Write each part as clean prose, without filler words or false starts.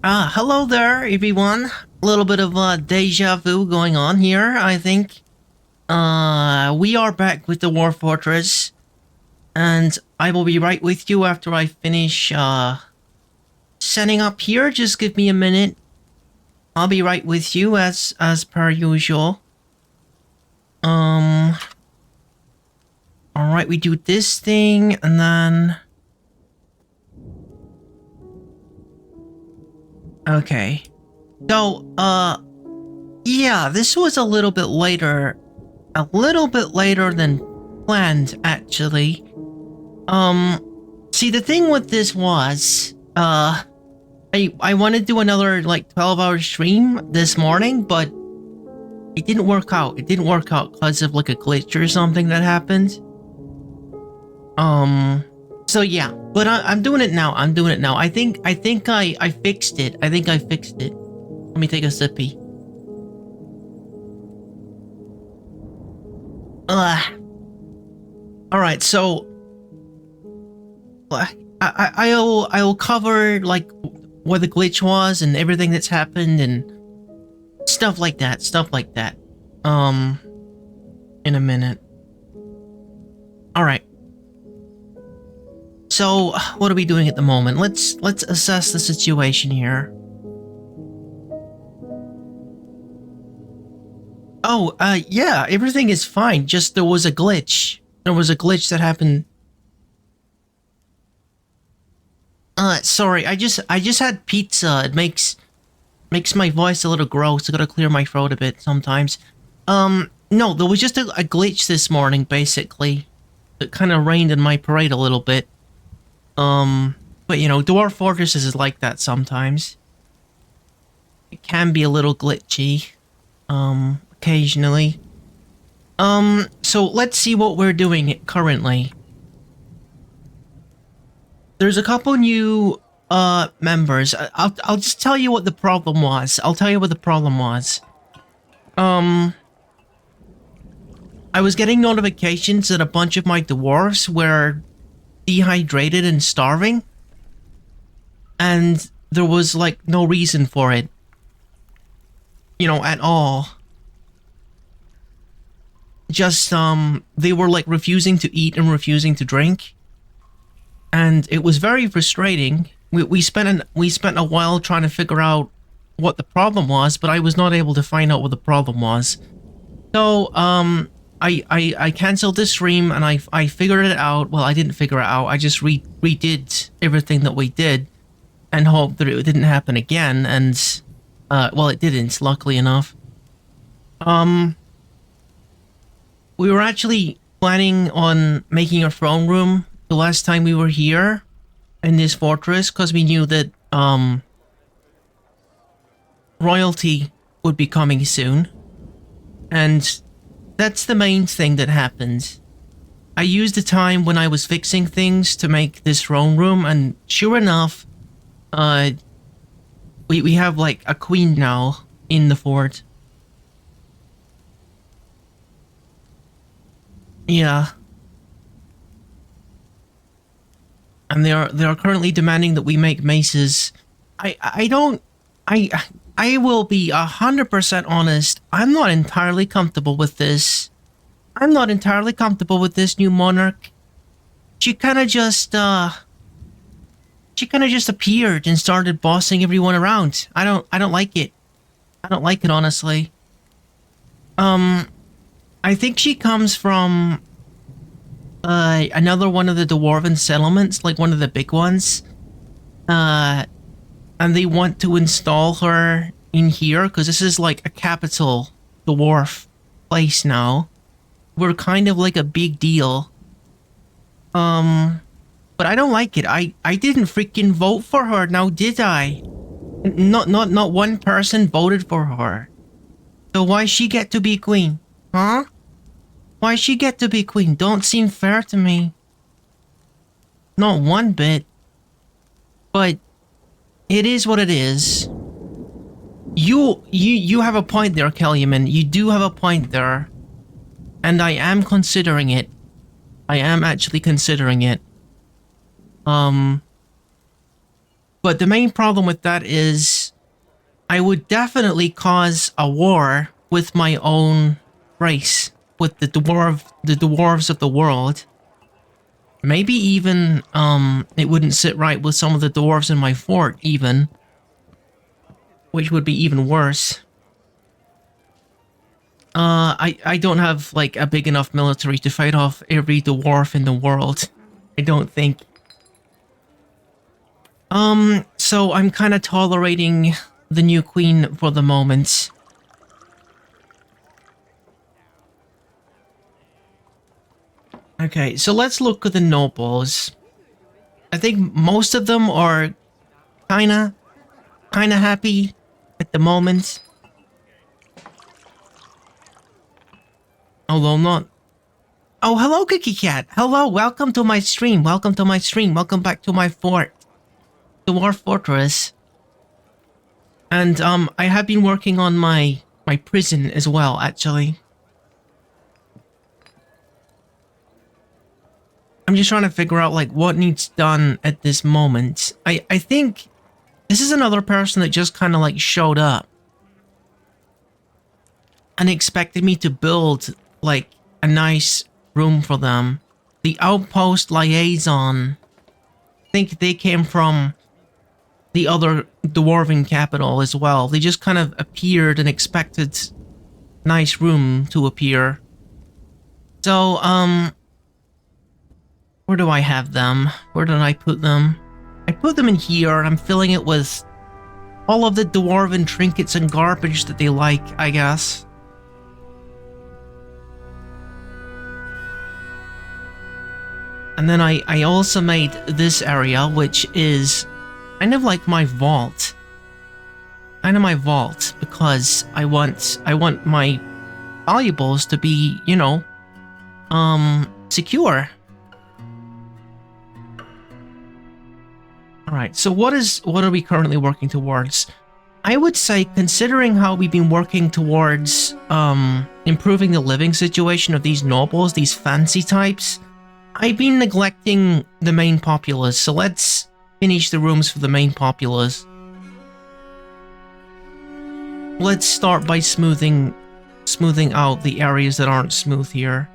Hello there, everyone. A little bit of deja vu going on here, I think. We are back with the Dwarf Fortress, and I will be right with you after I finish, setting up here. Just give me a minute. I'll be right with you as per usual. Um, alright, we do this thing, and then... Okay. So, yeah, this was a little bit later than planned, actually. See, the thing with this was, I wanted to do another, like, 12-hour stream this morning, but it didn't work out. It didn't work out because of, like, a glitch or something that happened. So yeah, but I'm doing it now. I think I fixed it. I think I fixed it. Let me take a sippy. Alright, so I'll cover like what the glitch was and everything that's happened and stuff like that. In a minute. Alright. So, what are we doing at the moment? Let's assess the situation here. Oh, yeah, everything is fine. Just there was a glitch. There was a glitch that happened. Sorry, I just had pizza. It makes my voice a little gross. I gotta clear my throat a bit sometimes. No, there was just a glitch this morning, basically. It kind of rained in my parade a little bit. But you know, Dwarf Fortress is like that sometimes. It can be a little glitchy, occasionally. So let's see what we're doing currently. There's a couple new, members. I'll just tell you what the problem was. I was getting notifications that a bunch of my dwarves were dehydrated and starving, and there was like no reason for it, you know, at all. Just they were like refusing to eat and refusing to drink, and it was very frustrating. We spent a while trying to figure out what the problem was, but I was not able to find out what the problem was. So I canceled the stream and I figured it out. Well, I didn't figure it out. I just redid everything that we did and hoped that it didn't happen again. And well, it didn't, luckily enough. We were actually planning on making a throne room the last time we were here in this fortress because we knew that royalty would be coming soon. And that's the main thing that happened. I used the time when I was fixing things to make this throne room, and sure enough, we have like a queen now in the fort. Yeah. And they are currently demanding that we make maces. I will be 100% honest. I'm not entirely comfortable with this. I'm not entirely comfortable with this new monarch. She kind of just appeared and started bossing everyone around. I don't like it. I don't like it, honestly. I think she comes from another one of the dwarven settlements, like one of the big ones. And they want to install her in here because this is like a capital dwarf place now. We're kind of like a big deal. But I don't like it. I didn't freaking vote for her, now did I? Not one person voted for her. So why she get to be queen? Huh? Why she get to be queen? Don't seem fair to me. Not one bit. But it is what it is. You have a point there, Kellyman. You do have a point there. And I am considering it. I am actually considering it. But But the main problem with that is I would definitely cause a war with my own race, with the dwarves of the world. Maybe even it wouldn't sit right with some of the dwarves in my fort even, which would be even worse. I don't have like a big enough military to fight off every dwarf in the world. I don't think. So I'm kind of tolerating the new queen for the moment. Okay, so let's look at the nobles. I think most of them are kinda happy at the moment. Although not. Oh, hello, Cookie Cat. Hello, welcome to my stream. Welcome to my stream. Welcome back to my fort. Dwarf Fortress. And, I have been working on my prison as well, actually. I'm just trying to figure out, like, what needs done at this moment. I think this is another person that just kind of, like, showed up. And expected me to build, like, a nice room for them. The Outpost Liaison. I think they came from the other dwarven capital as well. They just kind of appeared and expected nice room to appear. So, where do I have them? Where did I put them? I put them in here, and I'm filling it with all of the dwarven trinkets and garbage that they like, I guess. And then I also made this area, which is kind of like my vault. Kind of my vault, because I want my valuables to be, you know, secure. Alright, so what are we currently working towards? I would say, considering how we've been working towards improving the living situation of these nobles, these fancy types, I've been neglecting the main populace, so let's finish the rooms for the main populace. Let's start by smoothing out the areas that aren't smooth here.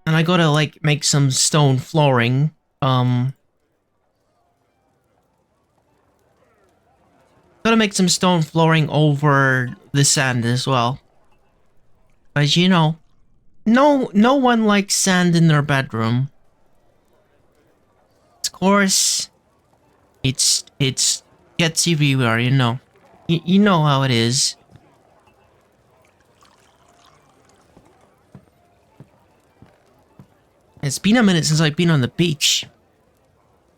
And I gotta, like, make some stone flooring. Gotta make some stone flooring over the sand as well. As you know, no one likes sand in their bedroom. Of course, it's gets everywhere, you know. You know how it is. It's been a minute since I've been on the beach.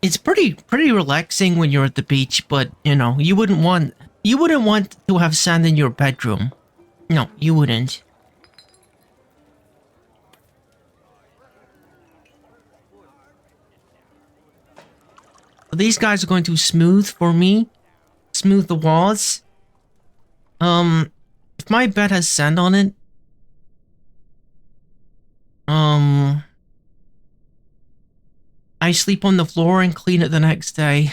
It's pretty relaxing when you're at the beach, but you know, you wouldn't want to have sand in your bedroom. No, you wouldn't. These guys are going to smooth for me. Smooth the walls. If my bed has sand on it, I sleep on the floor and clean it the next day.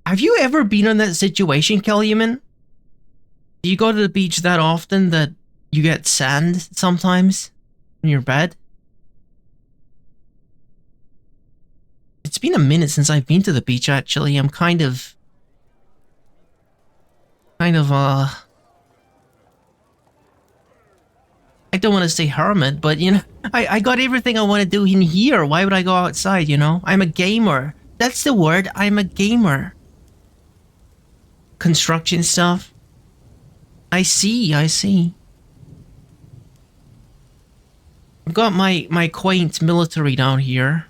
Have you ever been in that situation, Kellyman? Do you go to the beach that often that you get sand sometimes in your bed? It's been a minute since I've been to the beach, actually. I'm kind of, I don't want to say hermit, but, you know, I got everything I want to do in here. Why would I go outside, you know? I'm a gamer. That's the word. I'm a gamer. Construction stuff. I see. I've got my quaint military down here.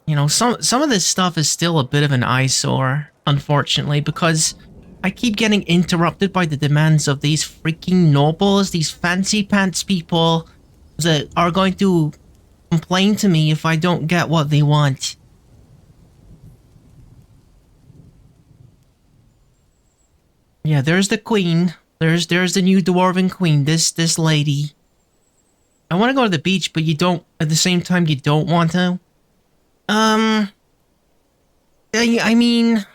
You know, some of this stuff is still a bit of an eyesore, unfortunately, because I keep getting interrupted by the demands of these freaking nobles, these fancy pants people that are going to complain to me if I don't get what they want. Yeah, there's the queen. There's the new dwarven queen. This lady. I want to go to the beach, but you don't. At the same time, you don't want to. Um. I mean,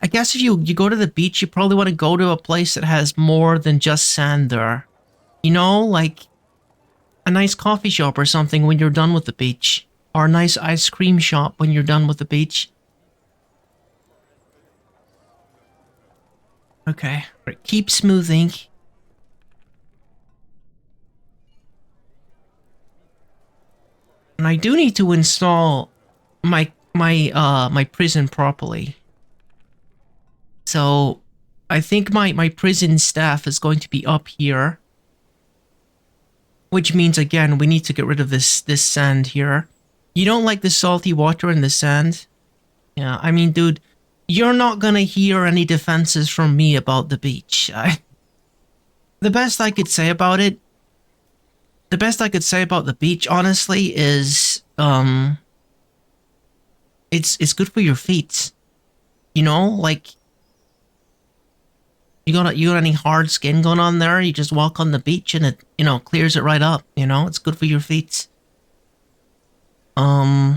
I guess if you go to the beach, you probably want to go to a place that has more than just sand there. You know, like a nice coffee shop or something when you're done with the beach, or a nice ice cream shop when you're done with the beach. Okay, right. Keep smoothing. And I do need to install my prison properly. So I think my prison staff is going to be up here. Which means again we need to get rid of this sand here. You don't like the salty water and the sand? Yeah, I mean, dude, you're not gonna hear any defenses from me about the beach. The best I could say about it, the best I could say about the beach, honestly, is it's good for your feet. You know, like you got any hard skin going on there? You just walk on the beach and it, you know, clears it right up. You know, it's good for your feet. So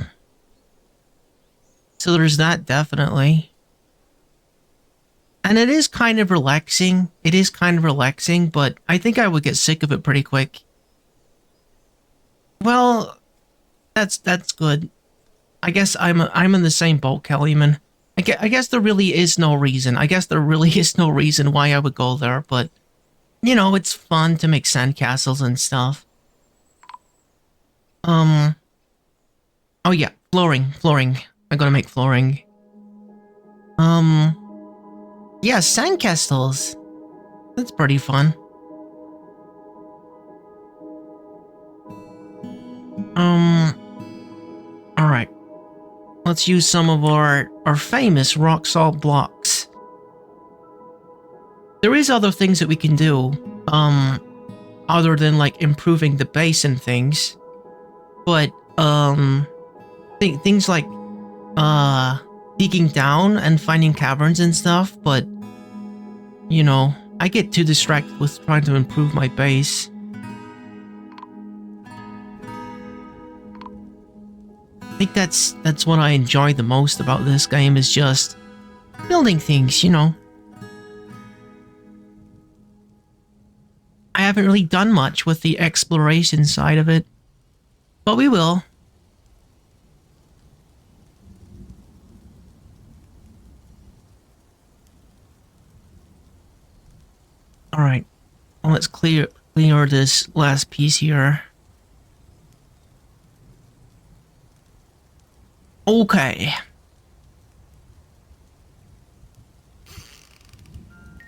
there's that, definitely. And it is kind of relaxing. It is kind of relaxing, but I think I would get sick of it pretty quick. Well, that's good. I guess I'm in the same boat, Kellyman. I guess there really is no reason. I guess there really is no reason why I would go there, but you know, it's fun to make sandcastles and stuff. Oh yeah, flooring. I'm gonna make flooring. Yeah, sandcastles. That's pretty fun. Alright. Let's use some of our famous rock salt blocks. There is other things that we can do, other than like improving the base and things. But, things like, digging down and finding caverns and stuff, but, you know, I get too distracted with trying to improve my base. I think that's what I enjoy the most about this game, is just building things, you know. I haven't really done much with the exploration side of it, but we will. Alright, well, let's clear this last piece here. Okay.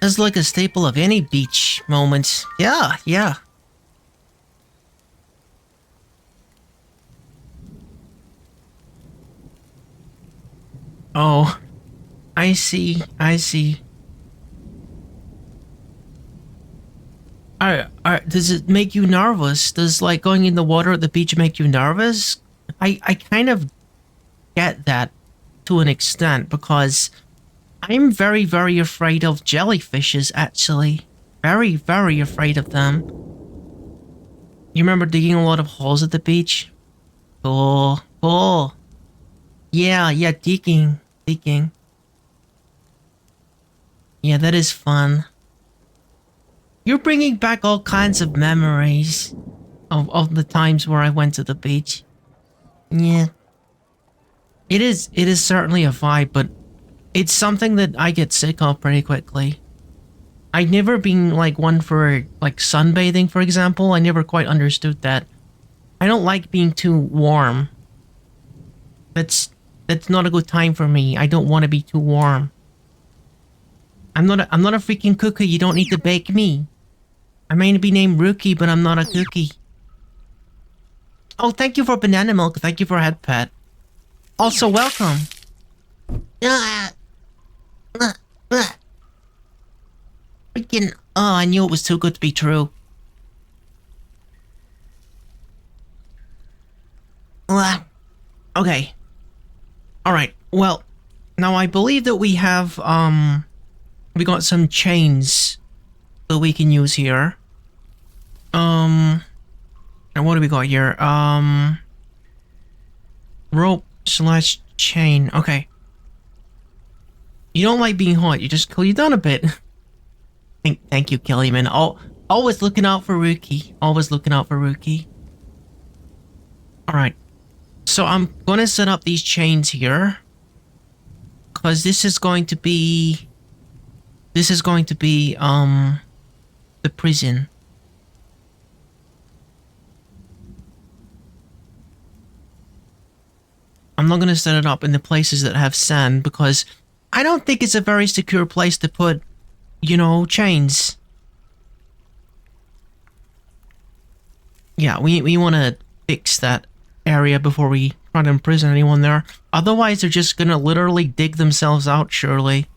That's like a staple of any beach moment. Yeah. Oh, I see. Does it make you nervous? Does like going in the water at the beach make you nervous? I kind of get that to an extent, because I'm very, very afraid of jellyfishes, actually. Very, very afraid of them. You remember digging a lot of holes at the beach? Cool. Yeah, digging. Yeah, that is fun. You're bringing back all kinds of memories of the times where I went to the beach. Yeah. It is certainly a vibe, but it's something that I get sick of pretty quickly. I've never been like one for like sunbathing, for example. I never quite understood that. I don't like being too warm. That's not a good time for me. I don't want to be too warm. I'm not a freaking cookie. You don't need to bake me. I may be named Rookie, but I'm not a cookie. Oh, thank you for banana milk. Thank you for head pet. Also, welcome. Freaking, oh, I knew it was too good to be true. Okay. Alright, well, now I believe that we have We got some chains that we can use here. And what do we got here? Rope / chain. Okay. You don't like being hot. You just cool you down a bit. Thank you, Kellyman. Always looking out for Rookie. Always looking out for Rookie. Alright. So I'm gonna set up these chains here. Because this is going to be... the prison. I'm not gonna set it up in the places that have sand because I don't think it's a very secure place to put, you know, chains. Yeah, we want to fix that area before we try to imprison anyone there. Otherwise, they're just gonna literally dig themselves out, surely.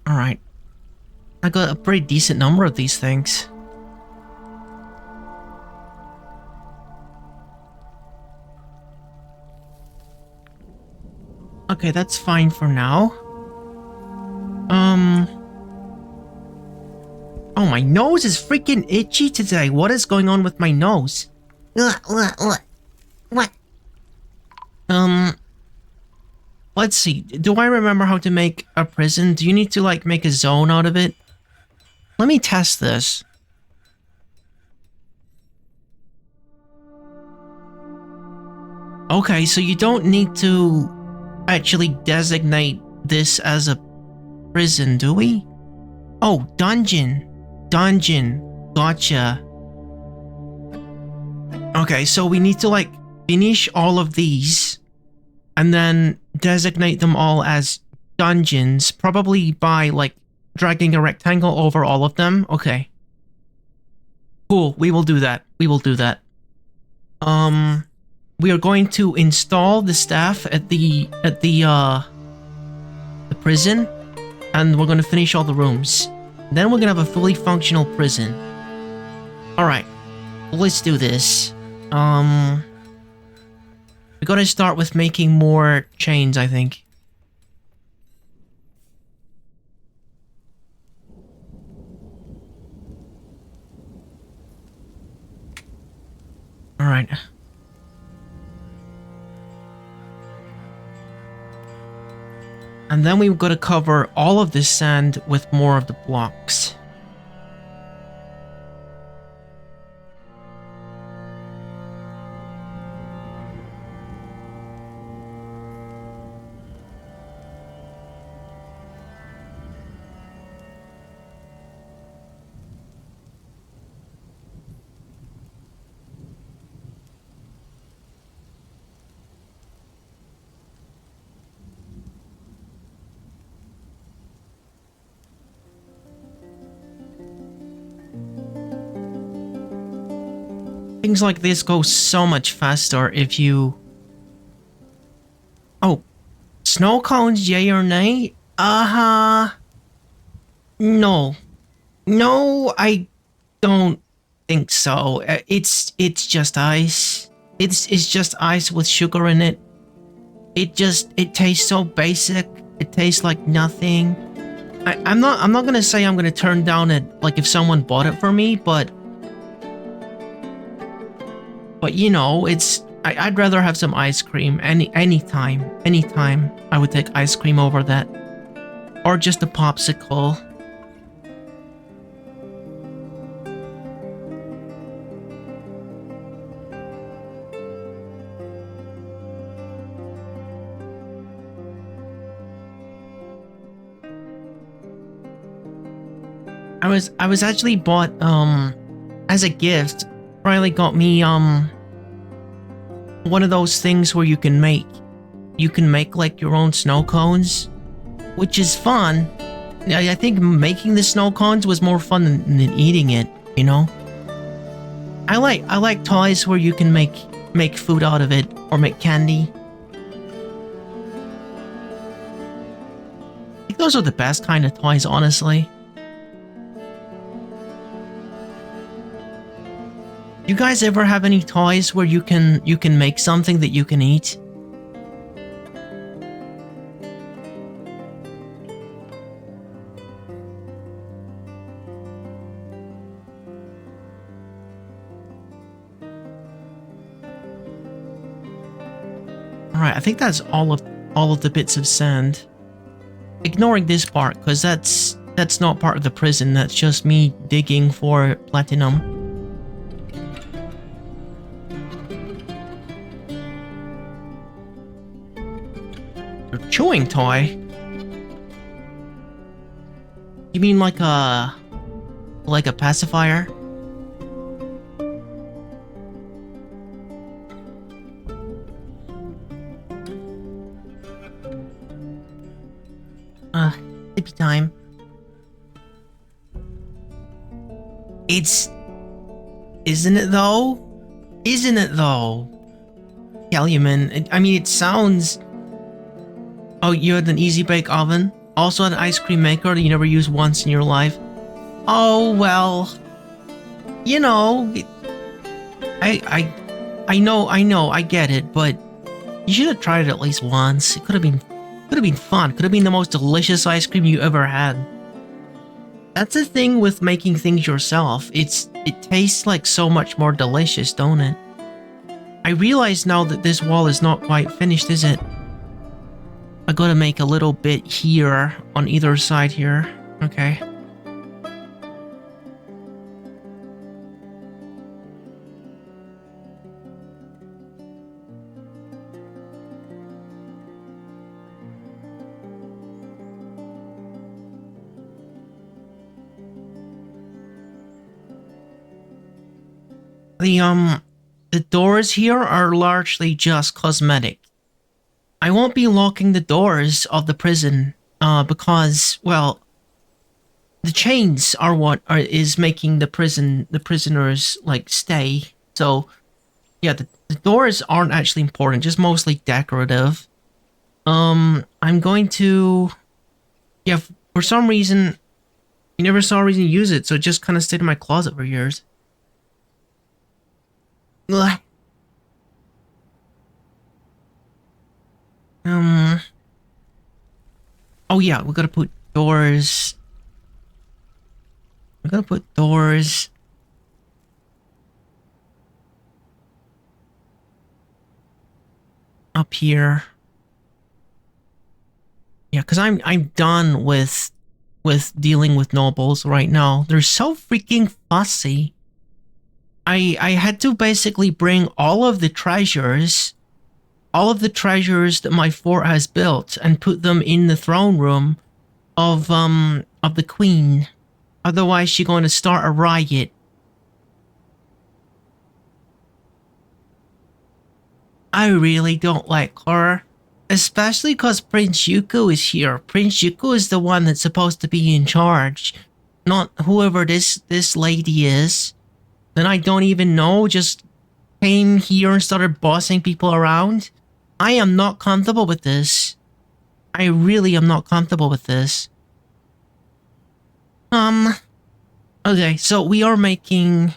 Alright. I got a pretty decent number of these things. Okay, that's fine for now. Oh, my nose is freaking itchy today. What is going on with my nose? What? Let's see. Do I remember how to make a prison? Do you need to, like, make a zone out of it? Let me test this. Okay, so you don't need to actually designate this as a prison, do we? Oh, dungeon. Dungeon. Gotcha. Okay, so we need to, like, finish all of these and then designate them all as dungeons, probably by, like, dragging a rectangle over all of them. Okay. Cool, we will do that. We will do that. We are going to install the staff at the prison, and we're going to finish all the rooms. Then we're going to have a fully functional prison. Alright, let's do this. We gotta start with making more chains, I think. Alright. And then we've got to cover all of this sand with more of the blocks. Things like this go so much faster if you... Oh. Snow cones, yay or nay? No. No, I don't think so. It's just ice. It's just ice with sugar in it. It tastes so basic. It tastes like nothing. I'm not gonna say I'm gonna turn down it, like, if someone bought it for me, but you know, I'd rather have some ice cream anytime I would take ice cream over that, or just a popsicle. I was actually bought as a gift. Riley got me one of those things where you can make like your own snow cones, which is fun. I think making the snow cones was more fun than eating it, you know. I like toys where you can make food out of it or make candy. I think those are the best kind of toys, honestly. You guys ever have any toys where you can make something that you can eat? Alright, I think that's all of the bits of sand. Ignoring this part, because that's not part of the prison, that's just me digging for platinum. A chewing toy? You mean like a pacifier? Sleepy time. Isn't it though? Isn't it though? Calumet. I mean, it sounds... Oh, you had an easy bake oven? Also an ice cream maker that you never used once in your life? Oh, well... You know... I know, I get it, but... You should have tried it at least once. It could have been fun. Could have been the most delicious ice cream you ever had. That's the thing with making things yourself. It tastes like so much more delicious, don't it? I realize now that this wall is not quite finished, is it? I gotta make a little bit here on either side here. Okay. The doors here are largely just cosmetic. I won't be locking the doors of the prison, because, well, the chains are what is making the prisoners, like, stay. So, yeah, the doors aren't actually important, just mostly decorative. I'm going to... Yeah, for some reason, you never saw a reason to use it, so it just kind of stayed in my closet for years. Ugh. Oh yeah, we gotta put doors. We gotta put doors. Up here. Yeah, because I'm done with dealing with nobles right now. They're so freaking fussy. I had to basically bring all of the treasures that my fort has built and put them in the throne room of the queen. Otherwise, she's going to start a riot. I really don't like her. Especially because Prince Yuko is here. Prince Yuko is the one that's supposed to be in charge. Not whoever this lady is. Then I don't even know, just came here and started bossing people around. I am not comfortable with this. I really am not comfortable with this. Okay, so we are making...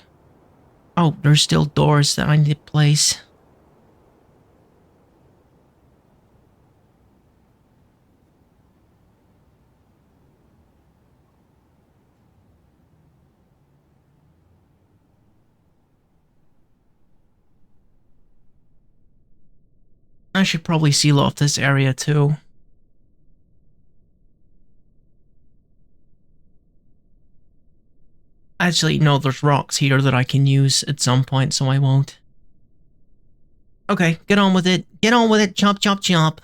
Oh, there's still doors that I need to place. I should probably seal off this area too. Actually, no, there's rocks here that I can use at some point, so I won't. Okay, get on with it. Get on with it, chop, chop, chop.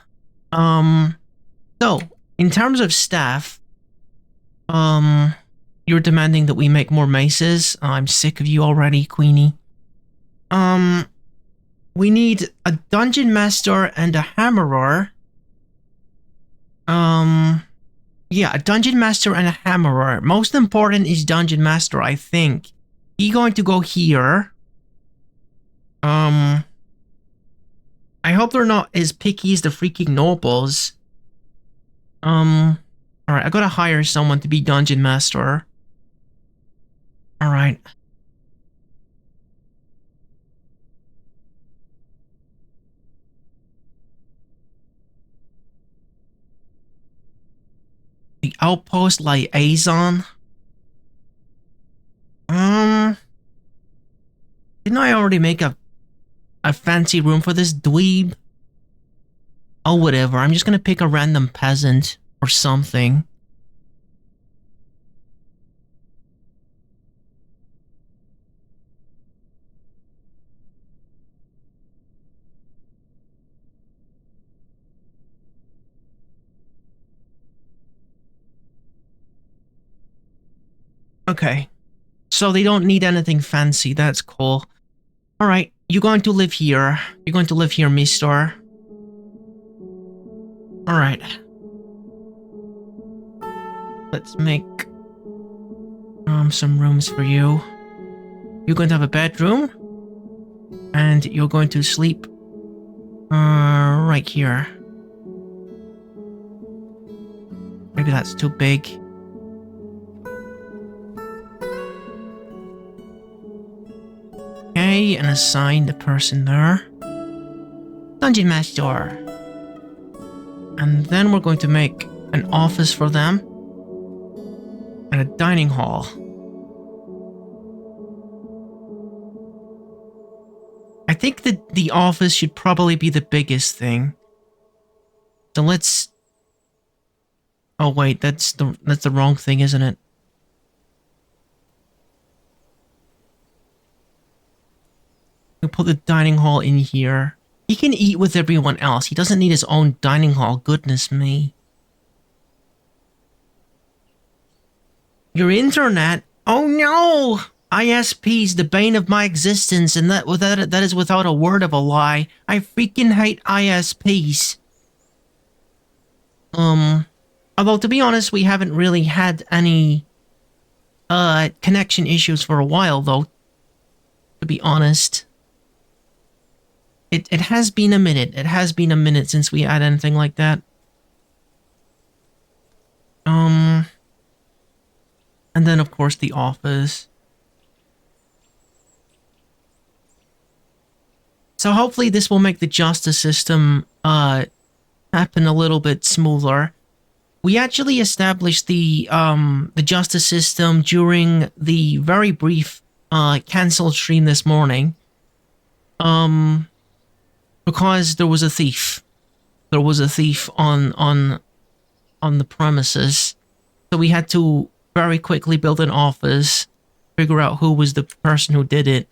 So, in terms of staff, you're demanding that we make more maces. I'm sick of you already, Queenie. We need a dungeon master and a hammerer. Yeah, a dungeon master and a hammerer. Most important is dungeon master, I think. He's going to go here. I hope they're not as picky as the freaking nobles. Alright, I gotta hire someone to be dungeon master. Alright. The outpost liaison. Didn't I already make a fancy room for this dweeb? Oh, whatever. I'm just gonna pick a random peasant or something. Okay. So they don't need anything fancy. That's cool. Alright, you're going to live here. You're going to live here, mister. Alright. Let's make some rooms for you. You're going to have a bedroom. And you're going to sleep right here. Maybe that's too big. Okay, and assign the person there. Dungeon Master. And then we're going to make an office for them. And a dining hall. I think that the office should probably be the biggest thing. So let's... Oh wait, that's the wrong thing, isn't it? We'll put the dining hall in here. He can eat with everyone else. He doesn't need his own dining hall. Goodness me. Your internet? Oh no! ISP's the bane of my existence, and that is without a word of a lie. I freaking hate ISPs. Although to be honest, we haven't really had any connection issues for a while, though. To be honest. It has been a minute. It has been a minute since we had anything like that. And then of course the office. So hopefully this will make the justice system happen a little bit smoother. We actually established the justice system during the very brief cancelled stream this morning. Because there was a thief. There was a thief on the premises. So we had to very quickly build an office, figure out who was the person who did it.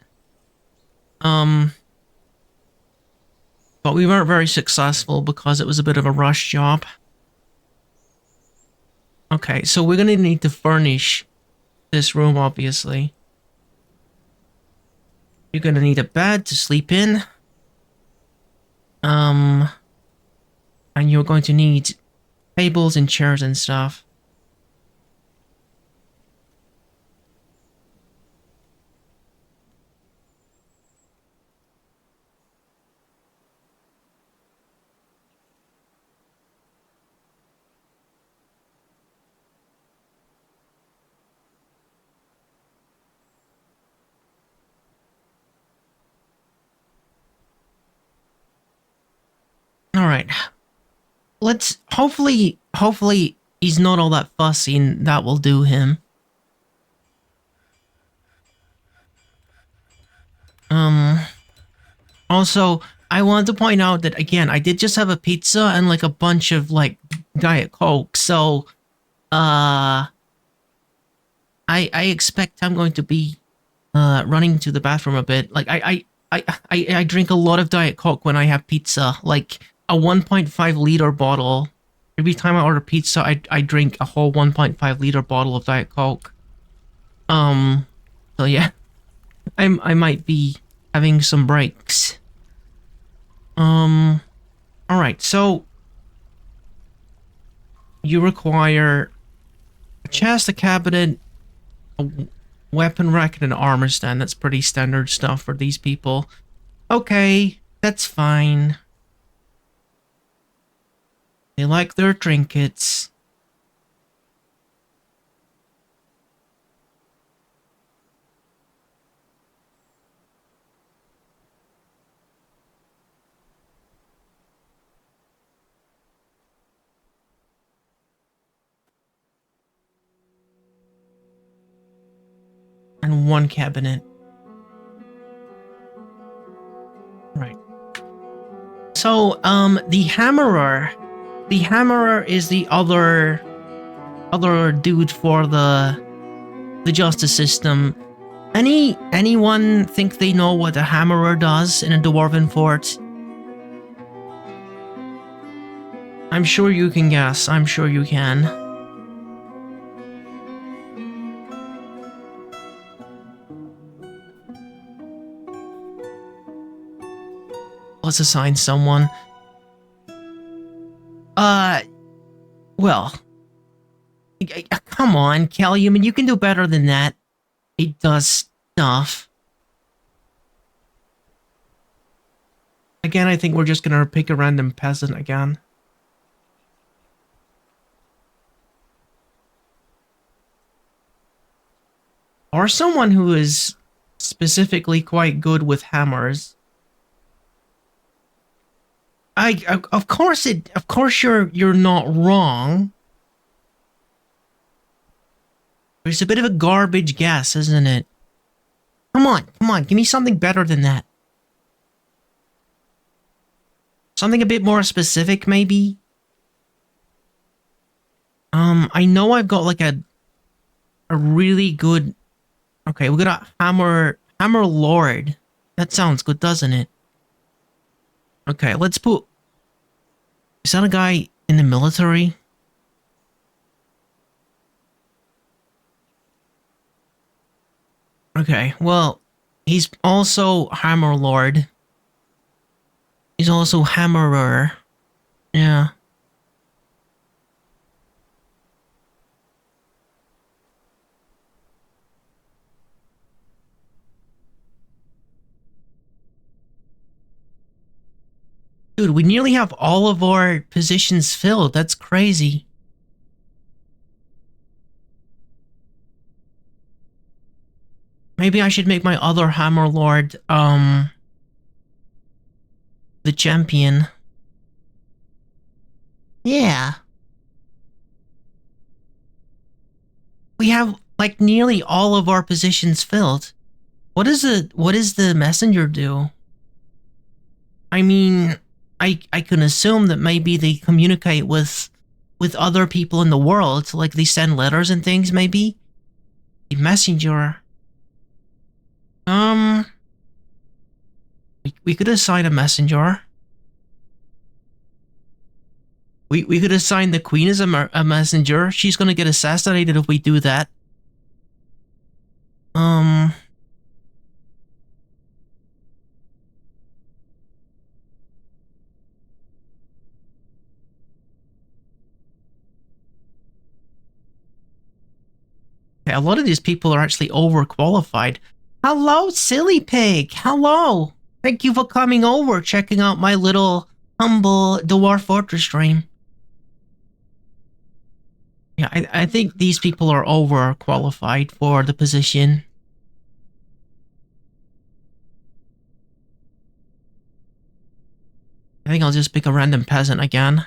But we weren't very successful because it was a bit of a rush job. Okay, so we're gonna need to furnish this room, obviously. You're gonna need a bed to sleep in. And you're going to need tables and chairs and stuff. Alright. Let's... Hopefully he's not all that fussy and that will do him. Also, I want to point out that, again, I did just have a pizza and, like, a bunch of, like, Diet Coke, so... I expect I'm going to be, running to the bathroom a bit. Like, I drink a lot of Diet Coke when I have pizza, like... A 1.5 liter bottle. Every time I order pizza, I drink a whole 1.5 liter bottle of Diet Coke. So yeah. I might be having some breaks. Alright, so you require a chest, a cabinet, a weapon rack, and an armor stand. That's pretty standard stuff for these people. Okay, that's fine. They like their trinkets. And one cabinet. Right. So, the Hammerer. The Hammerer is the other dude for the justice system. Anyone think they know what a Hammerer does in a Dwarven fort? I'm sure you can guess. I'm sure you can. Let's assign someone. Well. Come on, Kelly. I mean, you can do better than that. It does stuff. Again, I think we're just gonna pick a random peasant again. Or someone who is specifically quite good with hammers. Of course you're not wrong. It's a bit of a garbage guess, isn't it? Come on, give me something better than that. Something a bit more specific, maybe? I know I've got like a really good... Okay, we got a Hammer Lord. That sounds good, doesn't it? Okay, let's put... Is that a guy in the military? Okay, well, he's also Hammer Lord. He's also Hammerer. Yeah. Dude, we nearly have all of our positions filled. That's crazy. Maybe I should make my other Hammer Lord, the champion. Yeah. We have, like, nearly all of our positions filled. What does the messenger do? I mean, I can assume that maybe they communicate with other people in the world, like they send letters and things, maybe? The messenger. We could assign a messenger. We could assign the queen as a messenger. She's gonna get assassinated if we do that. Okay, a lot of these people are actually overqualified. Hello, silly pig. Hello. Thank you for coming over, checking out my little humble Dwarf Fortress stream. Yeah, I think these people are overqualified for the position. I think I'll just pick a random peasant again.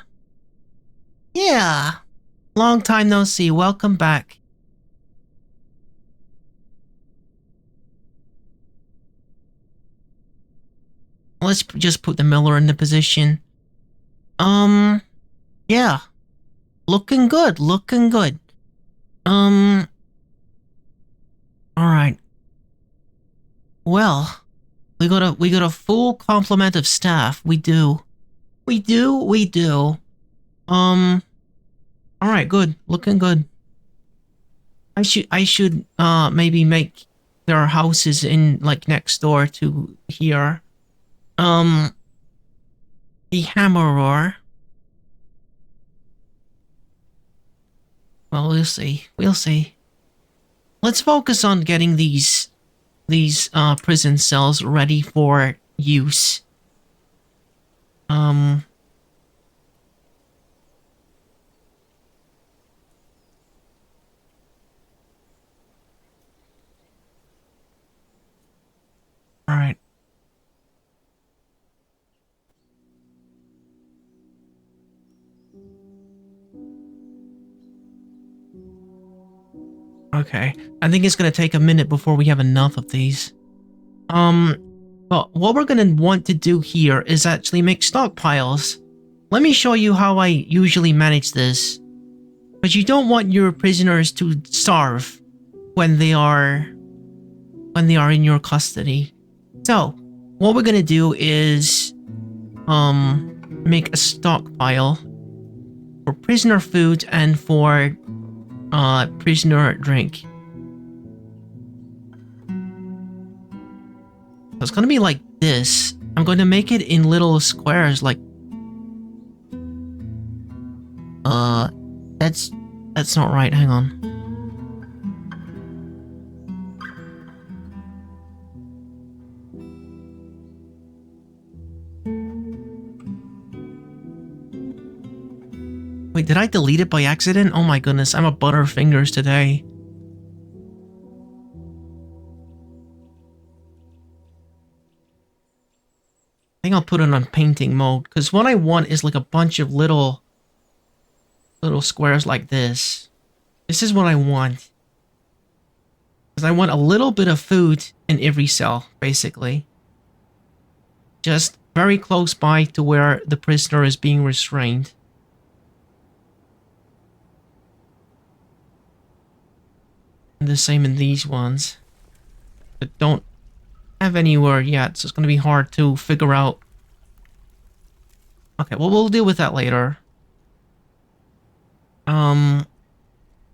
Yeah. Long time no see. Welcome back. Let's just put the miller in the position. Yeah. Looking good, looking good. Alright. Well, we got a full complement of staff. We do. We do. Alright, good. Looking good. I should maybe make their houses in, like, next door to here. The Hammerer. Well, we'll see. We'll see. Let's focus on getting these prison cells ready for use. Alright. Okay. I think it's gonna take a minute before we have enough of these. But what we're going to want to do here is actually make stockpiles. Let me show you how I usually manage this. But you don't want your prisoners to starve when they are in your custody. So, what we're going to do is make a stockpile for prisoner food and for prisoner drink. So it's gonna be like this. I'm going to make it in little squares like that's not right, hang on. Wait, did I delete it by accident? Oh my goodness, I'm a butterfingers today. I think I'll put it on painting mode, because what I want is like a bunch of little squares like this. This is what I want. Because I want a little bit of food in every cell, basically. Just very close by to where the prisoner is being restrained. And the same in these ones. But don't have anywhere yet, so it's going to be hard to figure out. Okay, well, we'll deal with that later.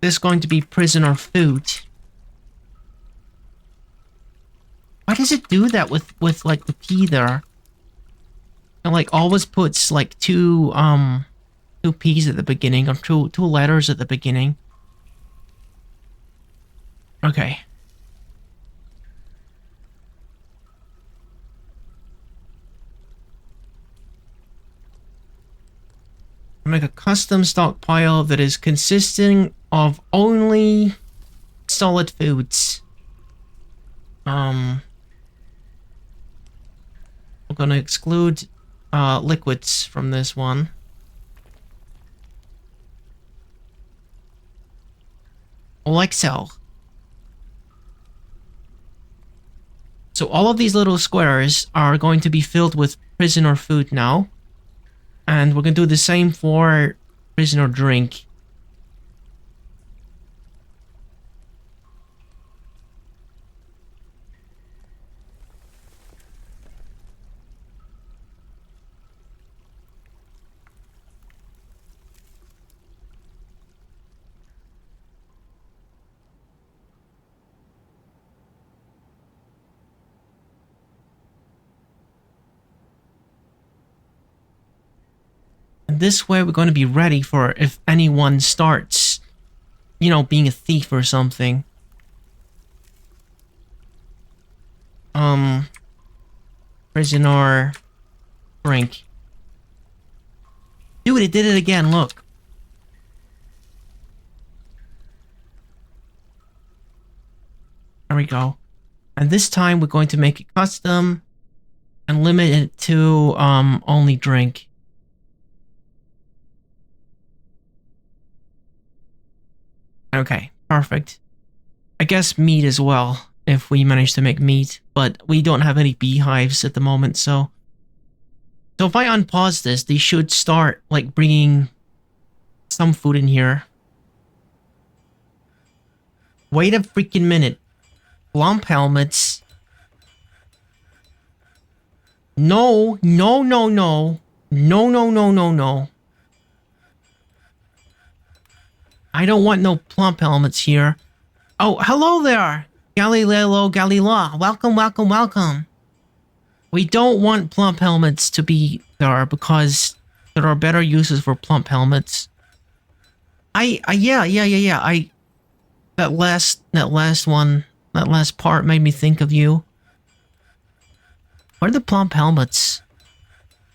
This is going to be prisoner food. Why does it do that with like the P there? It like always puts like two P's at the beginning, or two letters at the beginning. Okay. Make a custom stockpile that is consisting of only solid foods. We're gonna exclude liquids from this one. Like so. So all of these little squares are going to be filled with prisoner food now. And we're going to do the same for prisoner drink. This way we're going to be ready for if anyone starts, you know, being a thief or something. Prisoner drink. Dude, it did it again, look. There we go. And this time we're going to make it custom and limit it to only drink. Okay, perfect. I guess meat as well, if we manage to make meat, but we don't have any beehives at the moment, so... So if I unpause this, they should start, like, bringing some food in here. Wait a freaking minute. Plump helmets. No, no, no, no. No, no, no, no, no. I don't want no plump helmets here. Oh, hello there, Galileo Galila. Welcome, welcome, welcome. We don't want plump helmets to be there because there are better uses for plump helmets. Yeah. That last part made me think of you. Where are the plump helmets?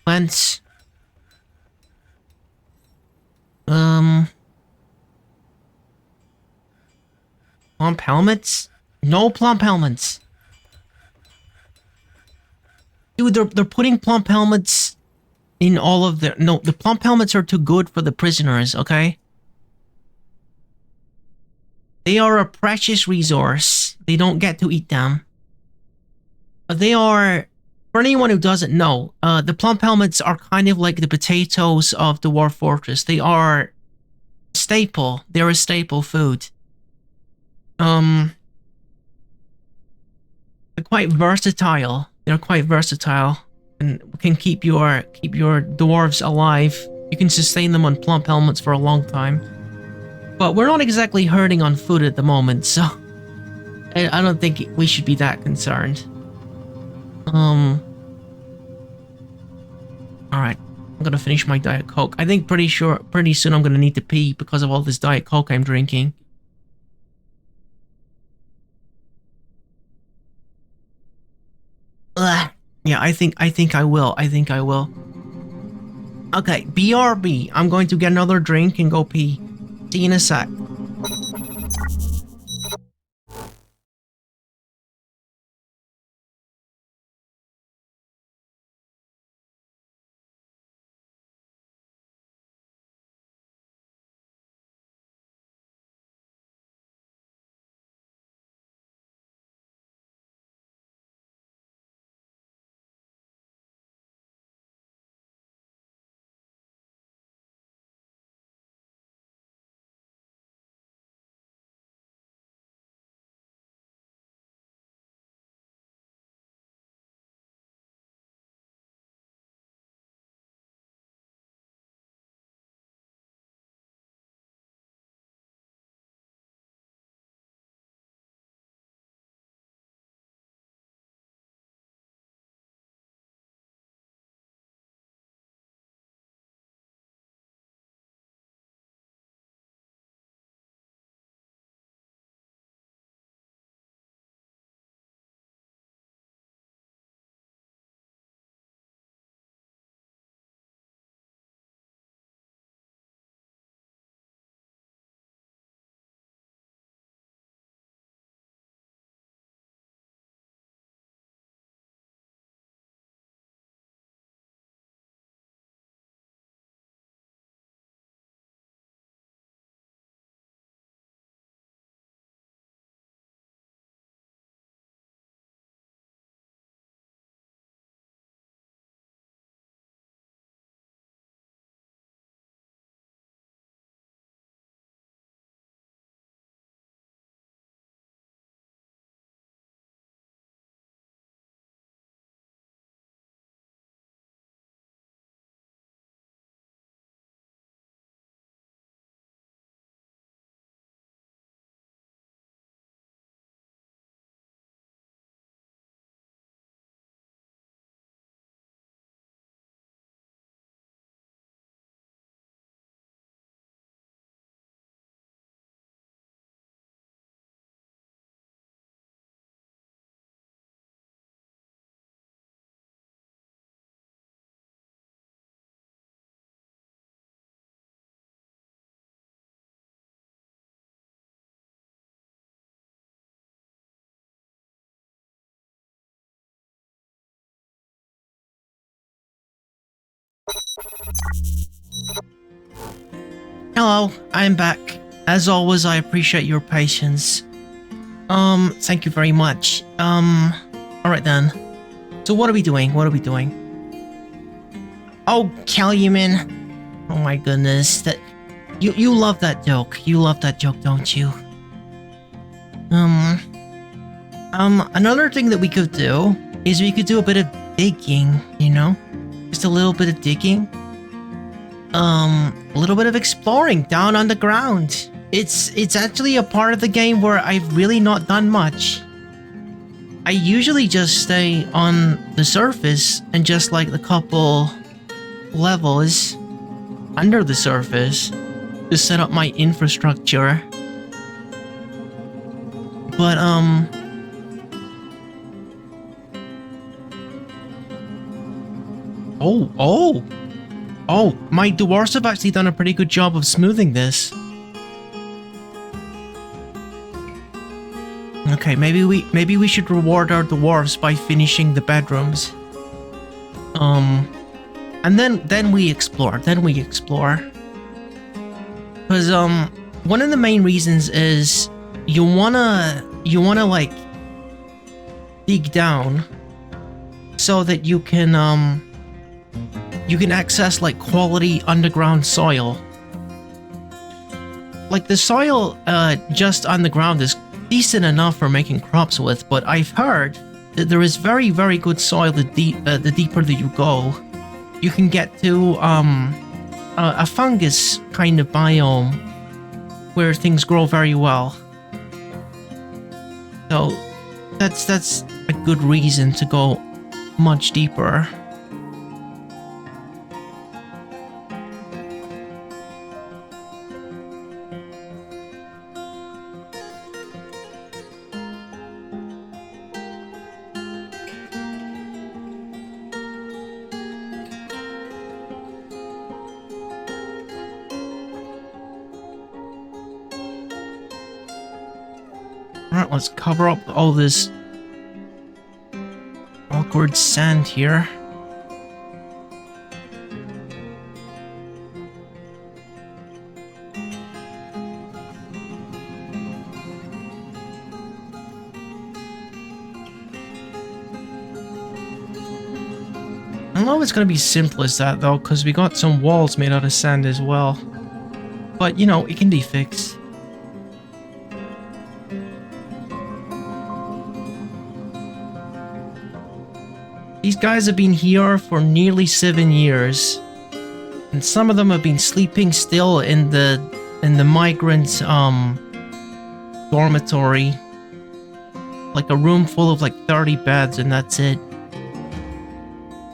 Lens. Plump helmets? No plump helmets. Dude, they're putting plump helmets in all of their... No, the plump helmets are too good for the prisoners, okay? They are a precious resource. They don't get to eat them. They are For anyone who doesn't know, the plump helmets are kind of like the potatoes of the Dwarf Fortress. They are staple. They're a staple food. They're quite versatile. They're quite versatile and can keep your dwarves alive. You can sustain them on plump helmets for a long time. But we're not exactly hurting on food at the moment, so I don't think we should be that concerned. Alright, I'm gonna finish my Diet Coke. I think pretty soon I'm gonna need to pee because of all this Diet Coke I'm drinking. Ugh. Yeah, I think I will. Okay, BRB. I'm going to get another drink and go pee. See you in a sec. Hello, I'm back. As always, I appreciate your patience. Thank you very much. Alright then. So what are we doing? Oh, Calumet. Oh my goodness, that... You love that joke. You love that joke, don't you? Another thing that we could do is we could do a bit of digging, you know? Just a little bit of digging. A little bit of exploring down on the ground. It's actually a part of the game where I've really not done much. I usually just stay on the surface and just like the couple levels under the surface to set up my infrastructure. But Oh, my dwarves have actually done a pretty good job of smoothing this. Okay, maybe we should reward our dwarves by finishing the bedrooms. And then we explore. Because one of the main reasons is you wanna like dig down so that you can access like quality underground soil. Like the soil just on the ground is decent enough for making crops with, but I've heard that there is very, very good soil the deeper that you go. You can get to a fungus kind of biome where things grow very well. So that's a good reason to go much deeper. Alright, let's cover up all this awkward sand here. I don't know if it's gonna be simple as that though, because we got some walls made out of sand as well. But you know, it can be fixed. These guys have been here for nearly 7 years, and some of them have been sleeping still in the migrants' dormitory, like a room full of like 30 beds, and that's it.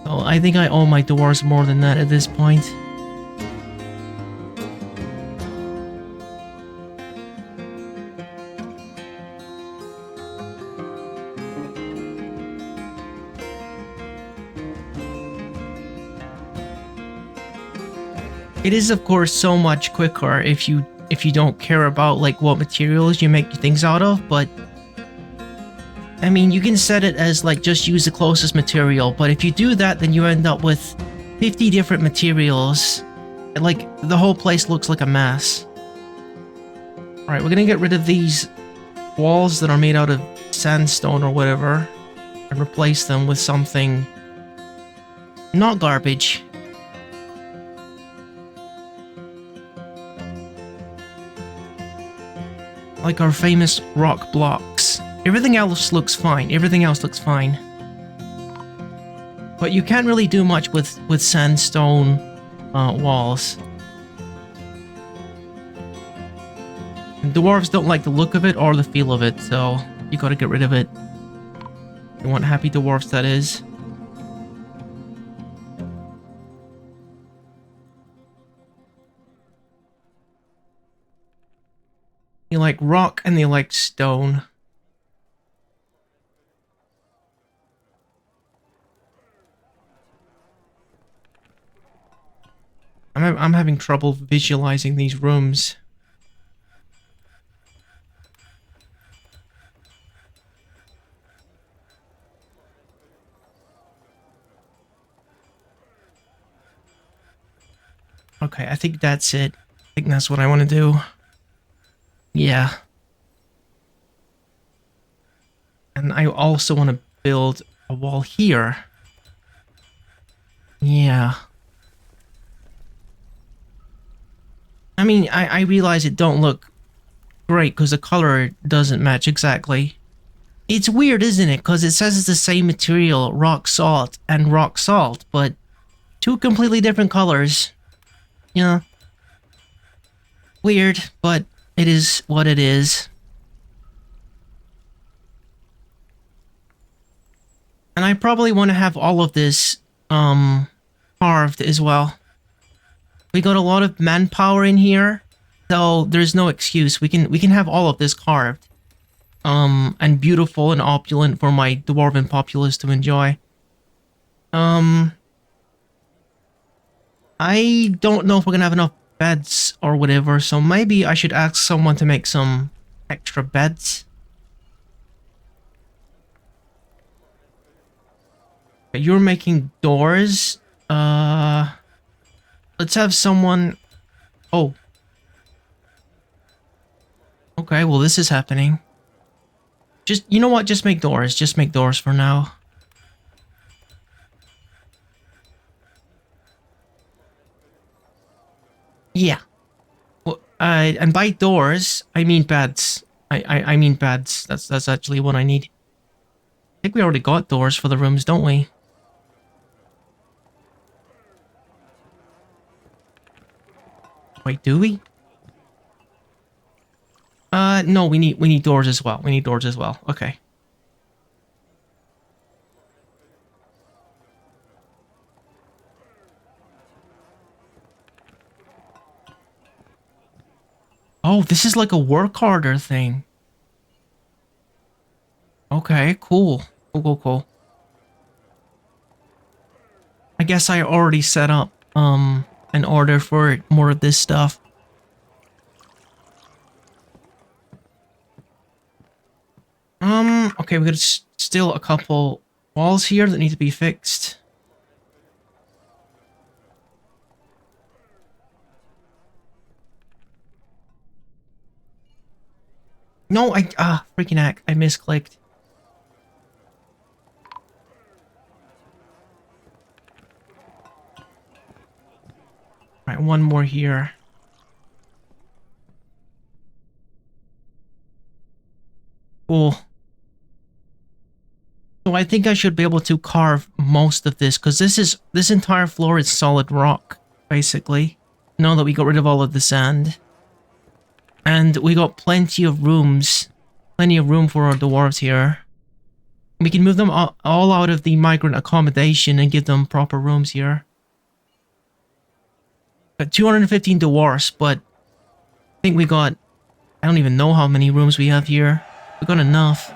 So I think I owe my dwarves more than that at this point. It is, of course, so much quicker if you don't care about like what materials you make things out of, but I mean, you can set it as like just use the closest material, but if you do that, then you end up with 50 different materials, and like the whole place looks like a mess. Alright, we're gonna get rid of these walls that are made out of sandstone or whatever, and replace them with something not garbage. Like our famous rock blocks. Everything else looks fine. Everything else looks fine. But you can't really do much with sandstone walls. And dwarves don't like the look of it or the feel of it, so you gotta get rid of it. You want happy dwarves, that is. They like rock and they like stone. I'm having trouble visualizing these rooms. Okay, I think that's it. I think that's what I want to do. Yeah. And I also want to build a wall here. Yeah. I mean, I realize it don't look great because the color doesn't match exactly. It's weird, isn't it? Because it says it's the same material, rock salt and rock salt, but two completely different colors. Yeah. Weird, but it is what it is. And I probably want to have all of this carved as well. We got a lot of manpower in here, so there's no excuse. We can have all of this carved. And beautiful and opulent for my dwarven populace to enjoy. I don't know if we're gonna have enough beds or whatever, so maybe I should ask someone to make some extra beds. You're making doors. Let's have someone... Oh. Okay, well this is happening. Just, you know what? Just make doors. Just make doors for now. Yeah. Well, and by doors, I mean beds. I mean beds. That's actually what I need. I think we already got doors for the rooms, don't we? Wait, do we? No, we need doors as well. We need doors as well. Okay. Oh, this is like a work harder thing. Okay, cool. Cool. I guess I already set up an order for more of this stuff. Okay, we got still a couple walls here that need to be fixed. No, freaking heck, I misclicked. Right, one more here. Cool. So I think I should be able to carve most of this, because this entire floor is solid rock, basically. Now that we got rid of all of the sand. And we got plenty of rooms. Plenty of room for our dwarves here. We can move them all out of the migrant accommodation and give them proper rooms here. Got 215 dwarves, but I think we got... I don't even know how many rooms we have here. We got enough.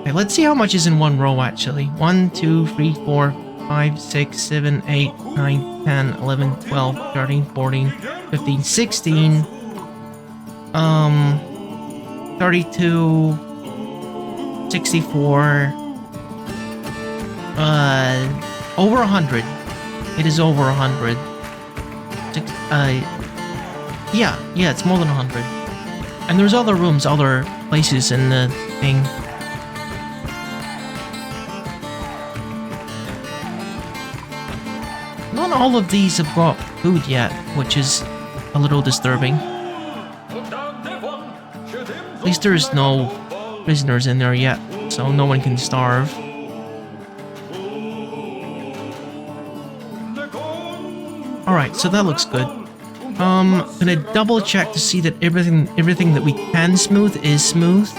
Okay, let's see how much is in one row, actually. 1, 2, 3, 4, 5, 6, 7, 8, 9, 10, 11, 12, 13, 14, 15, 16. 32, 64, over 100. It is over 100. Yeah, it's more than 100. And there's other rooms, other places in the thing. Not all of these have got food yet, which is a little disturbing. At least there's no prisoners in there yet, so no one can starve. Alright, so that looks good. Gonna double check to see that everything that we can smooth is smooth.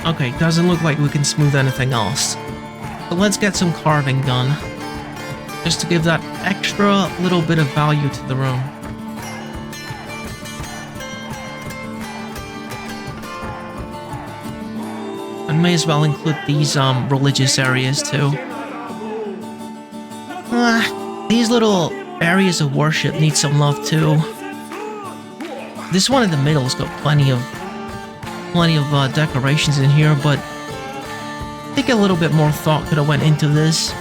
Okay, doesn't look like we can smooth anything else. So let's get some carving done. Just to give that extra little bit of value to the room. And may as well include these religious areas too. These little areas of worship need some love too. This one in the middle's got plenty of decorations in here, but I think a little bit more thought could have went into this.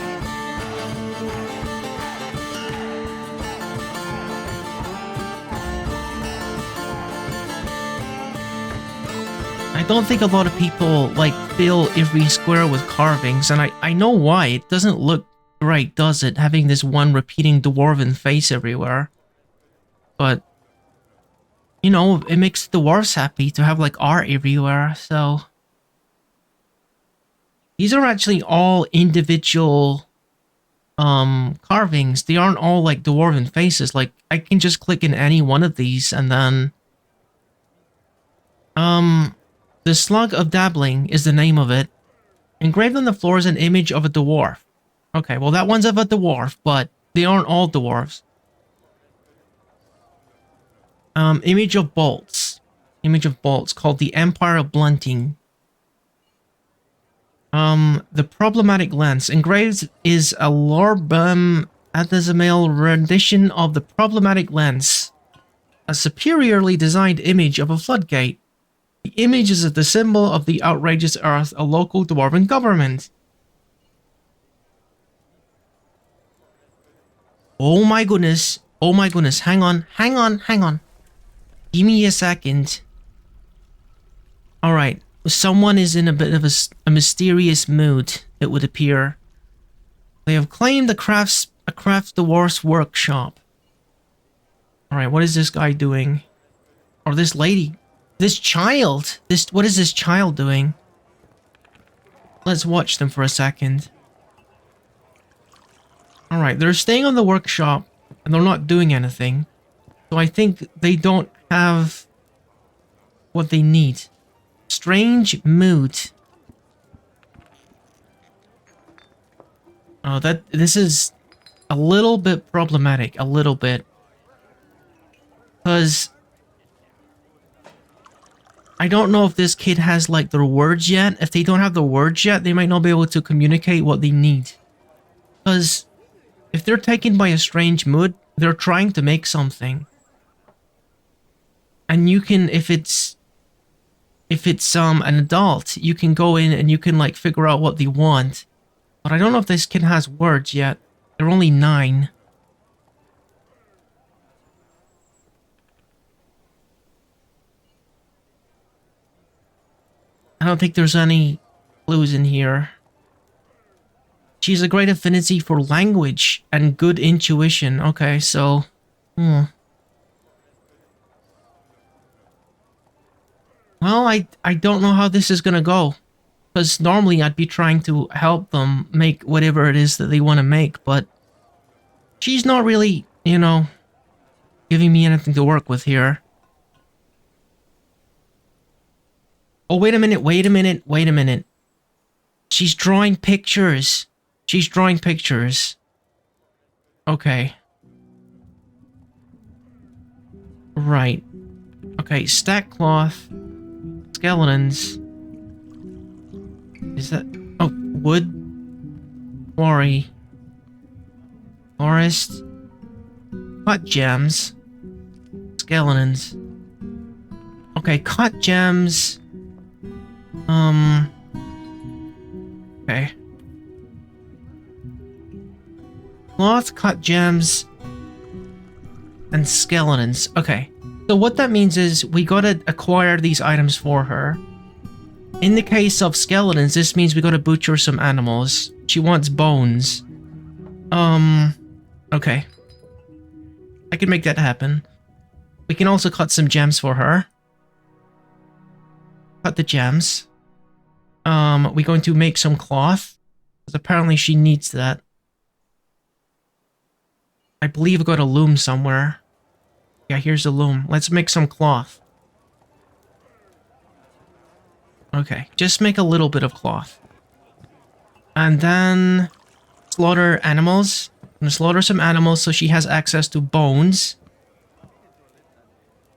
I don't think a lot of people fill every square with carvings, and I know why. It doesn't look right, does it, having this one repeating dwarven face everywhere? But you know, it makes the dwarves happy to have art everywhere, so these are actually all individual carvings. They aren't all dwarven faces. I can just click in any one of these and then the Slug of Dabbling is the name of it. Engraved on the floor is an image of a dwarf. Okay, well that one's of a dwarf, but they aren't all dwarves. Image of bolts. Image of bolts called the Empire of Blunting. The Problematic Lens. Engraved is a Lorbum Adesimal rendition of the Problematic Lens. A superiorly designed image of a floodgate. The image is the symbol of the outrageous earth, a local dwarven government. Oh my goodness. Oh my goodness, hang on, hang on, hang on. Give me a second. Alright, someone is in a bit of a mysterious mood, it would appear. They have claimed a craft dwarf's workshop. Alright, what is this guy doing? Or this lady? This child? What is this child doing? Let's watch them for a second. Alright, they're staying on the workshop and they're not doing anything. So I think they don't have what they need. Strange mood. Oh, this is a little bit problematic. A little bit. Because I don't know if this kid has like their words yet. If they don't have the words yet, they might not be able to communicate what they need. Because if they're taken by a strange mood, they're trying to make something. And you can, if it's an adult, you can go in and you can like figure out what they want. But I don't know if this kid has words yet. They're only 9. I don't think there's any clues in here. She has a great affinity for language and good intuition. Okay, so... Well, I don't know how this is gonna go. Because normally I'd be trying to help them make whatever it is that they want to make, but... She's not really, you know, giving me anything to work with here. Oh, wait a minute, wait a minute, wait a minute. She's drawing pictures. She's drawing pictures. Okay. Right. Okay, stack cloth. Skeletons. Is that... Oh, wood. Quarry. Forest. Cut gems. Skeletons. Okay, cut gems. Okay. Cloth, cut gems, and skeletons. Okay. So what that means is we gotta acquire these items for her. In the case of skeletons, this means we gotta butcher some animals. She wants bones. Okay. I can make that happen. We can also cut some gems for her. Cut the gems. We're going to make some cloth. Because apparently she needs that. I believe I got a loom somewhere. Yeah, here's a loom. Let's make some cloth. Okay, just make a little bit of cloth. And then slaughter animals. I'm gonna slaughter some animals so she has access to bones.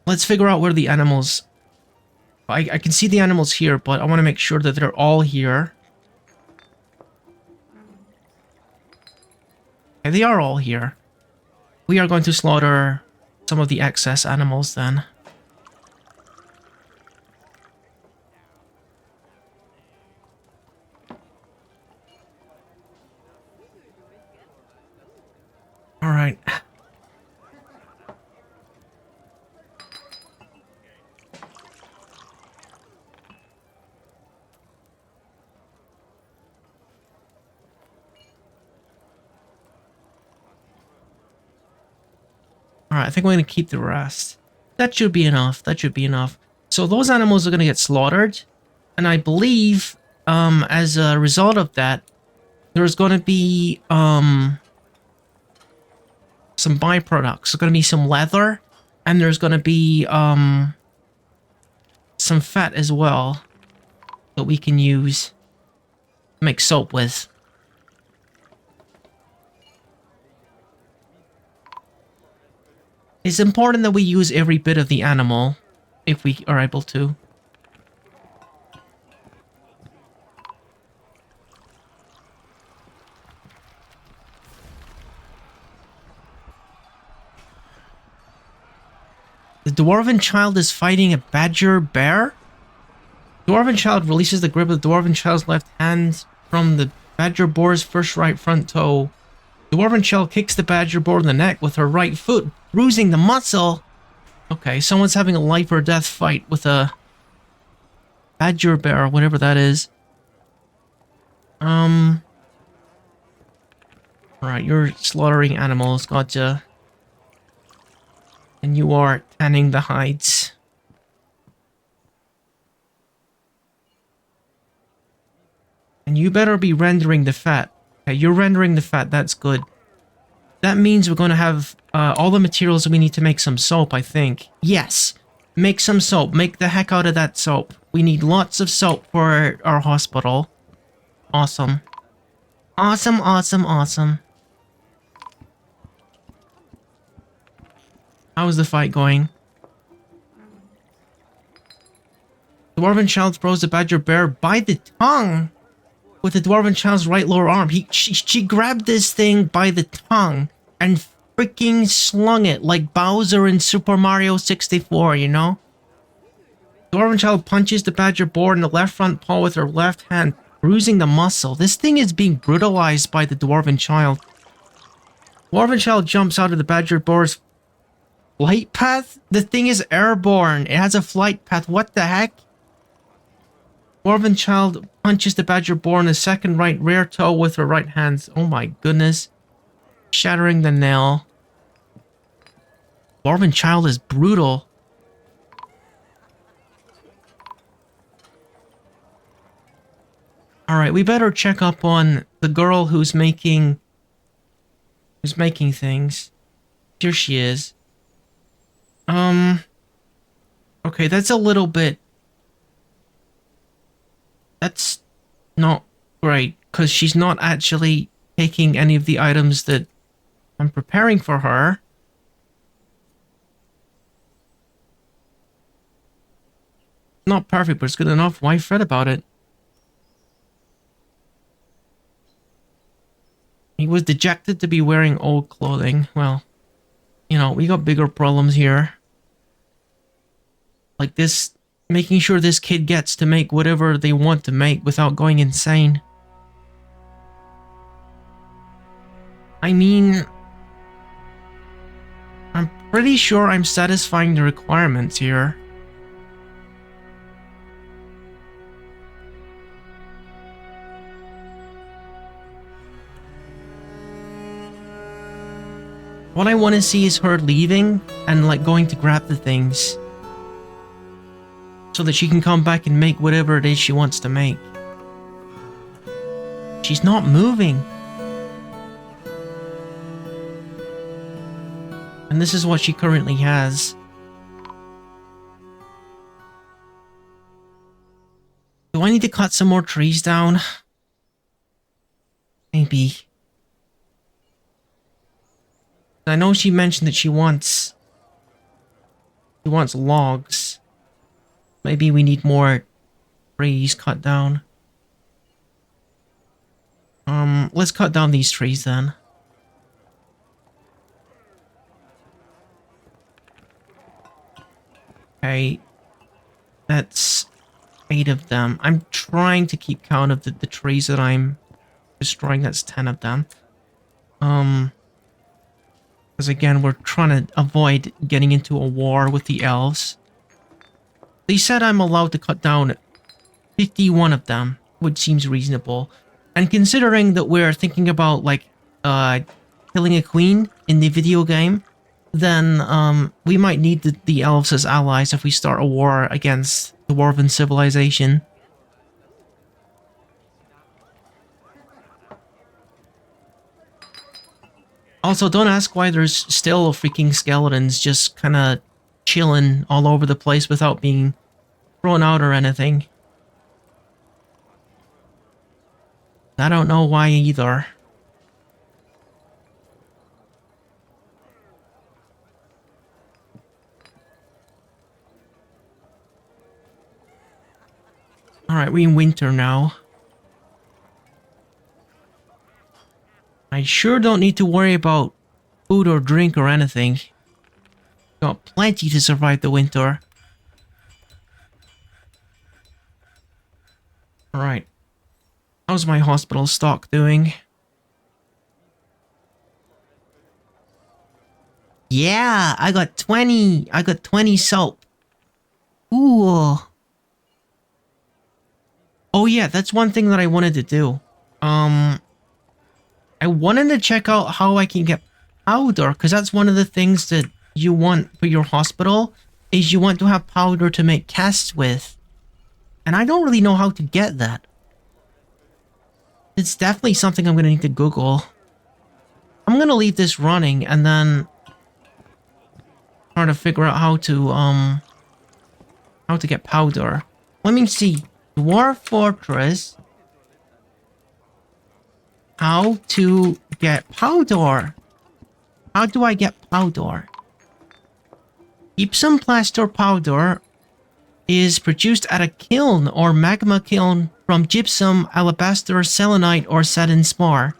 Let's figure out where the animals... I can see the animals here, but I want to make sure that they're all here. Okay, they are all here. We are going to slaughter some of the excess animals then. Alright. Alright, I think we're going to keep the rest. That should be enough. That should be enough. So those animals are going to get slaughtered. And I believe, as a result of that, there's going to be, some byproducts. There's going to be some leather. And there's going to be, some fat as well. That we can use to make soap with. It's important that we use every bit of the animal, if we are able to. The Dwarven Child is fighting a badger bear? Dwarven Child releases the grip of the Dwarven Child's left hand from the badger boar's first right front toe. The Dwarven child kicks the badger boar in the neck with her right foot, bruising the muscle. Okay, someone's having a life or death fight with a badger bear, whatever that is. Alright, you're slaughtering animals, gotcha. And you are tanning the hides. And you better be rendering the fat. Okay, you're rendering the fat, that's good. That means we're going to have all the materials we need to make some soap, I think. Yes, make some soap. Make the heck out of that soap. We need lots of soap for our hospital. Awesome. Awesome, awesome, awesome. How's the fight going? The Dwarven child throws the badger bear by the tongue with the Dwarven child's right lower arm. She grabbed this thing by the tongue and freaking slung it like Bowser in Super Mario 64, you know? The Dwarven child punches the badger boar in the left front paw with her left hand, bruising the muscle. This thing is being brutalized by the Dwarven child. Dwarven child jumps out of the badger boar's flight path? The thing is airborne. It has a flight path. What the heck? Dwarven child punches the badger boar in the second right rear toe with her right hand. Oh my goodness. Shattering the nail. Dwarven child is brutal. Alright, we better check up on the girl who's making things. Here she is. Okay, that's a little bit... That's not great, because she's not actually taking any of the items that I'm preparing for her. Not perfect, but it's good enough. Why fret about it? He was dejected to be wearing old clothing. Well, you know, we got bigger problems here. Like this, making sure this kid gets to make whatever they want to make without going insane. I mean, I'm pretty sure I'm satisfying the requirements here. What I want to see is her leaving and like going to grab the things so that she can come back and make whatever it is she wants to make. She's not moving. And this is what she currently has. Do I need to cut some more trees down? Maybe. I know she mentioned that she wants logs. Maybe we need more trees cut down. Let's cut down these trees then. Okay, that's 8 of them. I'm trying to keep count of the trees that I'm destroying. That's 10 of them. Because again, we're trying to avoid getting into a war with the elves. They said I'm allowed to cut down 51 of them, which seems reasonable. And considering that we're thinking about, like, killing a queen in the video game, then we might need the elves as allies if we start a war against the Dwarven civilization. Also, don't ask why there's still freaking skeletons just kind of chilling all over the place without being thrown out or anything. I don't know why either. Alright, we're in winter now. I sure don't need to worry about food or drink or anything. Got plenty to survive the winter. Alright. How's my hospital stock doing? Yeah, I got 20. I got 20 soap. Ooh. Oh yeah, that's one thing that I wanted to do. I wanted to check out how I can get powder, because that's one of the things that you want for your hospital, is you want to have powder to make casts with. And I don't really know how to get that. It's definitely something I'm going to need to Google. I'm going to leave this running and then try to figure out how to get powder. Let me see. Dwarf Fortress. How to get powder. How do I get powder? Gypsum plaster powder is produced at a kiln or magma kiln from gypsum, alabaster, selenite, or satin spar.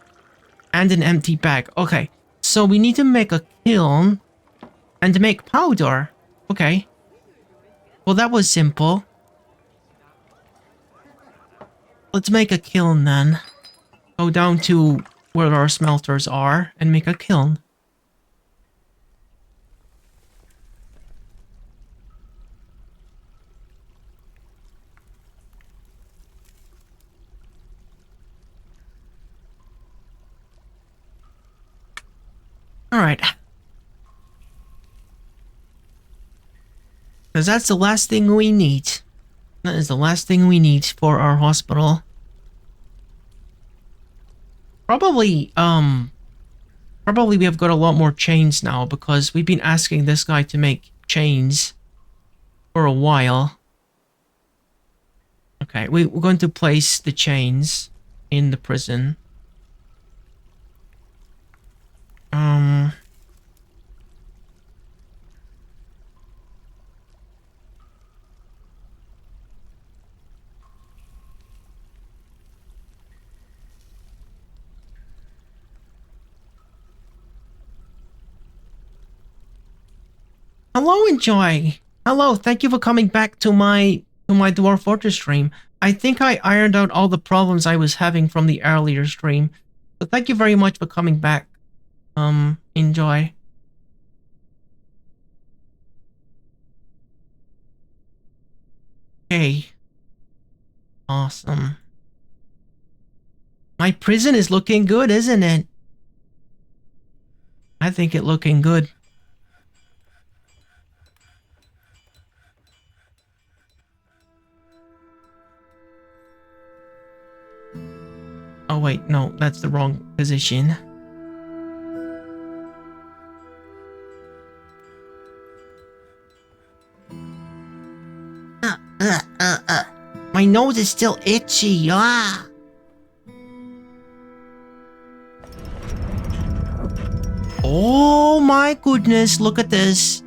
And an empty bag. Okay, so we need to make a kiln and to make powder. Okay. Well, that was simple. Let's make a kiln then. Go down to where our smelters are and make a kiln. Alright. Because that's the last thing we need. That is the last thing we need for our hospital. Probably we have got a lot more chains now because we've been asking this guy to make chains for a while. Okay, we're going to place the chains in the prison. Hello, Enjoy. Hello, thank you for coming back to my Dwarf Fortress stream. I think I ironed out all the problems I was having from the earlier stream. So thank you very much for coming back. Enjoy. Okay. Awesome. My prison is looking good, isn't it? I think it's looking good. Oh wait, no, that's the wrong position. My nose is still itchy, ah! Oh my goodness, look at this.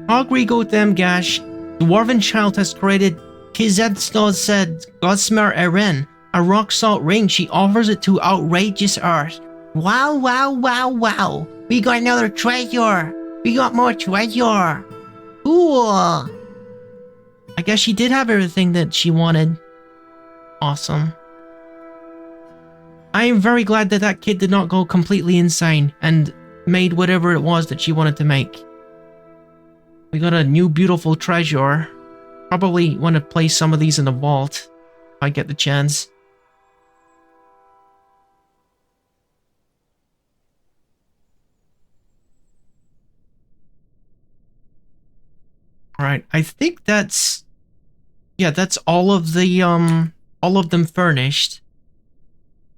Hogrigo Demgash, Dwarven Child has created Kizetsno said Godsmer Eren, a rock salt ring. She offers it to outrageous art. Wow, wow, wow, wow. We got another treasure. We got more treasure. Cool. I guess she did have everything that she wanted. Awesome. I am very glad that that kid did not go completely insane and made whatever it was that she wanted to make. We got a new beautiful treasure. Probably want to place some of these in the vault if I get the chance. Alright, I think that's... yeah, that's all of them furnished.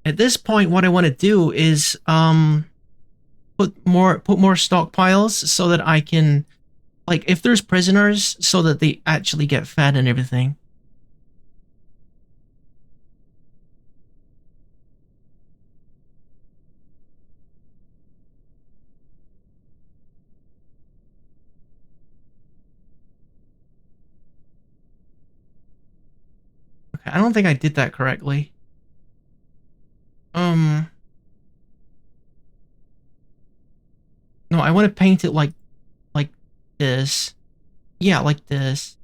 At this point, what I want to do is put more stockpiles so that I can, like, if there's prisoners, so that they actually get fed and everything. Okay, I don't think I did that correctly. No, I want to paint it like this. Yeah, like this.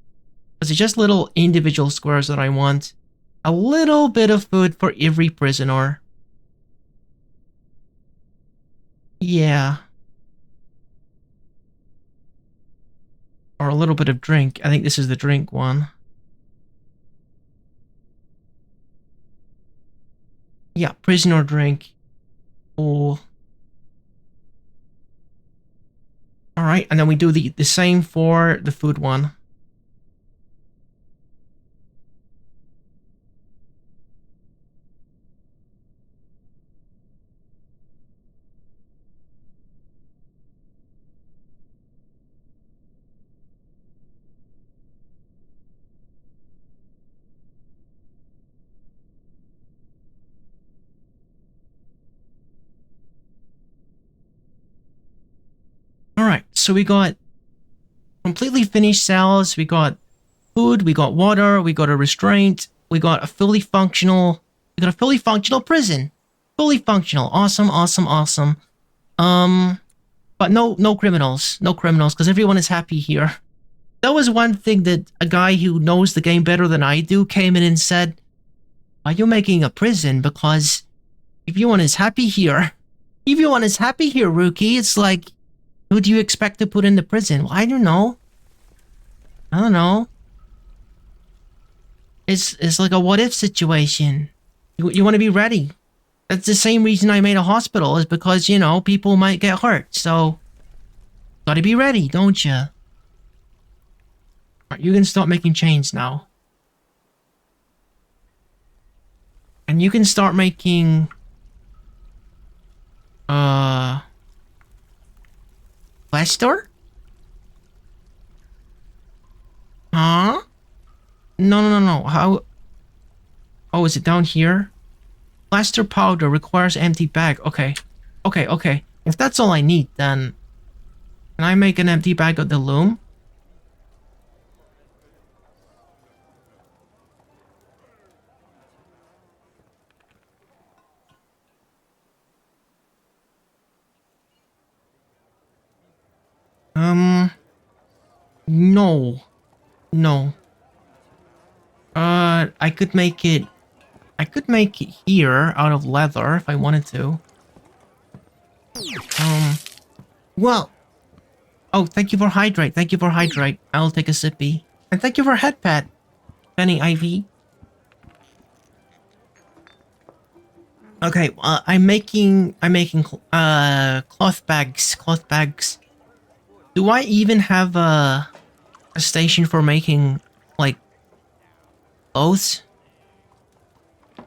Because it's just little individual squares that I want. A little bit of food for every prisoner. Yeah. Or a little bit of drink. I think this is the drink one. Yeah, prisoner drink. Oh. Alright, and then we do the same for the food one. Alright, so we got completely finished cells, we got food, we got water, we got a restraint, we got a fully functional prison. Fully functional. Awesome, awesome, awesome. But no criminals. No criminals, because everyone is happy here. That was one thing that a guy who knows the game better than I do came in and said, are you making a prison? Because everyone is happy here. Everyone is happy here, rookie. It's like, who do you expect to put in the prison? Well, I don't know. I don't know. It's like a what-if situation. You want to be ready. That's the same reason I made a hospital, is because, you know, people might get hurt. So, gotta be ready, don't you? Alright, you can start making chains now. And you can start making... Plaster? Huh? No. How... Oh, is it down here? Plaster powder requires empty bag. Okay. Okay. If that's all I need, then... Can I make an empty bag of the loom? No. No. I could make it... I could make it here out of leather if I wanted to. Well... Oh, thank you for hydrate. Thank you for hydrate. I'll take a sippy. And thank you for head pad, Benny Ivy. Okay, I'm making cloth bags. Do I even have a station for making, like, clothes? I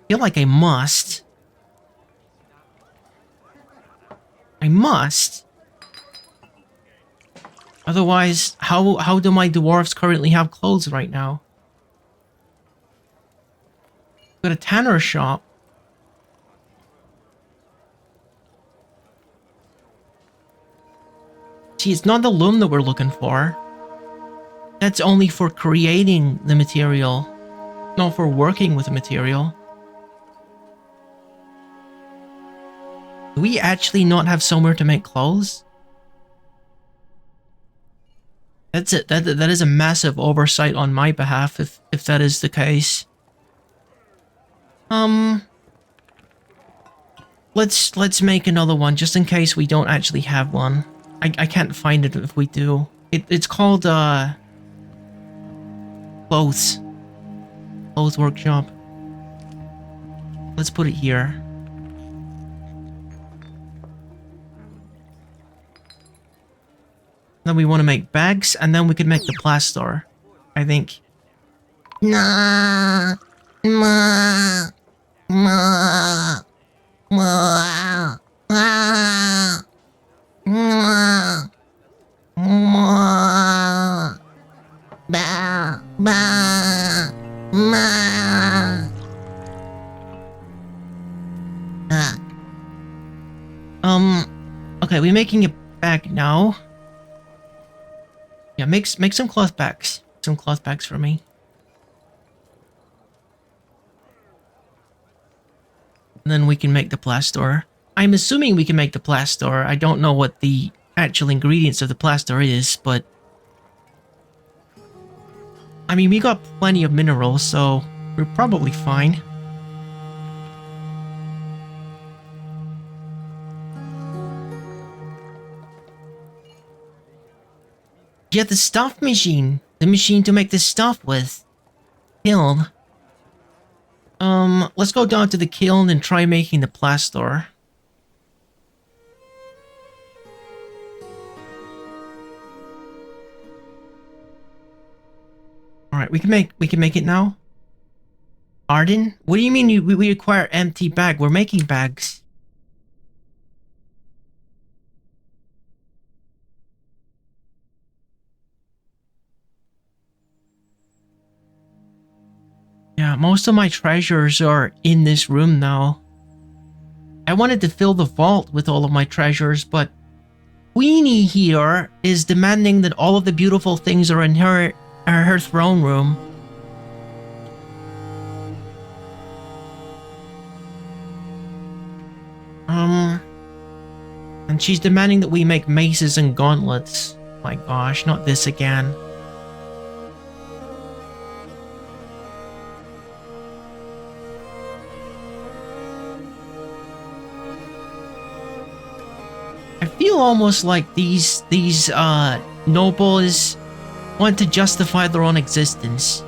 feel like I must. I must. Otherwise, how do my dwarves currently have clothes right now? Got a tanner shop. See, it's not the loom that we're looking for. That's only for creating the material, not for working with the material. Do we actually not have somewhere to make clothes? That's it. That is a massive oversight on my behalf if that is the case. Let's make another one just in case we don't actually have one. I can't find it if we do. It's called Clothes Workshop. Let's put it here. Then we want to make bags, and then we can make the plaster, I think. Nah, ma, ma, ma, ma, ma, ma, ba, ba, ma. Okay, we're making it bag now. Yeah, make some cloth bags. Some cloth bags for me. And then we can make the plaster. I'm assuming we can make the plaster. I don't know what the actual ingredients of the plaster is, but... I mean, we got plenty of minerals, so we're probably fine. Yeah, the stuff machine. The machine to make the stuff with. Kiln. Let's go down to the kiln and try making the plaster. Alright, we can make it now. Arden? What do you mean we require empty bag? We're making bags. Yeah, most of my treasures are in this room now. I wanted to fill the vault with all of my treasures, but Queenie here is demanding that all of the beautiful things are in her throne room. And she's demanding that we make maces and gauntlets. My gosh, not this again. I feel almost like these nobles want to justify their own existence.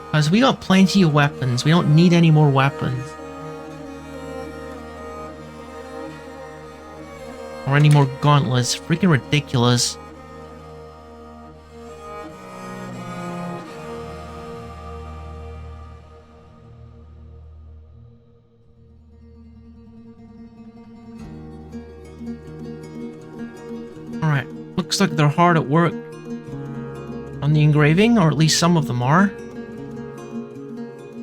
Because we got plenty of weapons. We don't need any more weapons. Or any more gauntlets. Freaking ridiculous. Alright, looks like they're hard at work on the engraving, or at least some of them are.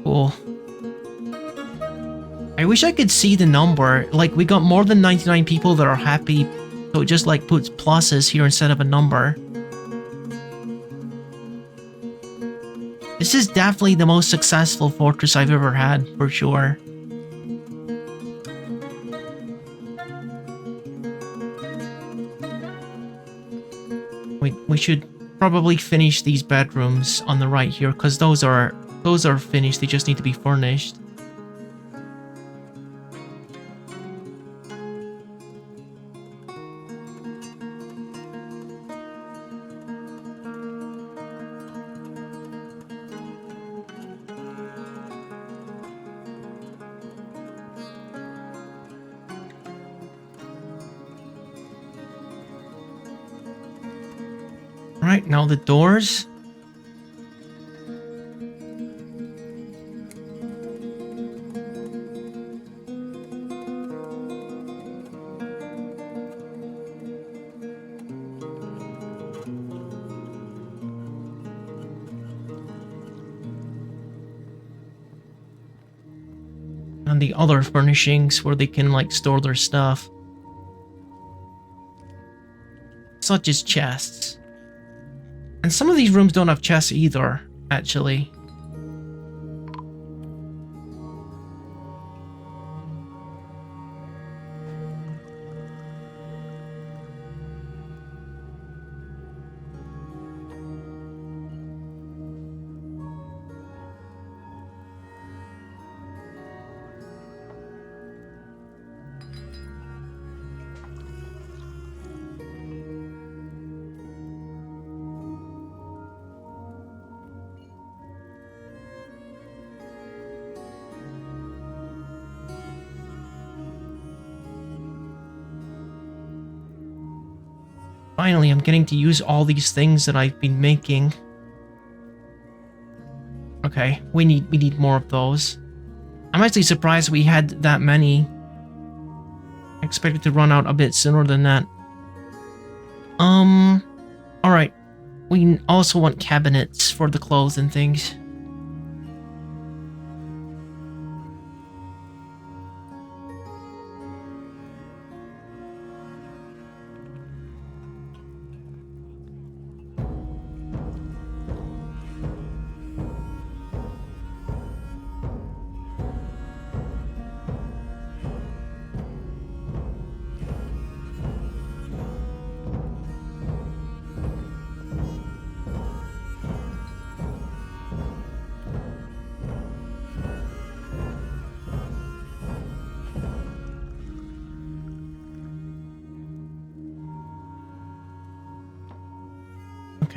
Cool. I wish I could see the number. Like, we got more than 99 people that are happy, so it just like puts pluses here instead of a number. This is definitely the most successful fortress I've ever had, for sure. We should probably finish these bedrooms on the right here, because those are finished, they just need to be furnished. Right, now the doors. And the other furnishings where they can like store their stuff. Such as chests. And some of these rooms don't have chests either, actually. Finally, I'm getting to use all these things that I've been making. Okay, we need more of those. I'm actually surprised we had that many. I expected to run out a bit sooner than that. Alright. We also want cabinets for the clothes and things.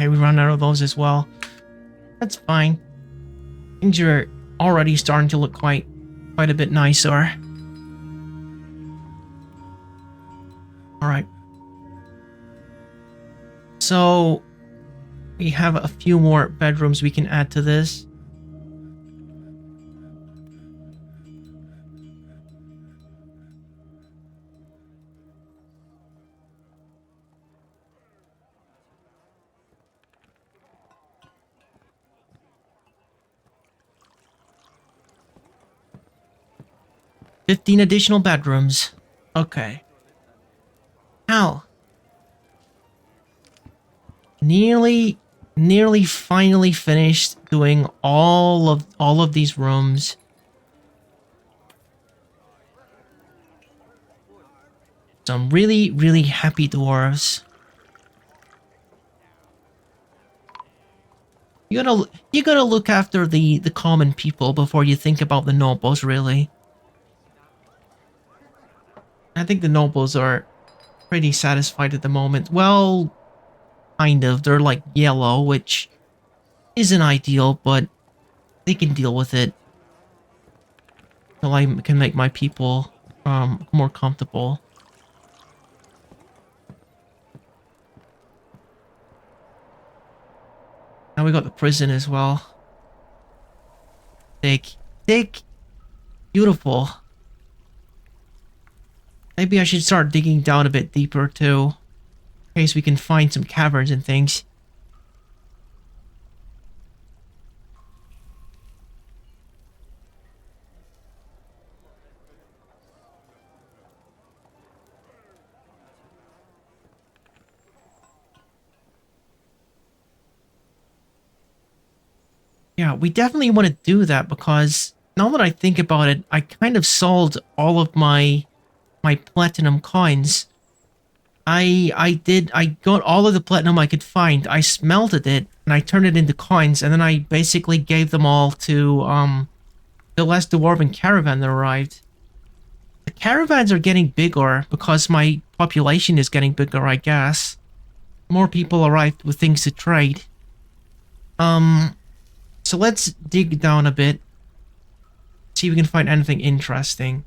Okay, we run out of those as well. That's fine. Things are already starting to look quite a bit nicer. Alright. So, we have a few more bedrooms we can add to this. $15 additional bedrooms. Okay. Ow. Nearly finally finished doing all of these rooms. Some really happy dwarves. You gotta look after the common people before you think about the nobles, really. I think the nobles are pretty satisfied at the moment. Well, kind of. They're like yellow, which isn't ideal, but they can deal with it. So I can make my people more comfortable. Now we got the prison as well. Thick. Beautiful. Maybe I should start digging down a bit deeper too. In case we can find some caverns and things. Yeah, we definitely want to do that because now that I think about it, I kind of sold all of my platinum coins. I got all of the platinum I could find. I smelted it and I turned it into coins, and then I basically gave them all to the last dwarven caravan that arrived. The caravans are getting bigger because my population is getting bigger, I guess. More people arrived with things to trade. So let's dig down a bit. See if we can find anything interesting.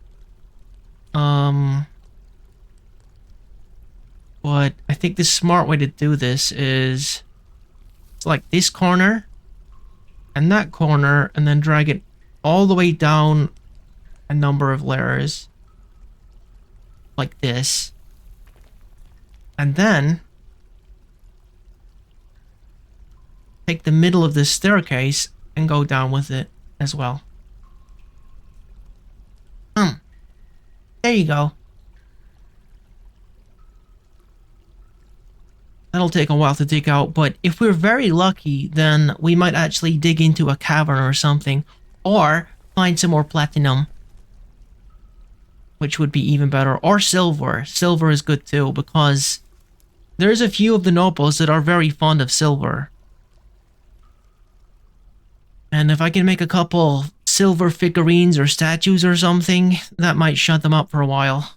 But I think the smart way to do this is select this corner and that corner and then drag it all the way down a number of layers. Like this. And then take the middle of this staircase and go down with it as well. There you go. That'll take a while to dig out, but if we're very lucky, then we might actually dig into a cavern or something, or find some more platinum, which would be even better, or silver. Silver is good too, because there's a few of the nobles that are very fond of silver. And if I can make a couple silver figurines or statues or something, that might shut them up for a while.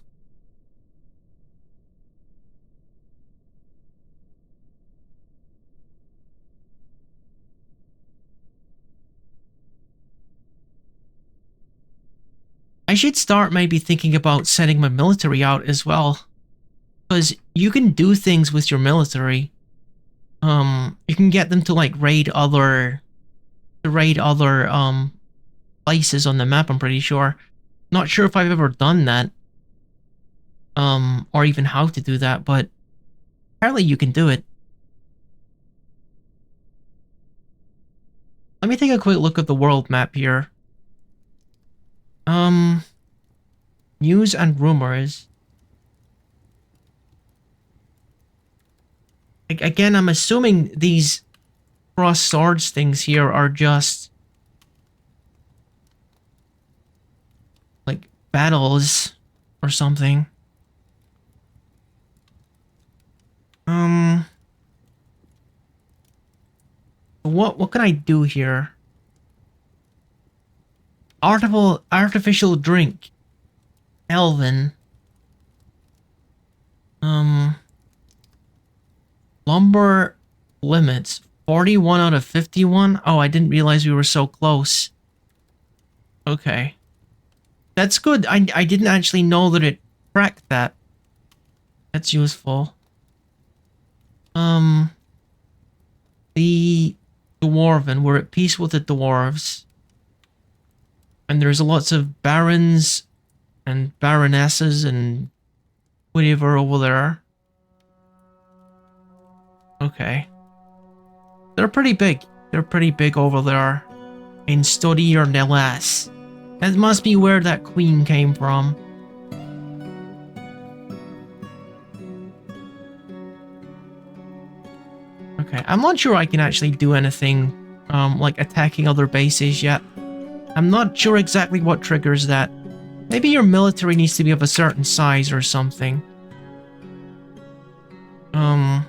I should start maybe thinking about sending my military out as well. Because you can do things with your military. You can get them to like raid other places on the map, I'm pretty sure. Not sure if I've ever done that. Or even how to do that, but apparently you can do it. Let me take a quick look at the world map here. News and rumors. Again, I'm assuming these cross swords things here are just like battles or something. What can I do here? Artificial drink. Elven. Lumber limits. 41 out of 51? Oh, I didn't realize we were so close. Okay. That's good. I didn't actually know that it tracked that. That's useful. The Dwarven. We're at peace with the dwarves. And there's lots of barons and baronesses and whatever over there. Okay. They're pretty big. They're pretty big over there. In Study or Nelas. That must be where that queen came from. Okay, I'm not sure I can actually do anything like attacking other bases yet. I'm not sure exactly what triggers that. Maybe your military needs to be of a certain size or something. I'm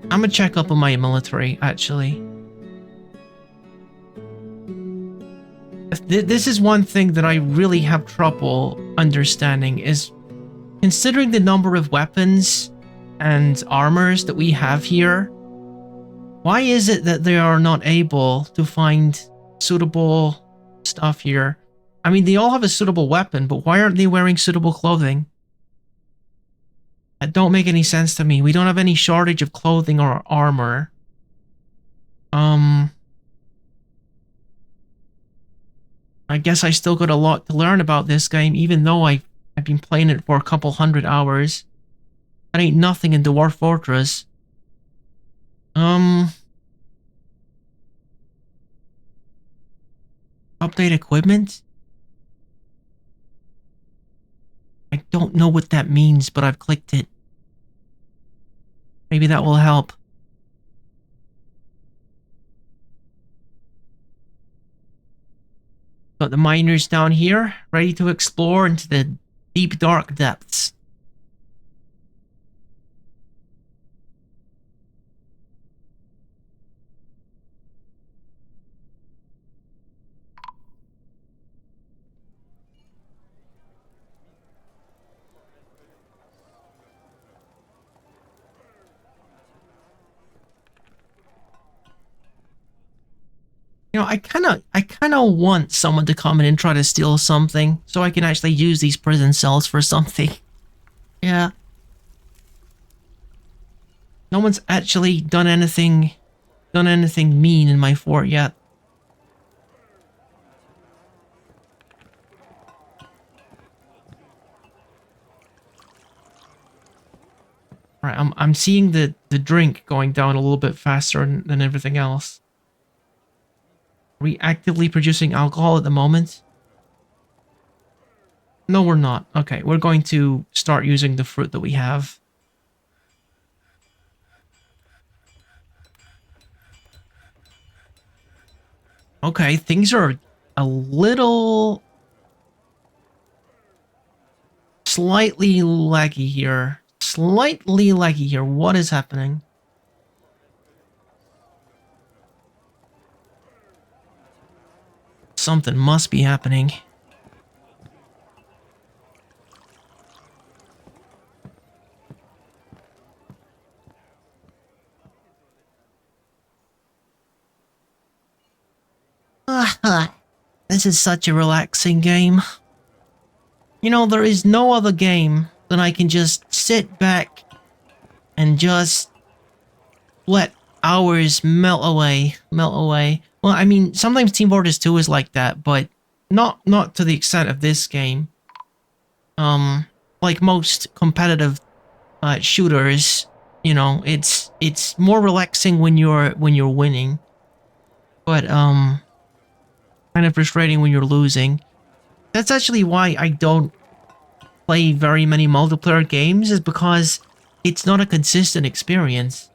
gonna check up on my military, actually. This is one thing that I really have trouble understanding, is considering the number of weapons and armors that we have here, why is it that they are not able to find suitable stuff here? I mean, they all have a suitable weapon, but why aren't they wearing suitable clothing? That don't make any sense to me. We don't have any shortage of clothing or armor. I guess I still got a lot to learn about this game, even though I've been playing it for a couple hundred hours. That ain't nothing in Dwarf Fortress. Update equipment? I don't know what that means, but I've clicked it. Maybe that will help. Got the miners down here, ready to explore into the deep dark depths. You know, I kind of want someone to come in and try to steal something, so I can actually use these prison cells for something. Yeah. No one's actually done anything mean in my fort yet. Alright, I'm seeing the drink going down a little bit faster than everything else. Are we actively producing alcohol at the moment? No, we're not. Okay, we're going to start using the fruit that we have. Okay, things are a little... slightly laggy here. Slightly laggy here. What is happening? Something must be happening. This is such a relaxing game. You know, there is no other game that I can just sit back and just let hours melt away. Well, I mean, sometimes Team Fortress 2 is like that, but not to the extent of this game. Like most competitive shooters, you know, it's more relaxing when you're winning, but kind of frustrating when you're losing. That's actually why I don't play very many multiplayer games, is because it's not a consistent experience.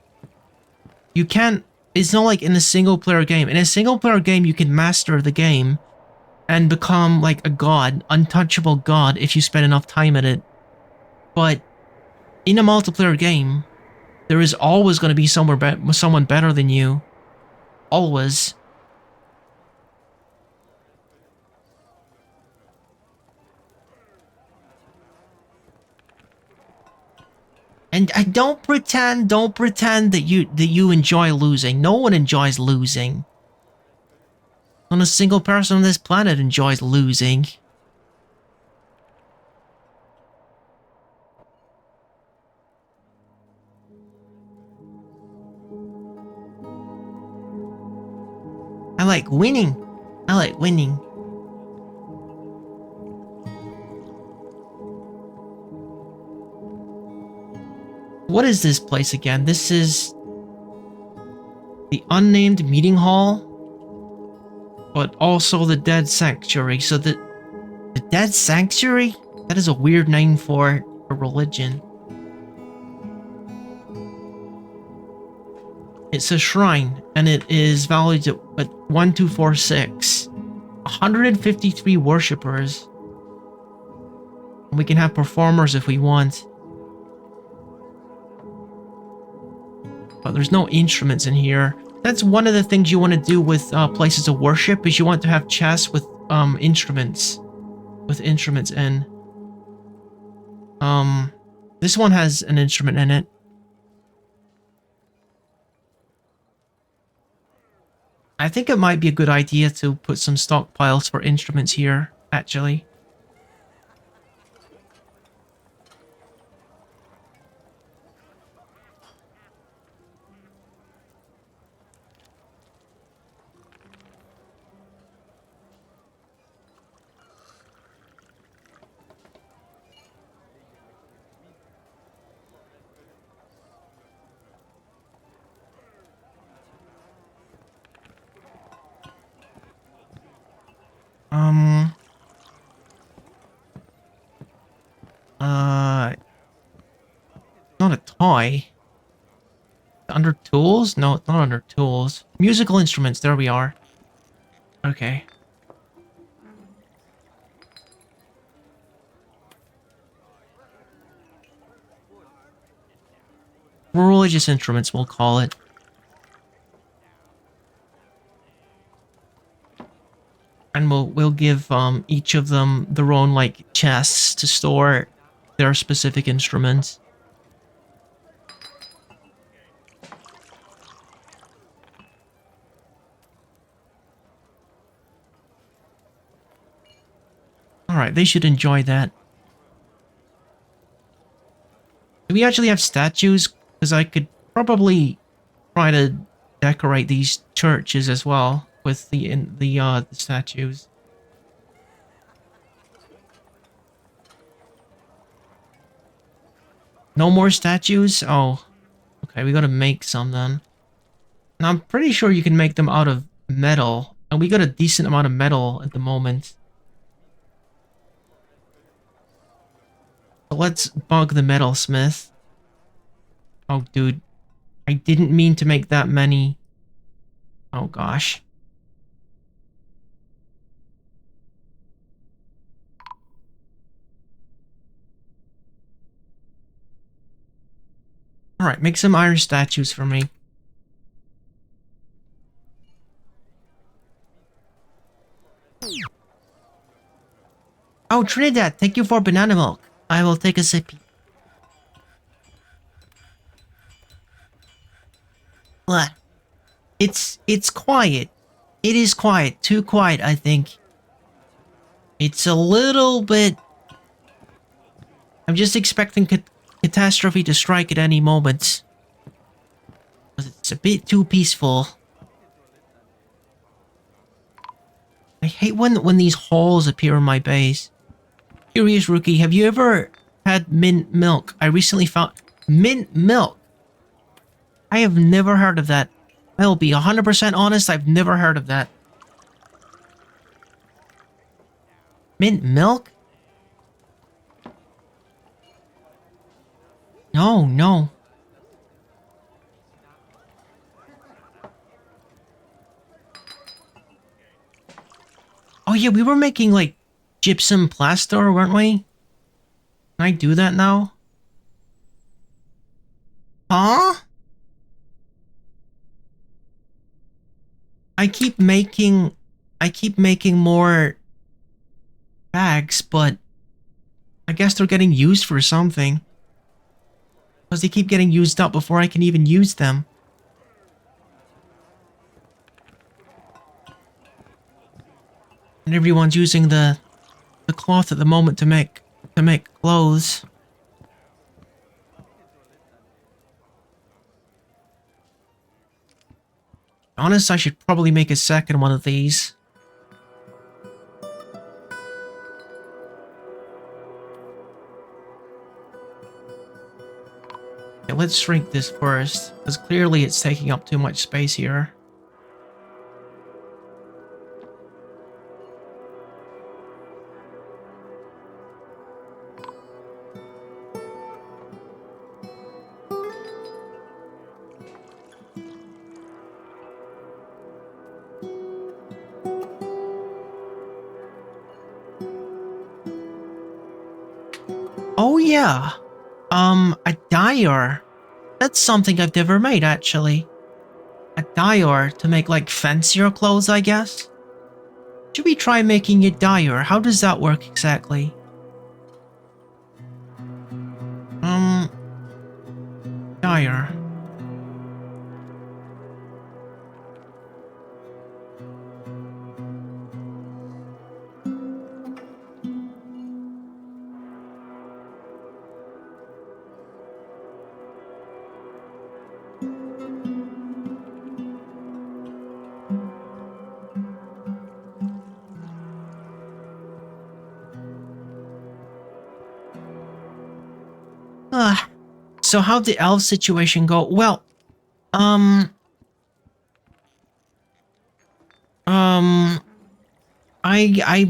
You can't... It's not like in a single player game. In a single player game, you can master the game and become like a god, untouchable god, if you spend enough time at it. But in a multiplayer game, there is always going to be someone better than you. Always. And I don't pretend that you enjoy losing. No one enjoys losing. Not a single person on this planet enjoys losing. I like winning. I like winning. What is this place again? This is the unnamed meeting hall, but also the Dead Sanctuary. So the Dead Sanctuary? That is a weird name for a religion. It's a shrine, and it is valued at 1246. 153 worshippers. We can have performers if we want. But there's no instruments in here. That's one of the things you want to do with places of worship, is you want to have chests with instruments. With instruments in. This one has an instrument in it. I think it might be a good idea to put some stockpiles for instruments here, actually. Not a toy. Under tools? No, it's not under tools. Musical instruments, there we are. Okay. Religious instruments, we'll call it. And we'll give each of them their own like chests to store their specific instruments. Alright, they should enjoy that. Do we actually have statues? Because I could probably try to decorate these churches as well with the statues. No more statues? Oh. Okay, we gotta make some then. Now I'm pretty sure you can make them out of metal. And we got a decent amount of metal at the moment. So let's bug the metalsmith. Oh, dude. I didn't mean to make that many. Oh, gosh. Alright, make some iron statues for me. Oh, Trinidad, thank you for banana milk. I will take a sip. What? It's quiet. It is quiet. Too quiet, I think. It's a little bit... I'm just expecting catastrophe to strike at any moment. It's a bit too peaceful. I hate when these holes appear in my base. Curious Rookie, have you ever had mint milk? I recently found... Mint milk? I have never heard of that. I'll be 100% honest, I've never heard of that. Mint milk? No, no. Oh yeah, we were making like gypsum plaster, weren't we? Can I do that now? Huh? I keep making more bags, but I guess they're getting used for something. Because they keep getting used up before I can even use them. And everyone's using the cloth at the moment to make clothes. Honest, I should probably make a second one of these. Okay, let's shrink this first, because clearly it's taking up too much space here. Oh yeah, a dyer. That's something I've never made, actually. A dyer to make, like, fancier clothes, I guess? Should we try making a dyer? How does that work exactly? Dyer. So how'd the elf situation go? Well, I'm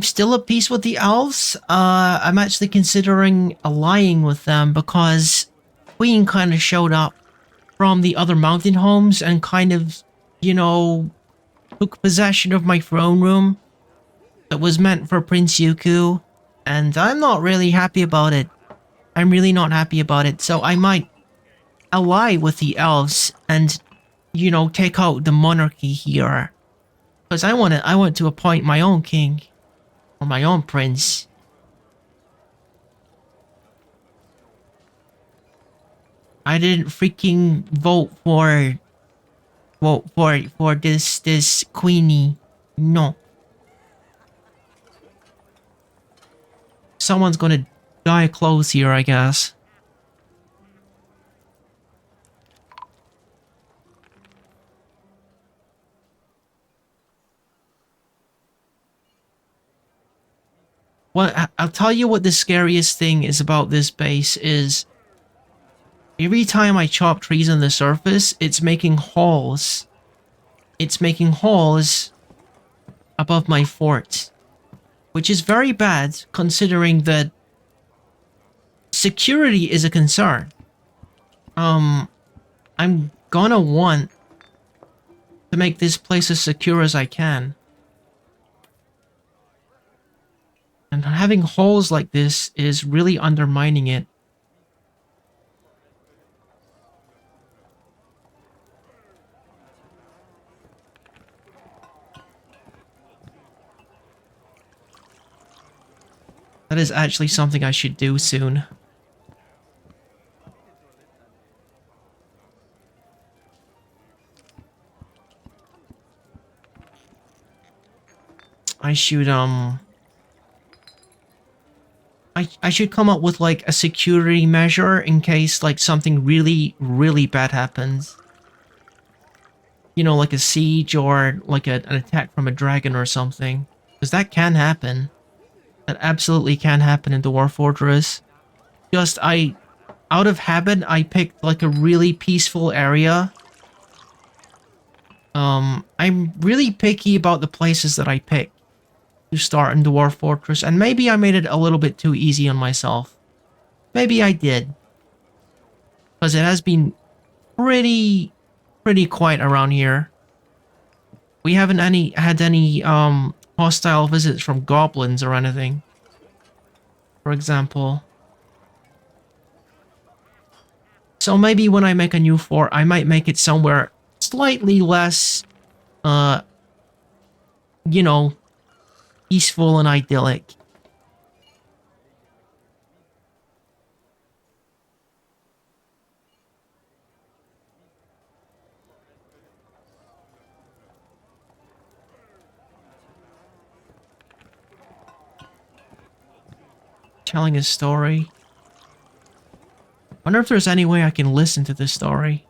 still at peace with the elves. I'm actually considering allying with them because Queen kind of showed up from the other mountain homes and kind of, you know, took possession of my throne room that was meant for Prince Yuku, and I'm not really happy about it. I'm really not happy about it, so I might ally with the elves and, you know, take out the monarchy here. Because I want to appoint my own king. Or my own prince. I didn't freaking vote for this queenie. No. Someone's gonna die close here, I guess. Well, I'll tell you what the scariest thing is about this base is every time I chop trees on the surface, it's making holes. It's making holes above my fort, which is very bad considering that security is a concern. I'm gonna want to make this place as secure as I can. And having holes like this is really undermining it. That is actually something I should do soon. I should, I should come up with, like, a security measure in case, like, something really, really bad happens. You know, like a siege or, like, an attack from a dragon or something. Because that can happen. That absolutely can happen in Dwarf Fortress. Just, out of habit, I picked, like, a really peaceful area. I'm really picky about the places that I pick to start in Dwarf Fortress, and maybe I made it a little bit too easy on myself. Maybe I did. Because it has been pretty quiet around here. We haven't had any hostile visits from goblins or anything. For example. So maybe when I make a new fort, I might make it somewhere slightly less, you know, peaceful and idyllic. Telling a story. Wonder if there's any way I can listen to this story.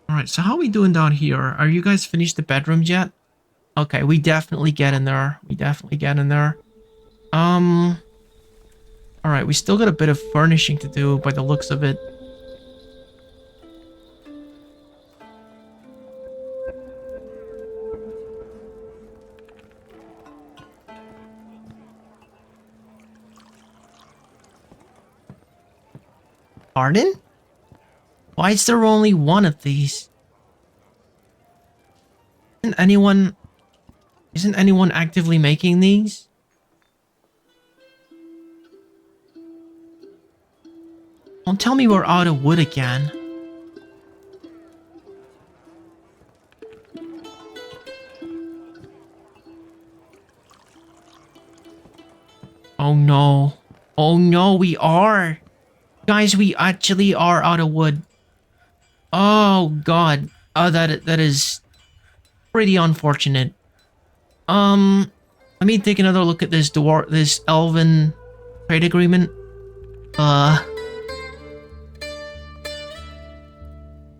Alright, so how are we doing down here? Are you guys finished the bedrooms yet? Okay, we definitely get in there. We definitely get in there. Alright, we still got a bit of furnishing to do by the looks of it. Pardon? Why is there only one of these? Isn't anyone actively making these? Don't tell me we're out of wood again. Oh no. Oh no, we are. Guys, we actually are out of wood. Oh god. Oh, that is pretty unfortunate. Let me take another look at this elven trade agreement.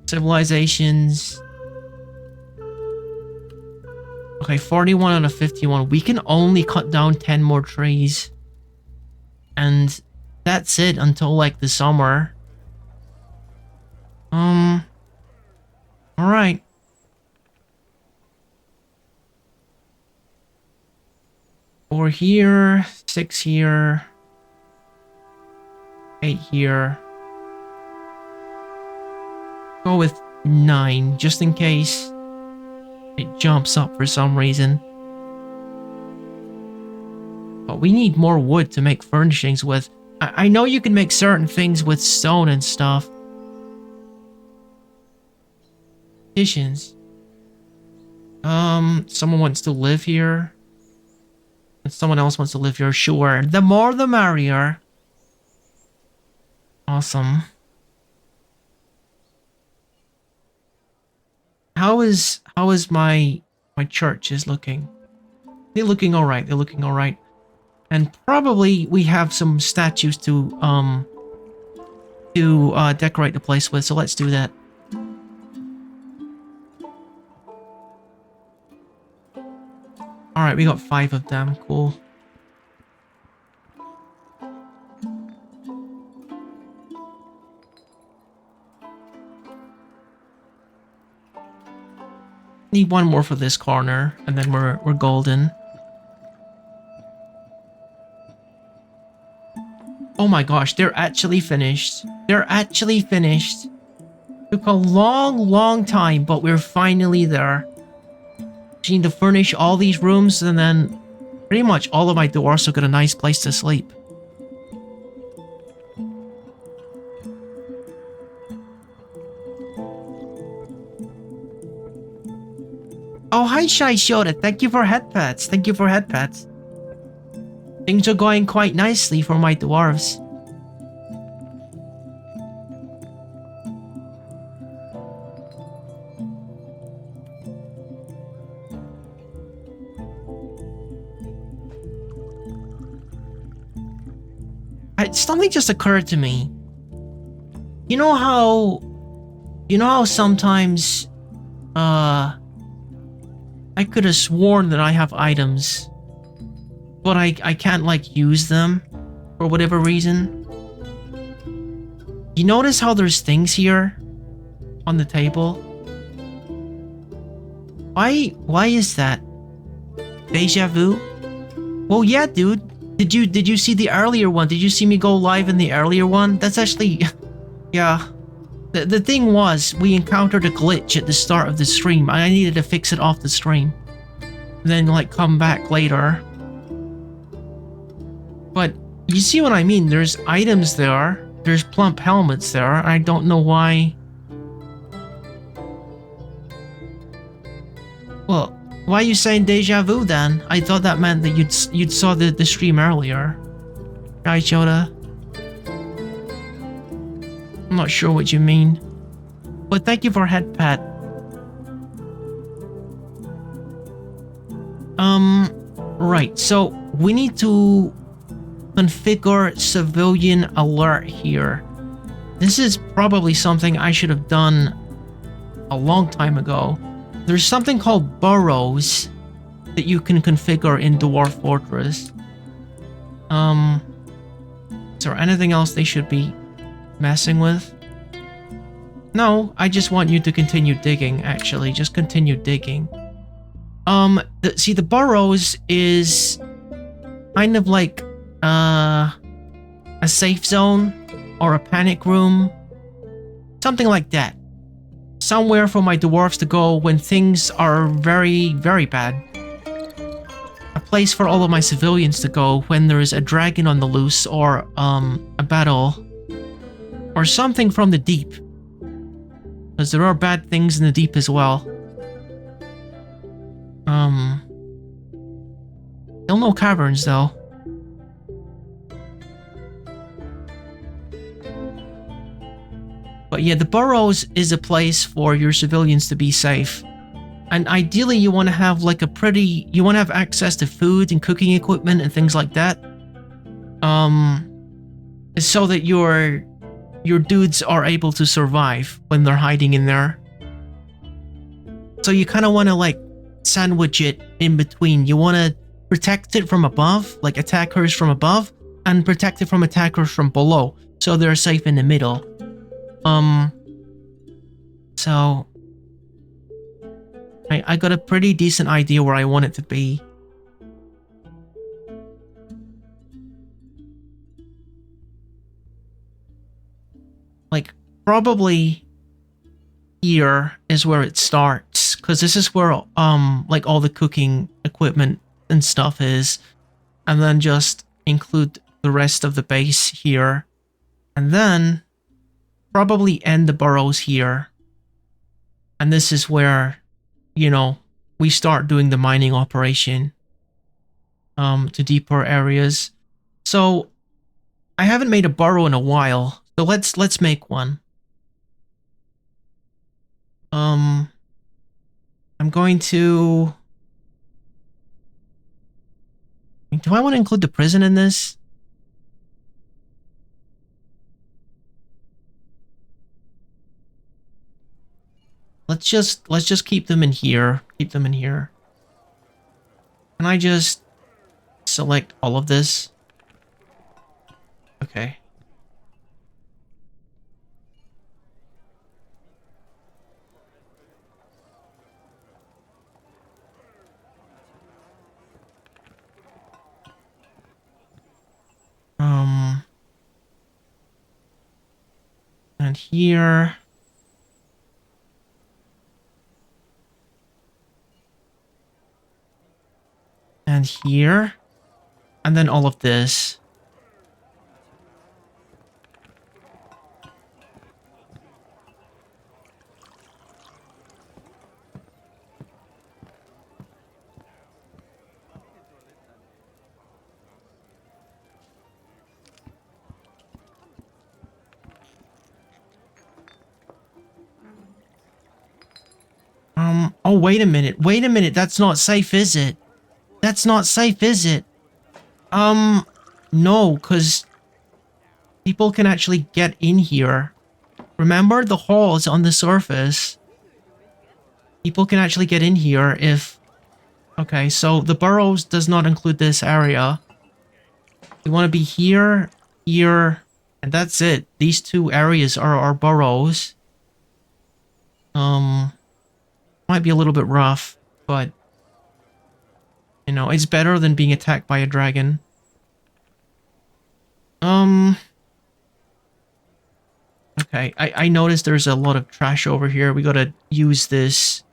Civilizations. Okay, 41 out of 51. We can only cut down 10 more trees. And that's it until like the summer. Alright. Four here, 6 here, 8 here. Go with 9, just in case it jumps up for some reason. But we need more wood to make furnishings with. I know you can make certain things with stone and stuff. Additions. Someone wants to live here. And someone else wants to live here, sure. The more the merrier. Awesome. How is my churches looking? They're looking alright, they're looking alright. And probably we have some statues to decorate the place with, so let's do that. Alright, we got 5 of them, cool. Need one more for this corner, and then we're golden. Oh my gosh, they're actually finished. They're actually finished. Took a long time, but we're finally there. Just need to furnish all these rooms, and then pretty much all of my dwarves have got a nice place to sleep. Oh, hi, Shy Shota. Thank you for head pats. Thank you for head pats. Things are going quite nicely for my dwarves. Something just occurred to me. You know how sometimes I could have sworn that I have items, but I can't like use them for whatever reason. You notice how there's things here on the table? Why is that? Deja vu? Well, yeah, dude. Did you see the earlier one? Did you see me go live in the earlier one? That's actually, yeah. The thing was, we encountered a glitch at the start of the stream. I needed to fix it off the stream. And then, like, come back later. But, you see what I mean? There's items there. There's plump helmets there. I don't know why. Why are you saying deja vu then? I thought that meant that you'd saw the stream earlier. Hi, Choda. I'm not sure what you mean. But thank you for head pat. Right, so we need to configure civilian alert here. This is probably something I should have done a long time ago. There's something called burrows that you can configure in Dwarf Fortress. Is there anything else they should be messing with? No, I just want you to continue digging, actually. Just continue digging. See, the burrows is kind of like, a safe zone or a panic room. Something like that. Somewhere for my dwarves to go when things are very, very bad. A place for all of my civilians to go when there is a dragon on the loose or, a battle. Or something from the deep. Because there are bad things in the deep as well. Still no caverns though. But yeah, the burrows is a place for your civilians to be safe. And ideally you want to have like a pretty... You want to have access to food and cooking equipment and things like that. So that your dudes are able to survive when they're hiding in there. So you kind of want to like sandwich it in between. You want to protect it from above, like attackers from above, and protect it from attackers from below. So they're safe in the middle. So I got a pretty decent idea where I want it to be. Like, probably here is where it starts, because this is where, like, all the cooking equipment and stuff is, and then just include the rest of the base here, and then probably end the burrows here, and this is where, you know, we start doing the mining operation, to deeper areas. So, I haven't made a burrow in a while, so let's make one. I'm going to... Do I want to include the prison in this? Let's just keep them in here. Keep them in here. Can I just select all of this? Okay. And here. And here. And then all of this. Oh, wait a minute. Wait a minute. That's not safe, is it? That's not safe, is it? No, because people can actually get in here. Remember the holes on the surface? People can actually get in here if... Okay, so the burrows does not include this area. We want to be here, here, and that's it. These two areas are our burrows. Might be a little bit rough, but... You know, it's better than being attacked by a dragon. Okay, I noticed there's a lot of trash over here. We gotta use this,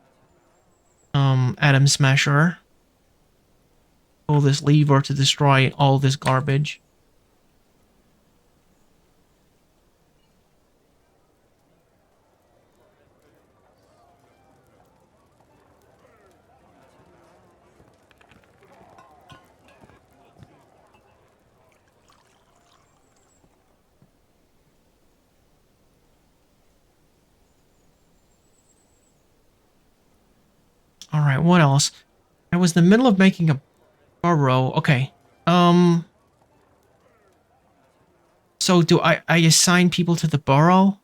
atom smasher. Pull this lever to destroy all this garbage. Alright, what else? I was in the middle of making a burrow. Okay. So do I assign people to the burrow?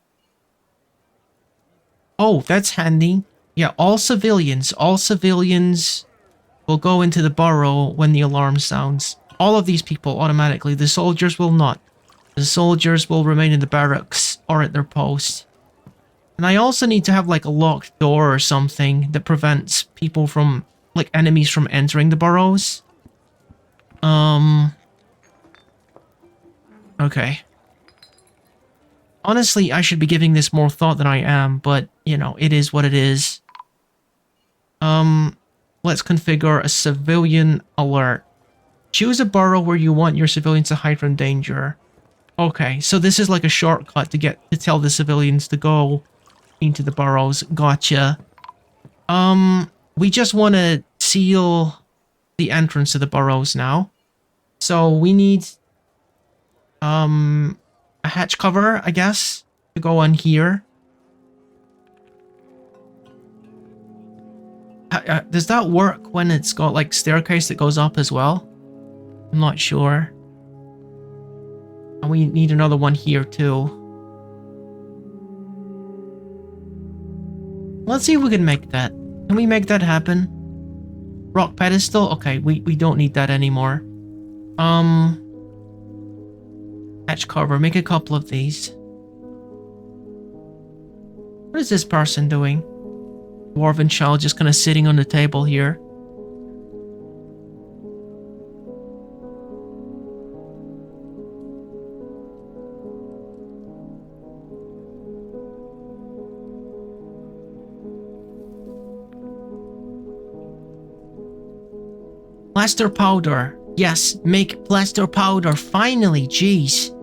Oh, that's handy. Yeah, all civilians will go into the burrow when the alarm sounds. All of these people automatically. The soldiers will not. The soldiers will remain in the barracks or at their post. And I also need to have like a locked door or something that prevents people from, like enemies from entering the burrows. Okay. Honestly, I should be giving this more thought than I am, but, you know, it is what it is. Let's configure a civilian alert. Choose a burrow where you want your civilians to hide from danger. Okay, so this is like a shortcut to tell the civilians to go into the burrows. Gotcha. We just want to seal the entrance to the burrows now. So we need a hatch cover, I guess, to go on here. Does that work when it's got like staircase that goes up as well? I'm not sure. And we need another one here too. Let's see if we can make that. Can we make that happen? Rock pedestal? Okay, we don't need that anymore. Hatch cover, make a couple of these. What is this person doing? Dwarven child just kind of sitting on the table here. Plaster powder. Yes, make plaster powder. Finally, jeez.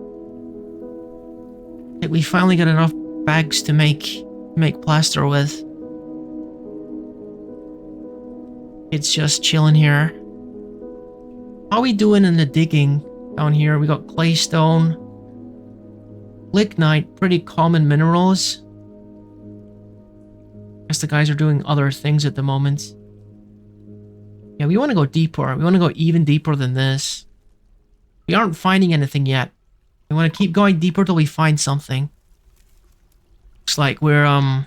We finally got enough bags to make plaster with. It's just chilling here. How are we doing in the digging down here? We got claystone, lignite, pretty common minerals. Guess the guys are doing other things at the moment. Yeah, we want to go deeper. We want to go even deeper than this. We aren't finding anything yet. We want to keep going deeper till we find something. Looks like we're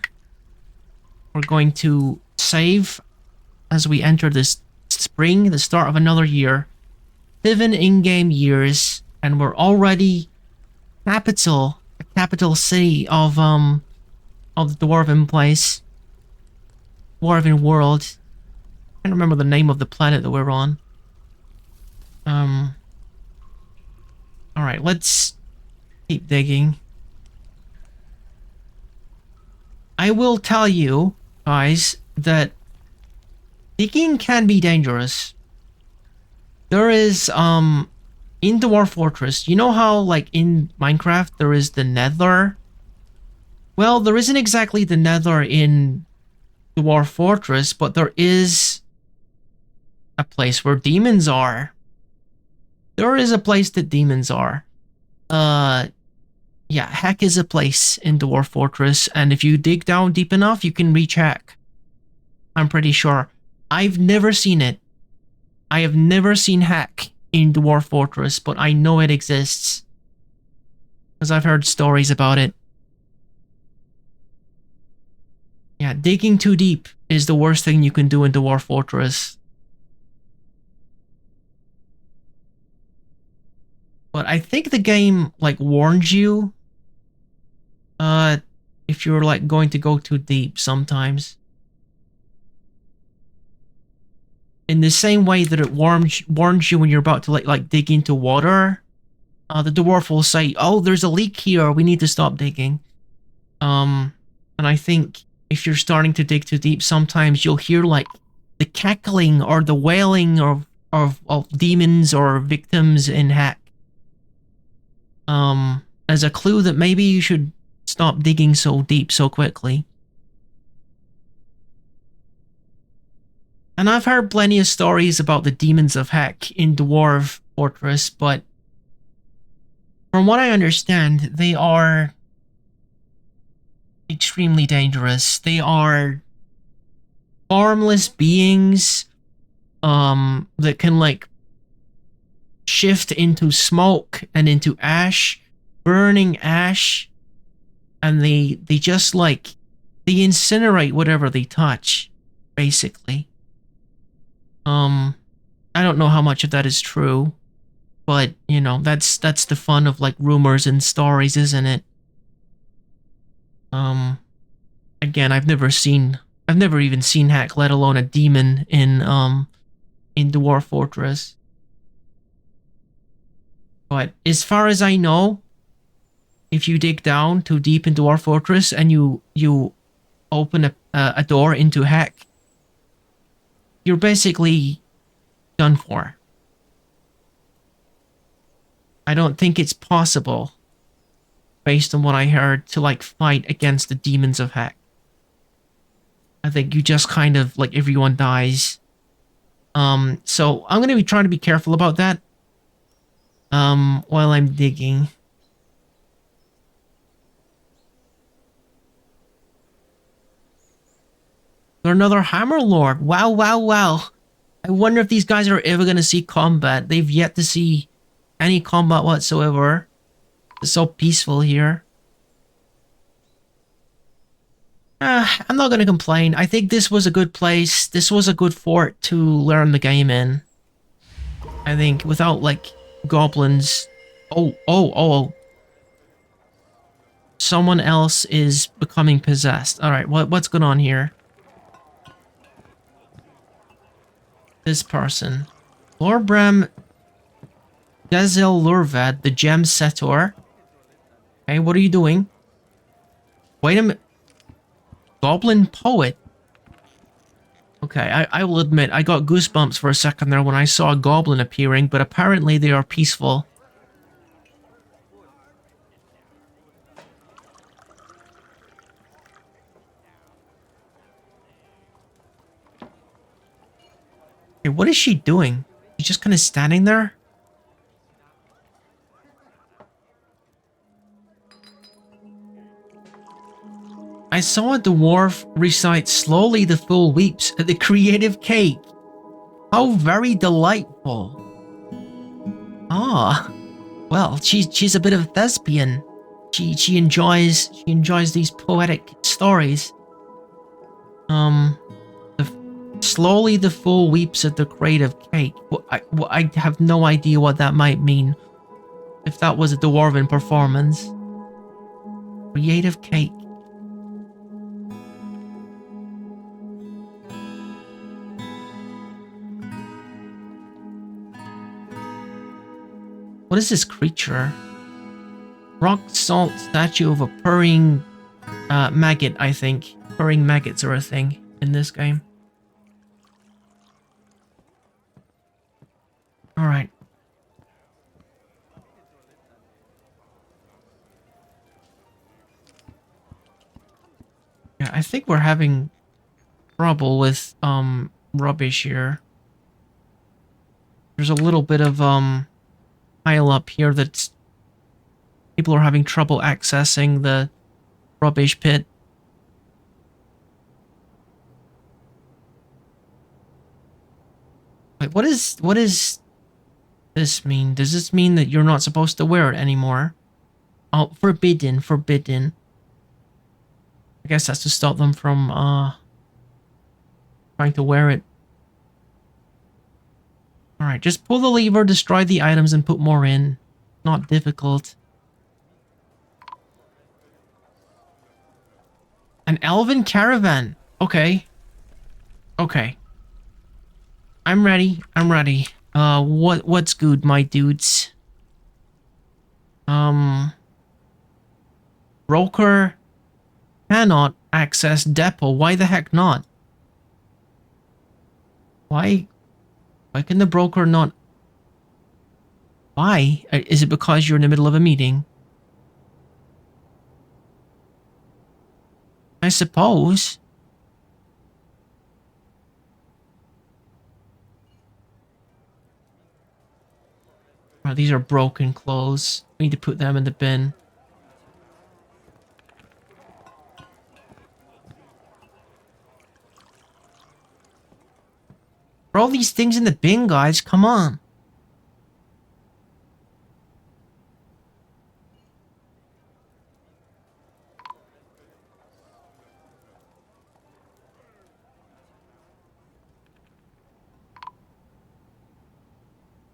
going to save as we enter this spring, the start of another year. 7 in-game years, and we're already capital city of the Dwarven place. Dwarven world. I can't remember the name of the planet that we're on. Alright, let's keep digging. I will tell you, guys, that digging can be dangerous. There is, in Dwarf Fortress, you know how, like, in Minecraft, there is the Nether? Well, there isn't exactly the Nether in Dwarf Fortress, but there is a place where demons are. There is a place that demons are. Yeah, Heck is a place in Dwarf Fortress, and if you dig down deep enough, you can reach Heck. I'm pretty sure. I've never seen it. I have never seen Heck in Dwarf Fortress, but I know it exists. Because I've heard stories about it. Yeah, digging too deep is the worst thing you can do in Dwarf Fortress. But I think the game, like, warns you if you're, like, going to go too deep sometimes. In the same way that it warns you when you're about to, like dig into water. The dwarf will say, oh, there's a leak here, we need to stop digging. And I think if you're starting to dig too deep, sometimes you'll hear, like, the cackling or the wailing of demons or victims in Heck. As a clue that maybe you should stop digging so deep so quickly. And I've heard plenty of stories about the demons of Heck in Dwarf Fortress, but from what I understand, they are extremely dangerous. They are formless beings that can like shift into smoke and into ash, burning ash, and they just like they incinerate whatever they touch, basically. I don't know how much of that is true, but you know, that's the fun of like rumors and stories, isn't it? Again, I've never even seen Hack, let alone a demon in Dwarf Fortress. But as far as I know, if you dig down too deep into Dwarf Fortress and you open a door into Hack, you're basically done for. I don't think it's possible, based on what I heard, to like fight against the demons of Hack. I think you just kind of like everyone dies. So I'm gonna be trying to be careful about that. While I'm digging. They're another Hammer Lord. Wow, wow, wow. I wonder if these guys are ever gonna see combat. They've yet to see any combat whatsoever. It's so peaceful here. I'm not gonna complain. I think this was a good place. This was a good fort to learn the game in. I think without like goblins. Oh. Someone else is becoming possessed. Alright, what's going on here? This person. Lorbram Dezel Lurvad, the Gem Setor. Okay, what are you doing? Wait a minute. Goblin Poet. Okay, I will admit, I got goosebumps for a second there when I saw a goblin appearing, but apparently they are peaceful. Okay, what is she doing? She's just kind of standing there? I saw a dwarf recite slowly the full weeps at the creative cake. How very delightful. Ah, well, she's a bit of a thespian. She enjoys these poetic stories. Slowly the fool weeps at the creative cake. I have no idea what that might mean. If that was a dwarven performance. Creative cake. What is this creature? Rock salt statue of a purring maggot, I think. Purring maggots are a thing in this game. Alright. Yeah, I think we're having trouble with rubbish here. There's a little bit of pile up here that's people are having trouble accessing the rubbish pit. Wait, what is this mean? Does this mean that you're not supposed to wear it anymore? Oh, forbidden. I guess that's to stop them from trying to wear it. Alright, just pull the lever, destroy the items, and put more in. Not difficult. An elven caravan. Okay. Okay. I'm ready. What's good, my dudes? Broker cannot access depot. Why the heck not? Why can the broker not? Why? Is it because you're in the middle of a meeting? I suppose. Oh, these are broken clothes. We need to put them in the bin. Throw these things in the bin, guys. Come on.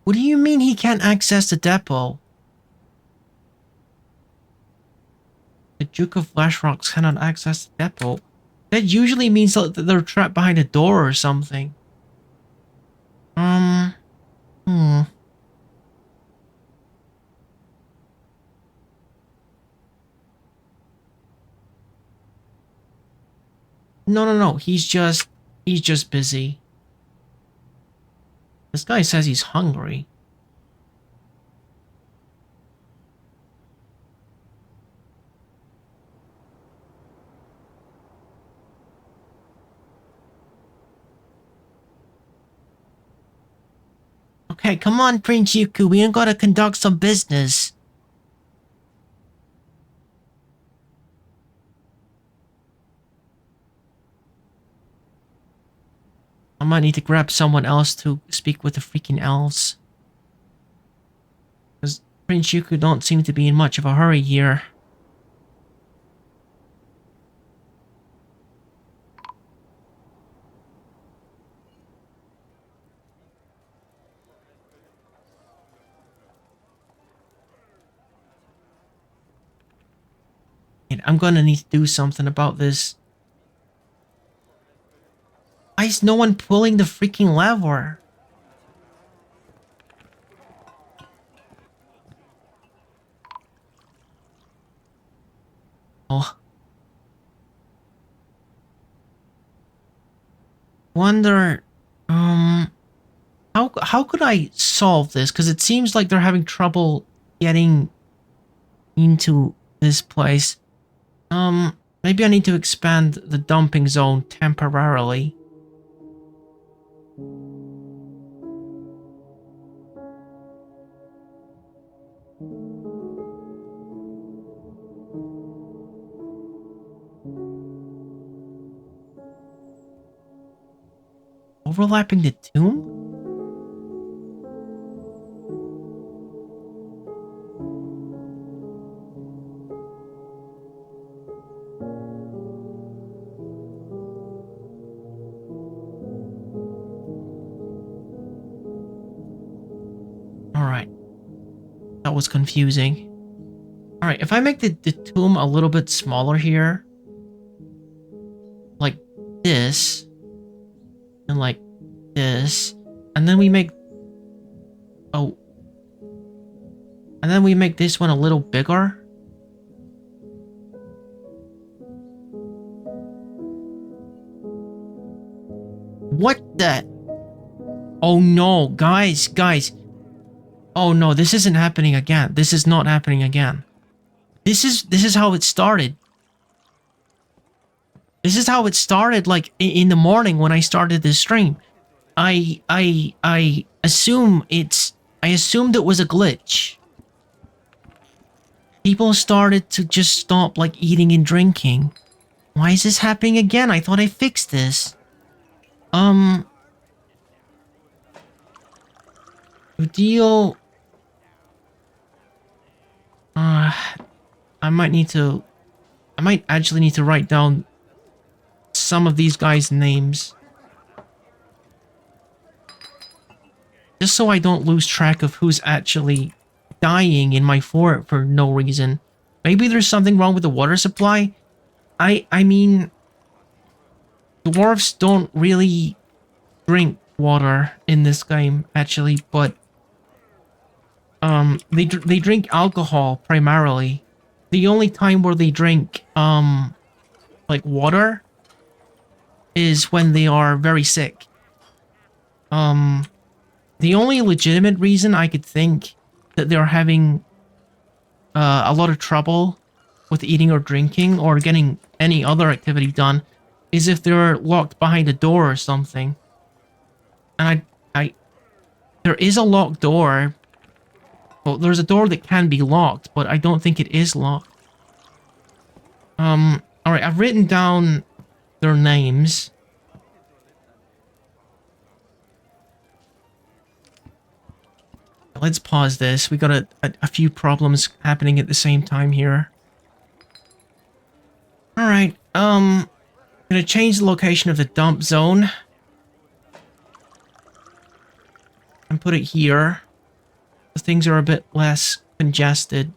What do you mean he can't access the depot? The Duke of Flashrock cannot access the depot. That usually means that they're trapped behind a door or something. Hmm. No. He's just busy. This guy says he's hungry. Okay, come on, Prince Yuku. We ain't gotta conduct some business. I might need to grab someone else to speak with the freaking elves. Because Prince Yuku don't seem to be in much of a hurry here. And I'm gonna need to do something about this. Why is no one pulling the freaking lever? Oh. Wonder, how could I solve this? Because it seems like they're having trouble getting into this place. Maybe I need to expand the dumping zone temporarily. Overlapping the tomb? Alright. That was confusing. Alright, if I make the tomb a little bit smaller here, like this, and like this, and then we make... Oh. And then we make this one a little bigger. What the... Oh no, guys. Oh no, this isn't happening again. This is not happening again. This is how it started. This is how it started, like, in the morning when I started this stream. I assumed it was a glitch. People started to just stop, like, eating and drinking. Why is this happening again? I thought I fixed this. Deal... I might actually need to write down some of these guys' names. Just so I don't lose track of who's actually dying in my fort for no reason. Maybe there's something wrong with the water supply? I mean... Dwarves don't really drink water in this game, actually, but... They drink alcohol, primarily. The only time where they drink, like, water is when they are very sick. The only legitimate reason I could think that they're having a lot of trouble with eating or drinking or getting any other activity done is if they're locked behind a door or something. And there is a locked door. Well, there's a door that can be locked, but I don't think it is locked. Alright, I've written down their names. Let's pause this. We got a few problems happening at the same time here. Alright, I'm gonna change the location of the dump zone. And put it here. So things are a bit less congested.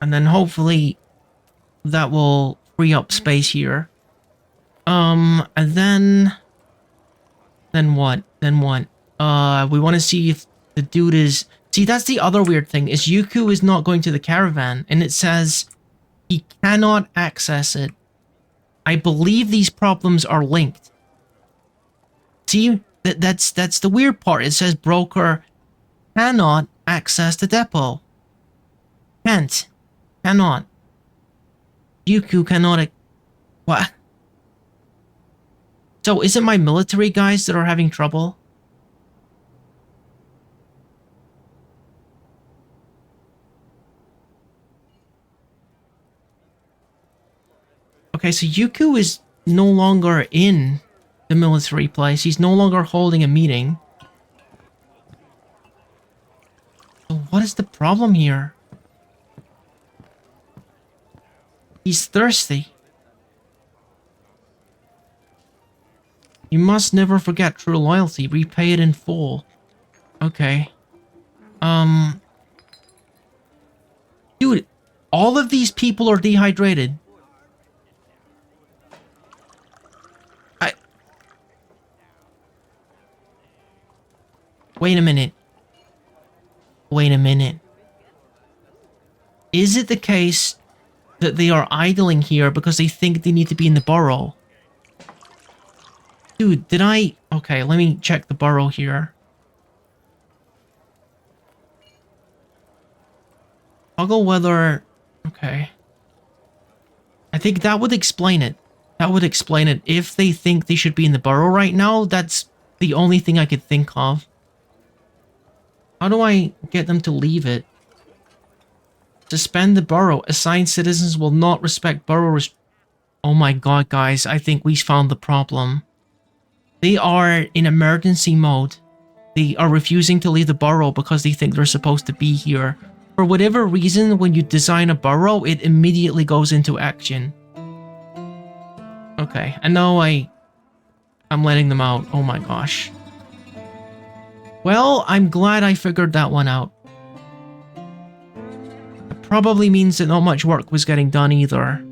And then hopefully that will free up space here. And then what? Then what? We want to see if the dude is... See, that's the other weird thing, is Yuku is not going to the caravan, and it says he cannot access it. I believe these problems are linked. See, that's the weird part. It says broker cannot access the depot. Can't. Cannot. Yuku cannot... What? So is it my military guys that are having trouble? Okay, so Yuku is no longer in the military place. He's no longer holding a meeting. So what is the problem here? He's thirsty. You must never forget true loyalty. Repay it in full. Okay. Dude, all of these people are dehydrated. Wait a minute. Wait a minute. Is it the case that they are idling here because they think they need to be in the burrow? Dude, did I... Okay, let me check the burrow here. Toggle whether... Okay. I think that would explain it. That would explain it. If they think they should be in the burrow right now, that's the only thing I could think of. How do I get them to leave it? Suspend the burrow. Assigned citizens will not respect burrow Oh my god, guys. I think we found the problem. They are in emergency mode. They are refusing to leave the burrow because they think they're supposed to be here. For whatever reason, when you design a burrow, it immediately goes into action. Okay, and now I'm letting them out. Oh my gosh. Well, I'm glad I figured that one out. It probably means that not much work was getting done either.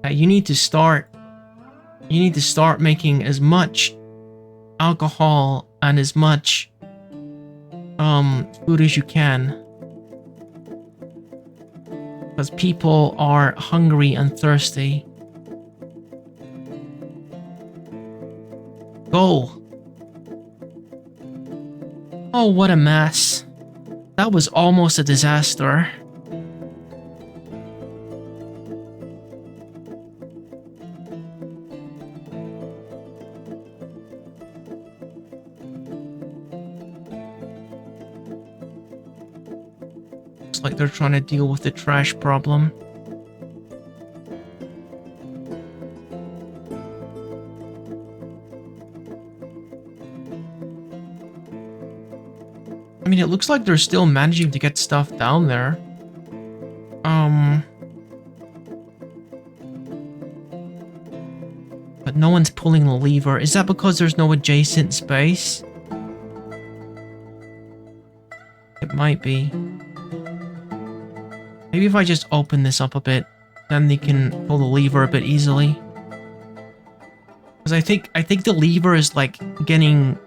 You need to start making as much alcohol and as much food as you can. Because people are hungry and thirsty. Go. Oh, what a mess. That was almost a disaster. Looks like they're trying to deal with the trash problem. I mean, it looks like they're still managing to get stuff down there. But no one's pulling the lever. Is that because there's no adjacent space? It might be. Maybe if I just open this up a bit, then they can pull the lever a bit easily. Because I think the lever is like getting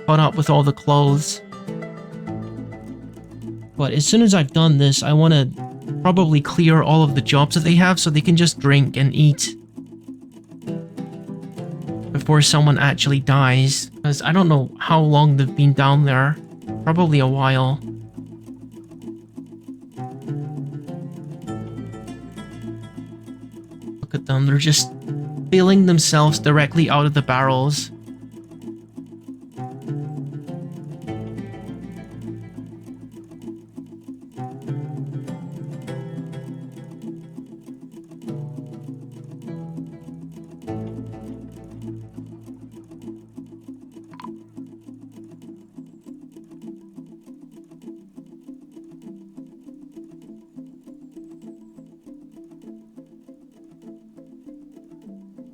caught up with all the clothes. But as soon as I've done this, I want to probably clear all of the jobs that they have so they can just drink and eat before someone actually dies. Because I don't know how long they've been down there. Probably a while. Look at them, they're just filling themselves directly out of the barrels.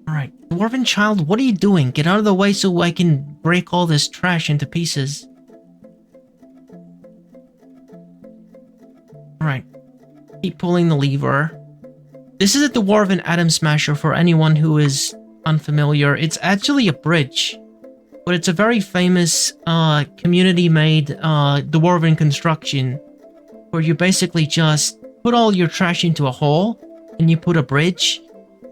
Alright, Dwarven child, what are you doing? Get out of the way so I can break all this trash into pieces. Alright, keep pulling the lever. This is a Dwarven Atom Smasher for anyone who is unfamiliar. It's actually a bridge, but it's a very famous community-made Dwarven construction where you basically just put all your trash into a hole, and you put a bridge,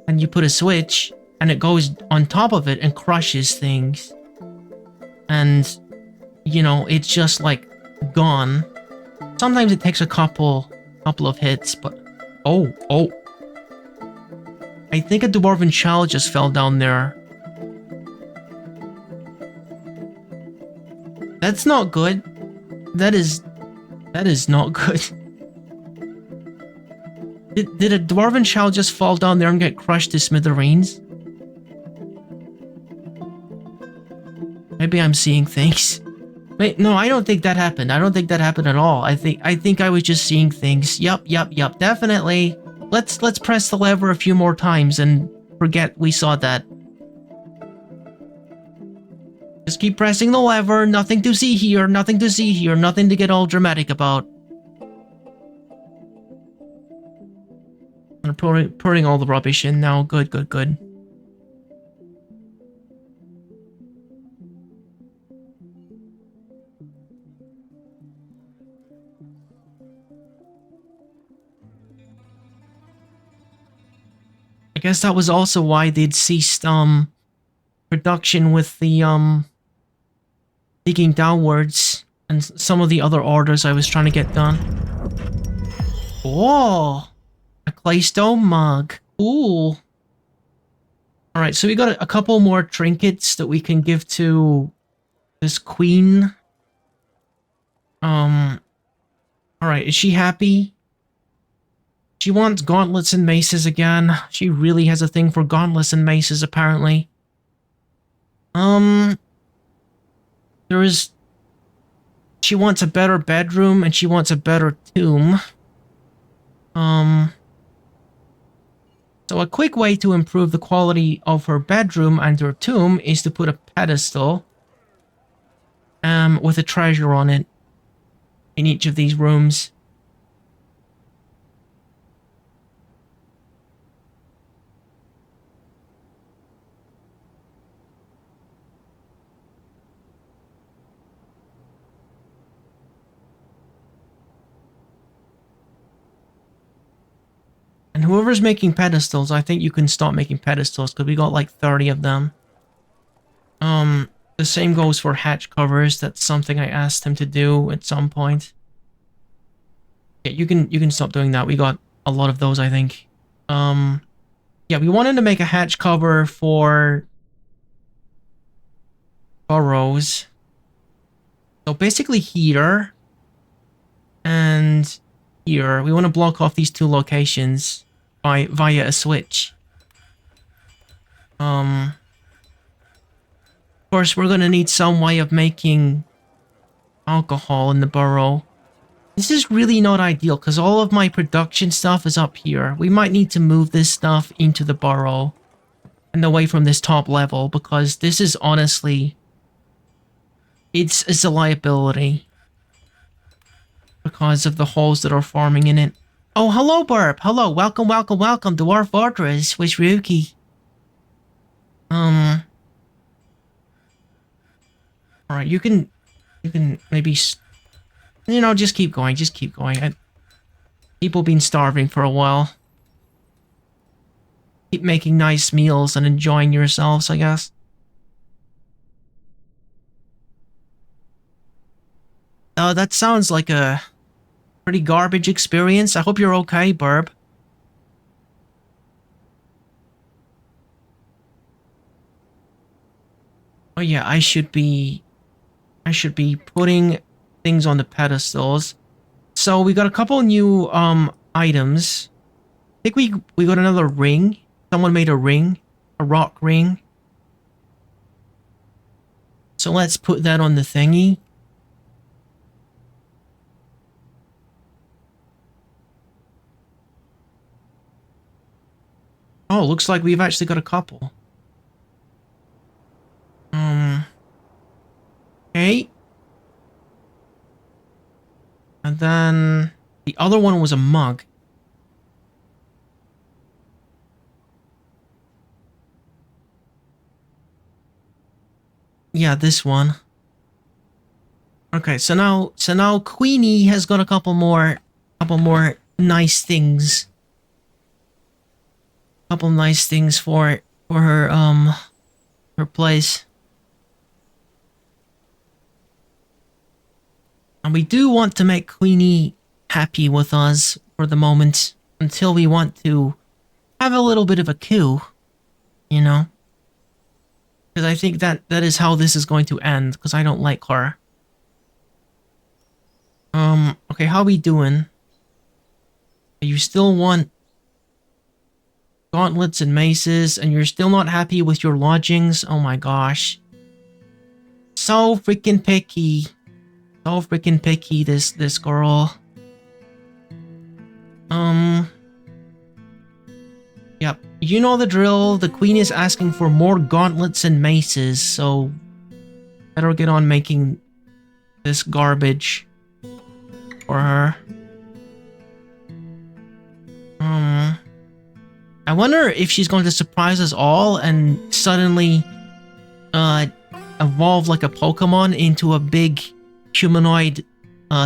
and you put a switch, and it goes on top of it and crushes things. And, you know, it's just like gone. Sometimes it takes a couple of hits, but... Oh. I think a Dwarven child just fell down there. That's not good. That is not good. Did a Dwarven child just fall down there and get crushed to smithereens? Maybe I'm seeing things. Wait, no, I don't think that happened. I don't think that happened at all. I think I was just seeing things. Yup, definitely. Let's press the lever a few more times and forget we saw that. Just keep pressing the lever. Nothing to see here, nothing to see here, nothing to get all dramatic about. I'm putting all the rubbish in now. Good. I guess that was also why they'd ceased production with the digging downwards and some of the other orders I was trying to get done. Oh, a claystone mug. Cool. Alright, so we got a couple more trinkets that we can give to this queen. Alright, is she happy? She wants gauntlets and maces again. She really has a thing for gauntlets and maces, apparently. She wants a better bedroom and she wants a better tomb. So a quick way to improve the quality of her bedroom and her tomb is to put a pedestal with a treasure on it in each of these rooms. And whoever's making pedestals, I think you can stop making pedestals because we got like 30 of them. The same goes for hatch covers. That's something I asked him to do at some point. Yeah, you can stop doing that. We got a lot of those, I think. Yeah, we wanted to make a hatch cover for burrows. So basically here and here, we want to block off these two locations via a switch. Of course, we're gonna need some way of making alcohol in the burrow. This is really not ideal because all of my production stuff is up here. We might need to move this stuff into the burrow and away from this top level because this is honestly, it's a liability because of the holes that are forming in it. Oh, hello, Burp. Hello, welcome to Dwarf Fortress with Ryuki. Alright, you can maybe, you know, just keep going. People been starving for a while. Keep making nice meals and enjoying yourselves, I guess. That sounds like a pretty garbage experience. I hope you're okay, Burb. Oh yeah, I should be putting things on the pedestals. So we got a couple new items. I think we got another ring. Someone made a ring, a rock ring. So let's put that on the thingy. Oh, looks like we've actually got a couple. And then the other one was a mug. Yeah, this one. Okay, so now Queenie has got a couple more nice things. Couple nice things for her place. And we do want to make Queenie happy with us for the moment until we want to have a little bit of a coup, you know? Because I think that is how this is going to end, because I don't like her. Okay, how we doing? You still want gauntlets and maces, and you're still not happy with your lodgings? Oh my gosh. So freaking picky. So freaking picky, this girl. Yep. You know the drill. The queen is asking for more gauntlets and maces, so better get on making this garbage for her. I wonder if she's going to surprise us all and suddenly evolve like a Pokemon into a big humanoid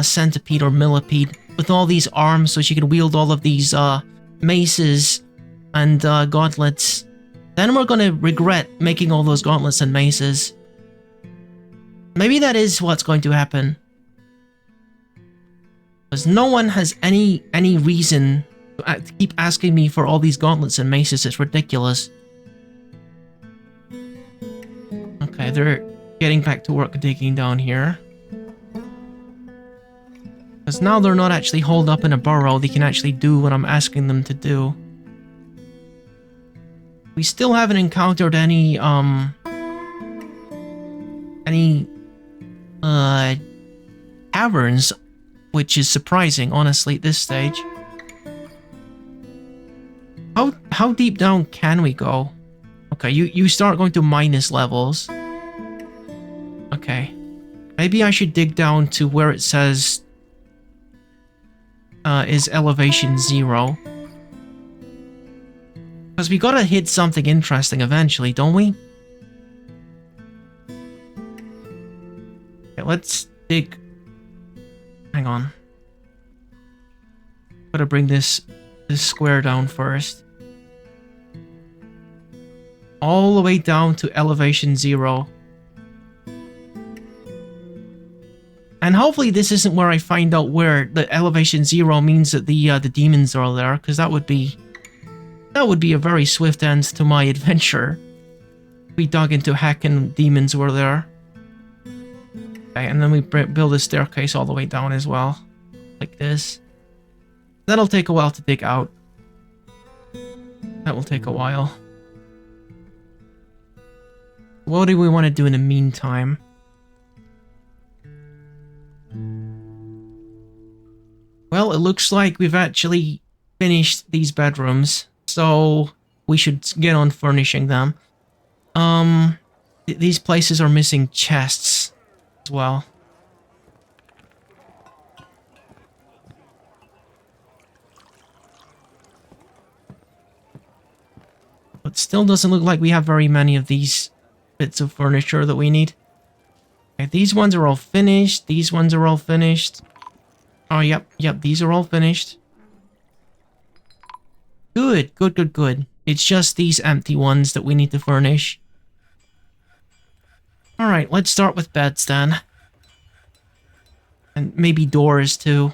centipede or millipede with all these arms so she can wield all of these maces and gauntlets. Then we're gonna regret making all those gauntlets and maces. Maybe that is what's going to happen. Because no one has any reason to keep asking me for all these gauntlets and maces. It's ridiculous. Okay, they're getting back to work digging down here. Because now they're not actually holed up in a burrow, they can actually do what I'm asking them to do. We still haven't encountered any caverns, which is surprising, honestly, at this stage. How deep down can we go? Okay, you start going to minus levels. Okay. Maybe I should dig down to where it says is elevation 0. Because we gotta hit something interesting eventually, don't we? Okay, let's dig. Hang on. Gotta bring this square down first. All the way down to elevation 0. And hopefully this isn't where I find out where the elevation 0 means that the demons are there, because that would be a very swift end to my adventure. We dug into heck and demons were there. Okay, and then we build a staircase all the way down as well. Like this. That'll take a while to dig out. That will take a while. What do we want to do in the meantime? Well, it looks like we've actually finished these bedrooms, so we should get on furnishing them. These places are missing chests as well. But still doesn't look like we have very many of these bits of furniture that we need. Okay, these ones are all finished. These ones are all finished. Oh, yep, these are all finished. Good. It's just these empty ones that we need to furnish. Alright, let's start with beds then. And maybe doors too.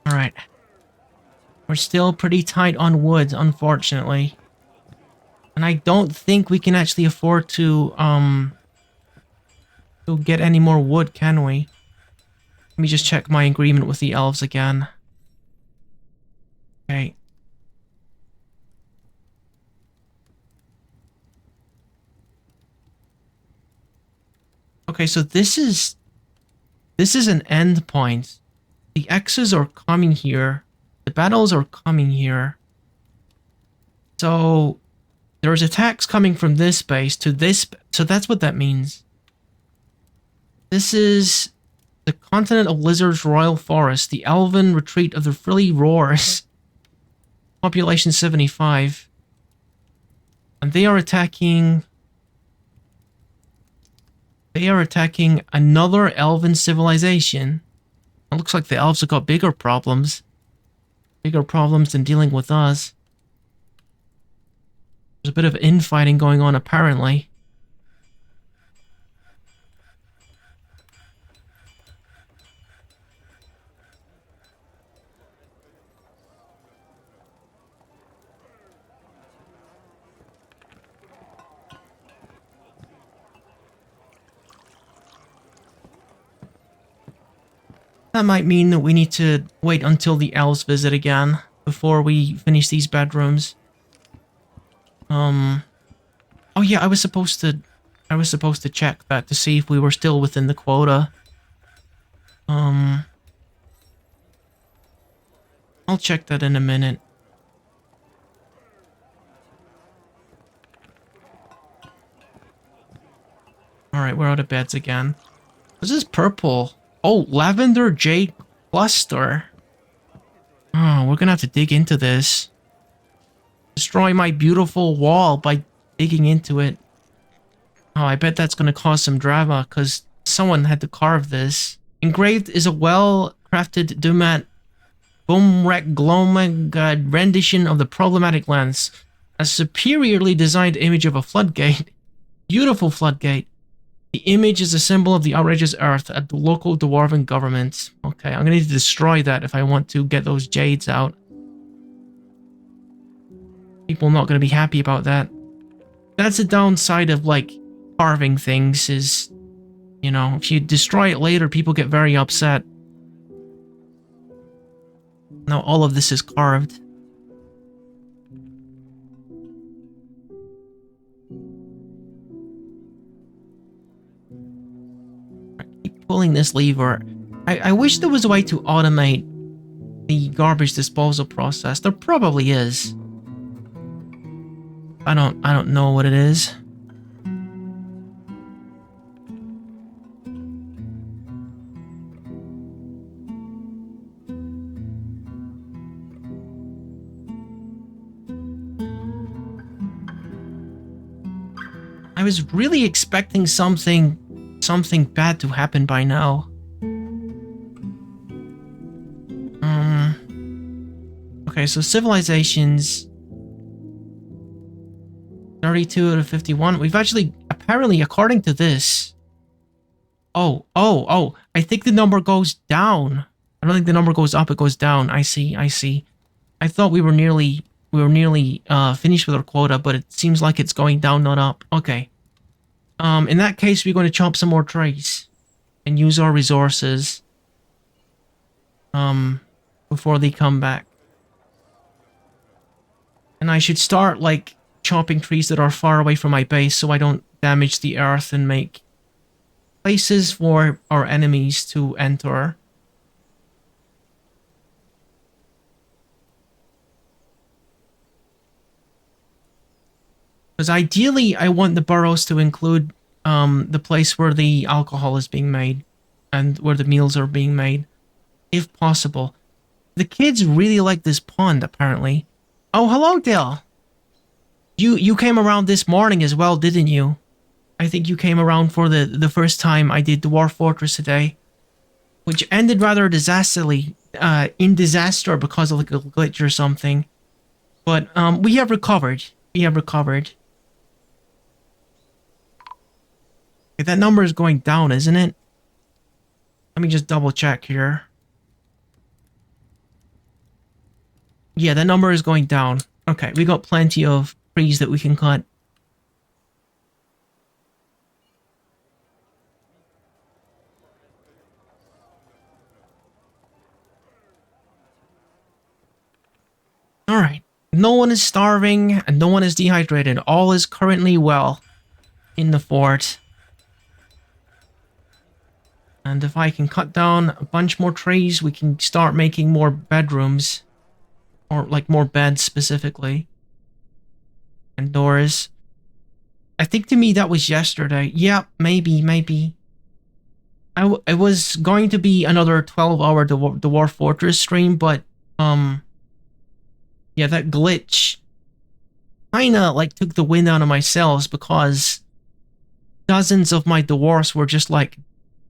Alright. We're still pretty tight on wood, unfortunately. And I don't think we can actually afford to get any more wood, can we? Let me just check my agreement with the elves again. Okay. Okay, so this is an end point. The X's are coming here. The battles are coming here. So there's attacks coming from this base to this. So that's what that means. This is the continent of Lizard's Royal Forest, the elven retreat of the Frilly Roars. Population 75. And they are attacking... They are attacking another elven civilization. It looks like the elves have got bigger problems. Bigger problems than dealing with us. There's a bit of infighting going on, apparently. That might mean that we need to wait until the elves visit again before we finish these bedrooms. Oh yeah, I was supposed to check that to see if we were still within the quota. I'll check that in a minute. Alright, we're out of beds again. This is purple. Oh, lavender jade cluster. Oh, we're gonna have to dig into this. Destroy my beautiful wall by digging into it. Oh, I bet that's gonna cause some drama, because someone had to carve this. Engraved is a well-crafted Dumat Bumrek Glomag rendition of the problematic lens. A superiorly designed image of a floodgate. Beautiful floodgate. The image is a symbol of the outrageous earth at the local dwarven government. Okay, I'm gonna need to destroy that if I want to get those jades out. People are not gonna be happy about that. That's the downside of, like, carving things is, you know, if you destroy it later, people get very upset. Now all of this is carved. Pulling this lever. I wish there was a way to automate the garbage disposal process. There probably is. I don't know what it is. I was really expecting something bad to happen by now. Okay, so civilizations 32 out of 51. We've actually, apparently, according to this... Oh, I think the number goes down. I don't think the number goes up, it goes down. I see. I thought we were nearly finished with our quota, but it seems like it's going down, not up. Okay. In that case, we're going to chop some more trees and use our resources before they come back. And I should start, like, chopping trees that are far away from my base so I don't damage the earth and make places for our enemies to enter. Because ideally, I want the burrows to include the place where the alcohol is being made and where the meals are being made, if possible. The kids really like this pond, apparently. Oh, hello, Dale. You came around this morning as well, didn't you? I think you came around for the first time I did Dwarf Fortress today, which ended rather disastrously, in disaster because of like a glitch or something. But we have recovered. We have recovered. Okay, that number is going down, isn't it? Let me just double check here. Yeah, that number is going down. Okay, we got plenty of trees that we can cut. no one is starving and no one is dehydrated. All is currently well in the fort. And if I can cut down a bunch more trees, we can start making more bedrooms. Or like more beds specifically. And doors. I think to me that was yesterday. Yeah, maybe. It was going to be another 12-hour Dwarf Fortress stream, but yeah, that glitch kinda like took the wind out of my sails because dozens of my dwarfs were just like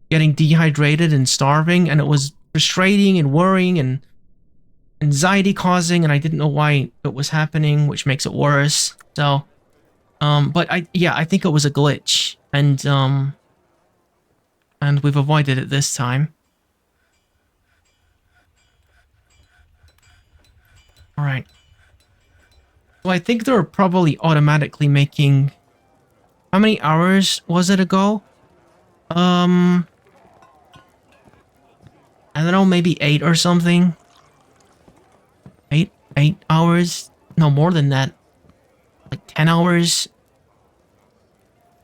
getting dehydrated and starving, and it was frustrating and worrying and anxiety causing, and I didn't know why it was happening, which makes it worse. So but I think it was a glitch, and we've avoided it this time. Alright. So I think they're probably automatically making... How many hours was it ago? I don't know, maybe 8 or something. 8 hours? No, more than that. Like 10 hours?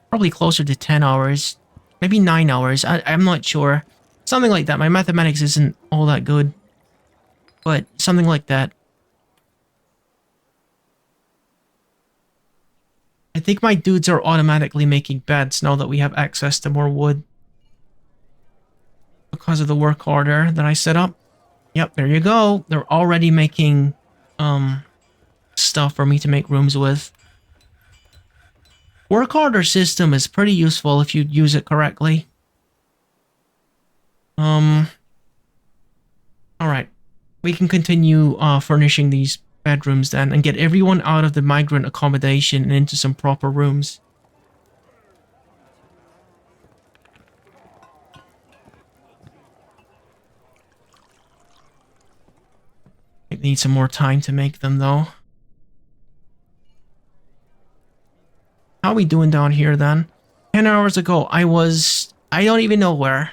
Probably closer to 10 hours. Maybe 9 hours. I'm not sure. Something like that. My mathematics isn't all that good. But something like that. I think my dudes are automatically making beds now that we have access to more wood. Because of the work order that I set up. Yep, there you go. They're already making stuff for me to make rooms with. Work order system is pretty useful if you use it correctly. Alright. We can continue furnishing these bedrooms then and get everyone out of the migrant accommodation and into some proper rooms. I need some more time to make them though. How are we doing down here then? 10 hours ago, I don't even know where.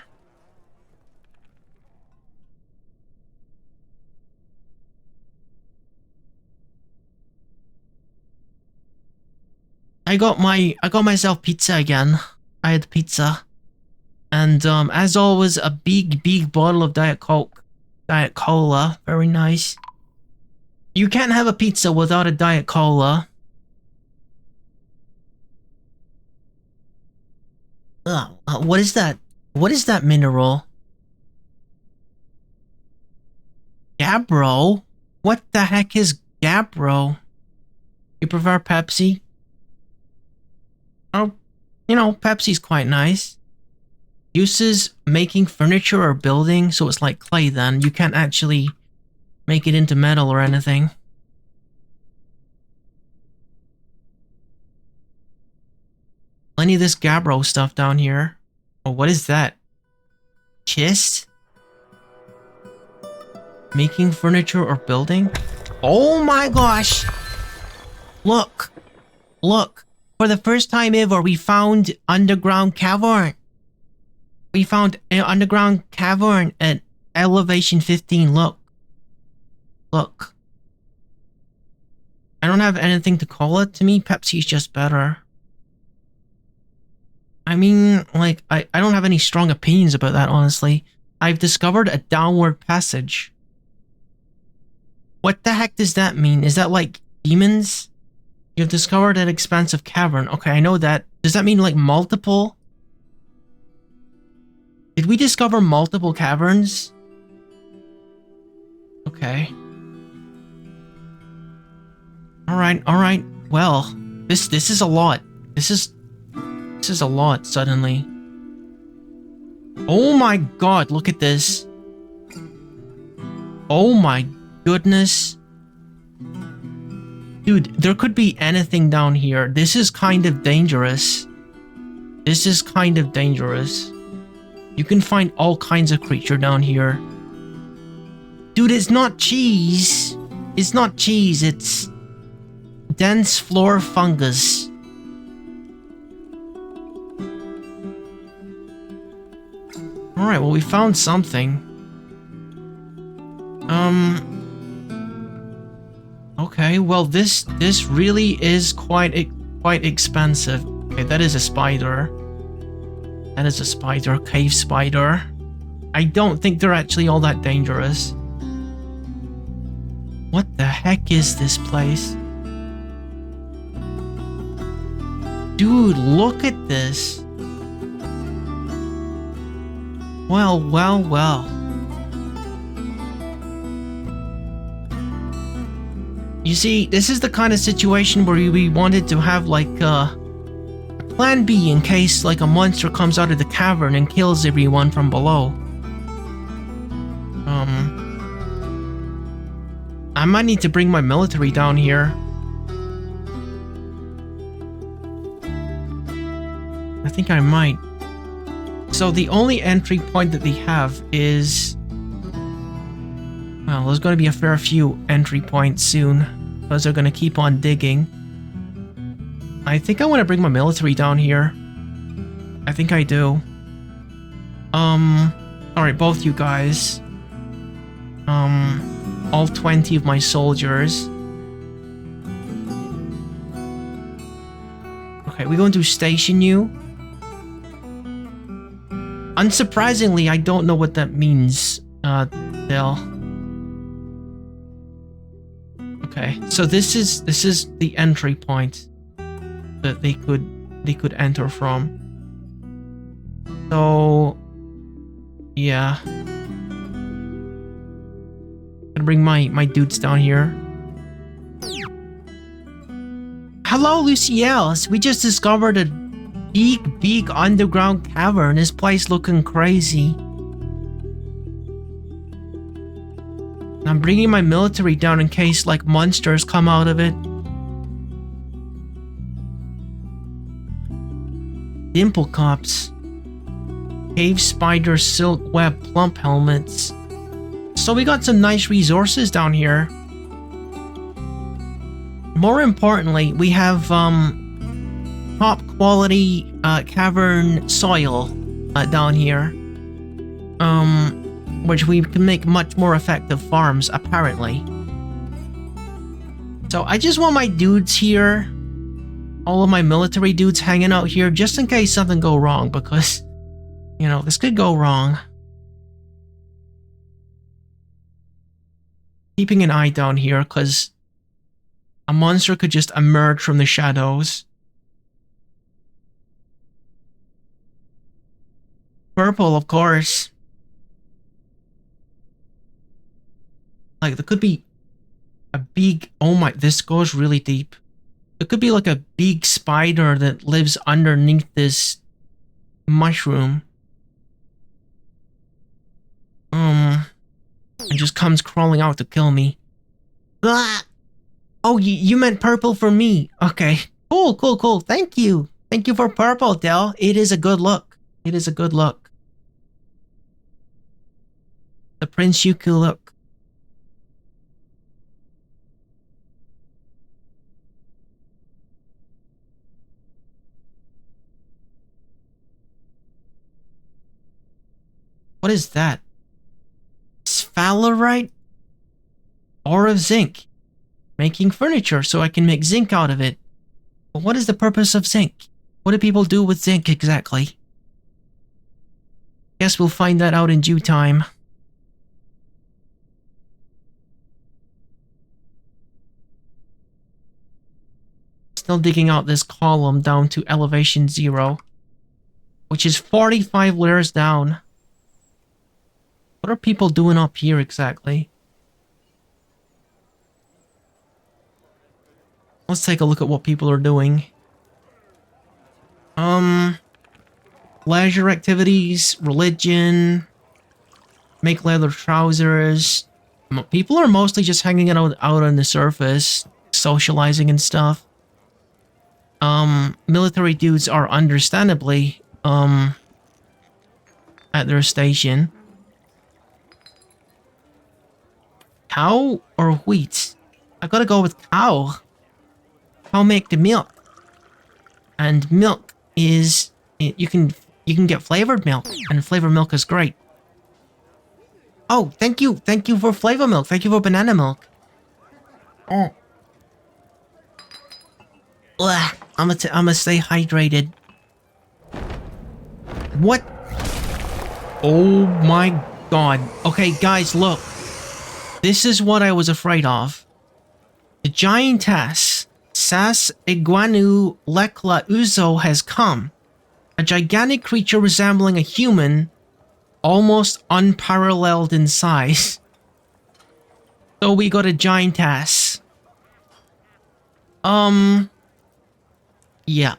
I got myself pizza again. I had pizza. And as always, a big bottle of Diet Coke. Diet Cola. Very nice. You can't have a pizza without a Diet Cola. What is that? What is that mineral? Gabbro? What the heck is Gabbro? You prefer Pepsi? Oh, you know, Pepsi's quite nice. Uses making furniture or building, so it's like clay then. You can't actually make it into metal or anything. Plenty of this Gabbro stuff down here. Oh, what is that? Chest? Making furniture or building? Oh my gosh! Look! Look! For the first time ever, we found underground cavern. We found an underground cavern at elevation 15. Look. Look. I don't have anything to call it. To me, Pepsi's just better. I mean, like, I don't have any strong opinions about that, honestly. I've discovered a downward passage. What the heck does that mean? Is that like demons? You've discovered an expansive cavern. Okay, I know that. Does that mean like multiple? Did we discover multiple caverns? Okay. Alright. Well, this is a lot. This is a lot, suddenly. Oh my god, look at this. Oh my goodness. Dude, there could be anything down here. This is kind of dangerous. This is kind of dangerous. You can find all kinds of creature down here. Dude, it's not cheese. It's not cheese, it's dense floor fungus. Alright, well, we found something. Okay, well this really is quite expensive. Okay, that is a spider. That is a spider, cave spider. I don't think they're actually all that dangerous. What the heck is this place? Dude, look at this. Well, well, well. You see, this is the kind of situation where we wanted to have like a plan B in case like a monster comes out of the cavern and kills everyone from below. I might need to bring my military down here. I think I might. So the only entry point that they have is... Well, there's going to be a fair few entry points soon, because they're going to keep on digging. I think I want to bring my military down here. I think I do. Alright, both you guys. All 20 of my soldiers. Okay, we're going to station you. Unsurprisingly, I don't know what that means, Dell. Okay, so this is the entry point that they could enter from. So yeah. Gonna bring my dudes down here. Hello, Luciels. We just discovered a big underground cavern. This place looking crazy. I'm bringing my military down in case like monsters come out of it. Dimple cups. Cave spider silk web plump helmets. So we got some nice resources down here. More importantly, we have top quality cavern soil down here. Which we can make much more effective farms, apparently. So I just want my dudes here, all of my military dudes hanging out here, just in case something go wrong, because, you know, this could go wrong. Keeping an eye down here, because a monster could just emerge from the shadows. Purple, of course. Like, there could be a big... Oh my, this goes really deep. There could be like a big spider that lives underneath this mushroom. And just comes crawling out to kill me. Ah! Oh, you meant purple for me. Okay. Cool. Thank you. Thank you for purple, Del. It is a good look. It is a good look. The Prince Yuku look. What is that? Sphalerite? Ore of zinc. Making furniture so I can make zinc out of it. But what is the purpose of zinc? What do people do with zinc exactly? Guess we'll find that out in due time. Still digging out this column down to elevation 0. Which is 45 layers down. What are people doing up here exactly? Let's take a look at what people are doing. Leisure activities, religion, make leather trousers. People are mostly just hanging out on the surface, socializing and stuff. Military dudes are understandably, at their station. Cow or wheat? I gotta go with cow. Cow make the milk. And milk is... You can get flavored milk. And flavored milk is great. Oh, thank you. Thank you for flavor milk. Thank you for banana milk. Oh, I'm gonna stay hydrated. What? Oh my god. Okay, guys, look. This is what I was afraid of. The giantess, Sas Iguanu Lekla Uzo, has come. A gigantic creature resembling a human, almost unparalleled in size. So we got a giantess. Yeah,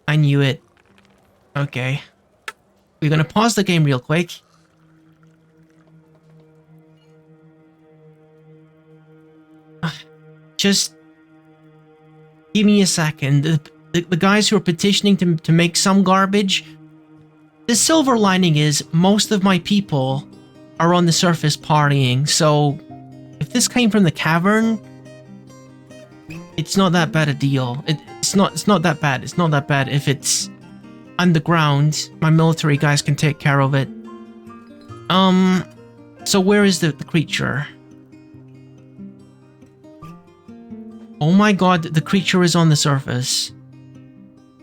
I knew it. Okay. We're gonna pause the game real quick. Just give me a second. The guys who are petitioning to make some garbage, the silver lining is most of my people are on the surface partying, so if this came from the cavern, it's not that bad a deal. It's not that bad. It's not that bad. If it's underground, my military guys can take care of it. So where is the creature? Oh my god, the creature is on the surface.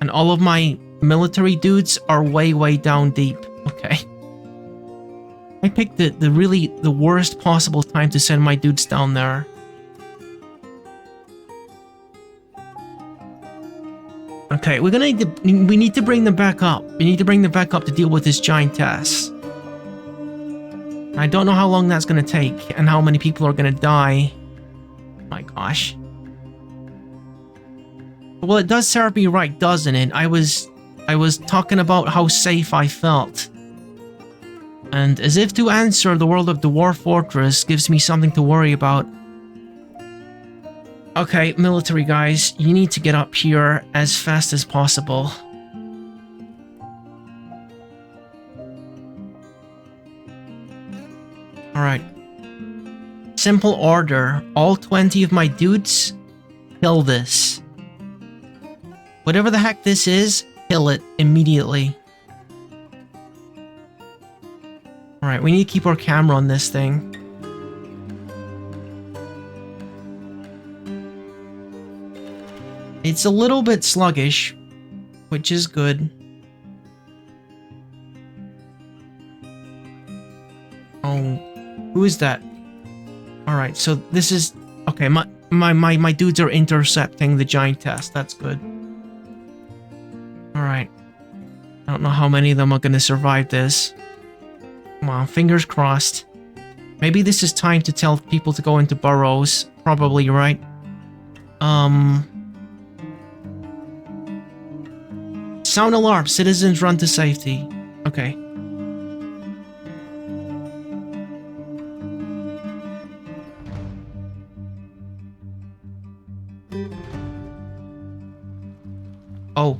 And all of my military dudes are way down deep. Okay. I picked the worst possible time to send my dudes down there. Okay, we need to bring them back up. We need to bring them back up to deal with this giantess. I don't know how long that's gonna take and how many people are gonna die. My gosh. Well, it does serve me right, doesn't it? I was talking about how safe I felt. And as if to answer, the world of Dwarf Fortress gives me something to worry about. Okay, military guys, you need to get up here as fast as possible. Alright. Simple order. All 20 of my dudes, kill this. Whatever the heck this is, kill it immediately. Alright, we need to keep our camera on this thing. It's a little bit sluggish, which is good. Oh, who is that? Alright, so this is... Okay, my dudes are intercepting the giantess. That's good. Alright. I don't know how many of them are going to survive this. Come on, fingers crossed. Maybe this is time to tell people to go into burrows. Probably, right? Sound alarm. Citizens run to safety. Okay. Oh.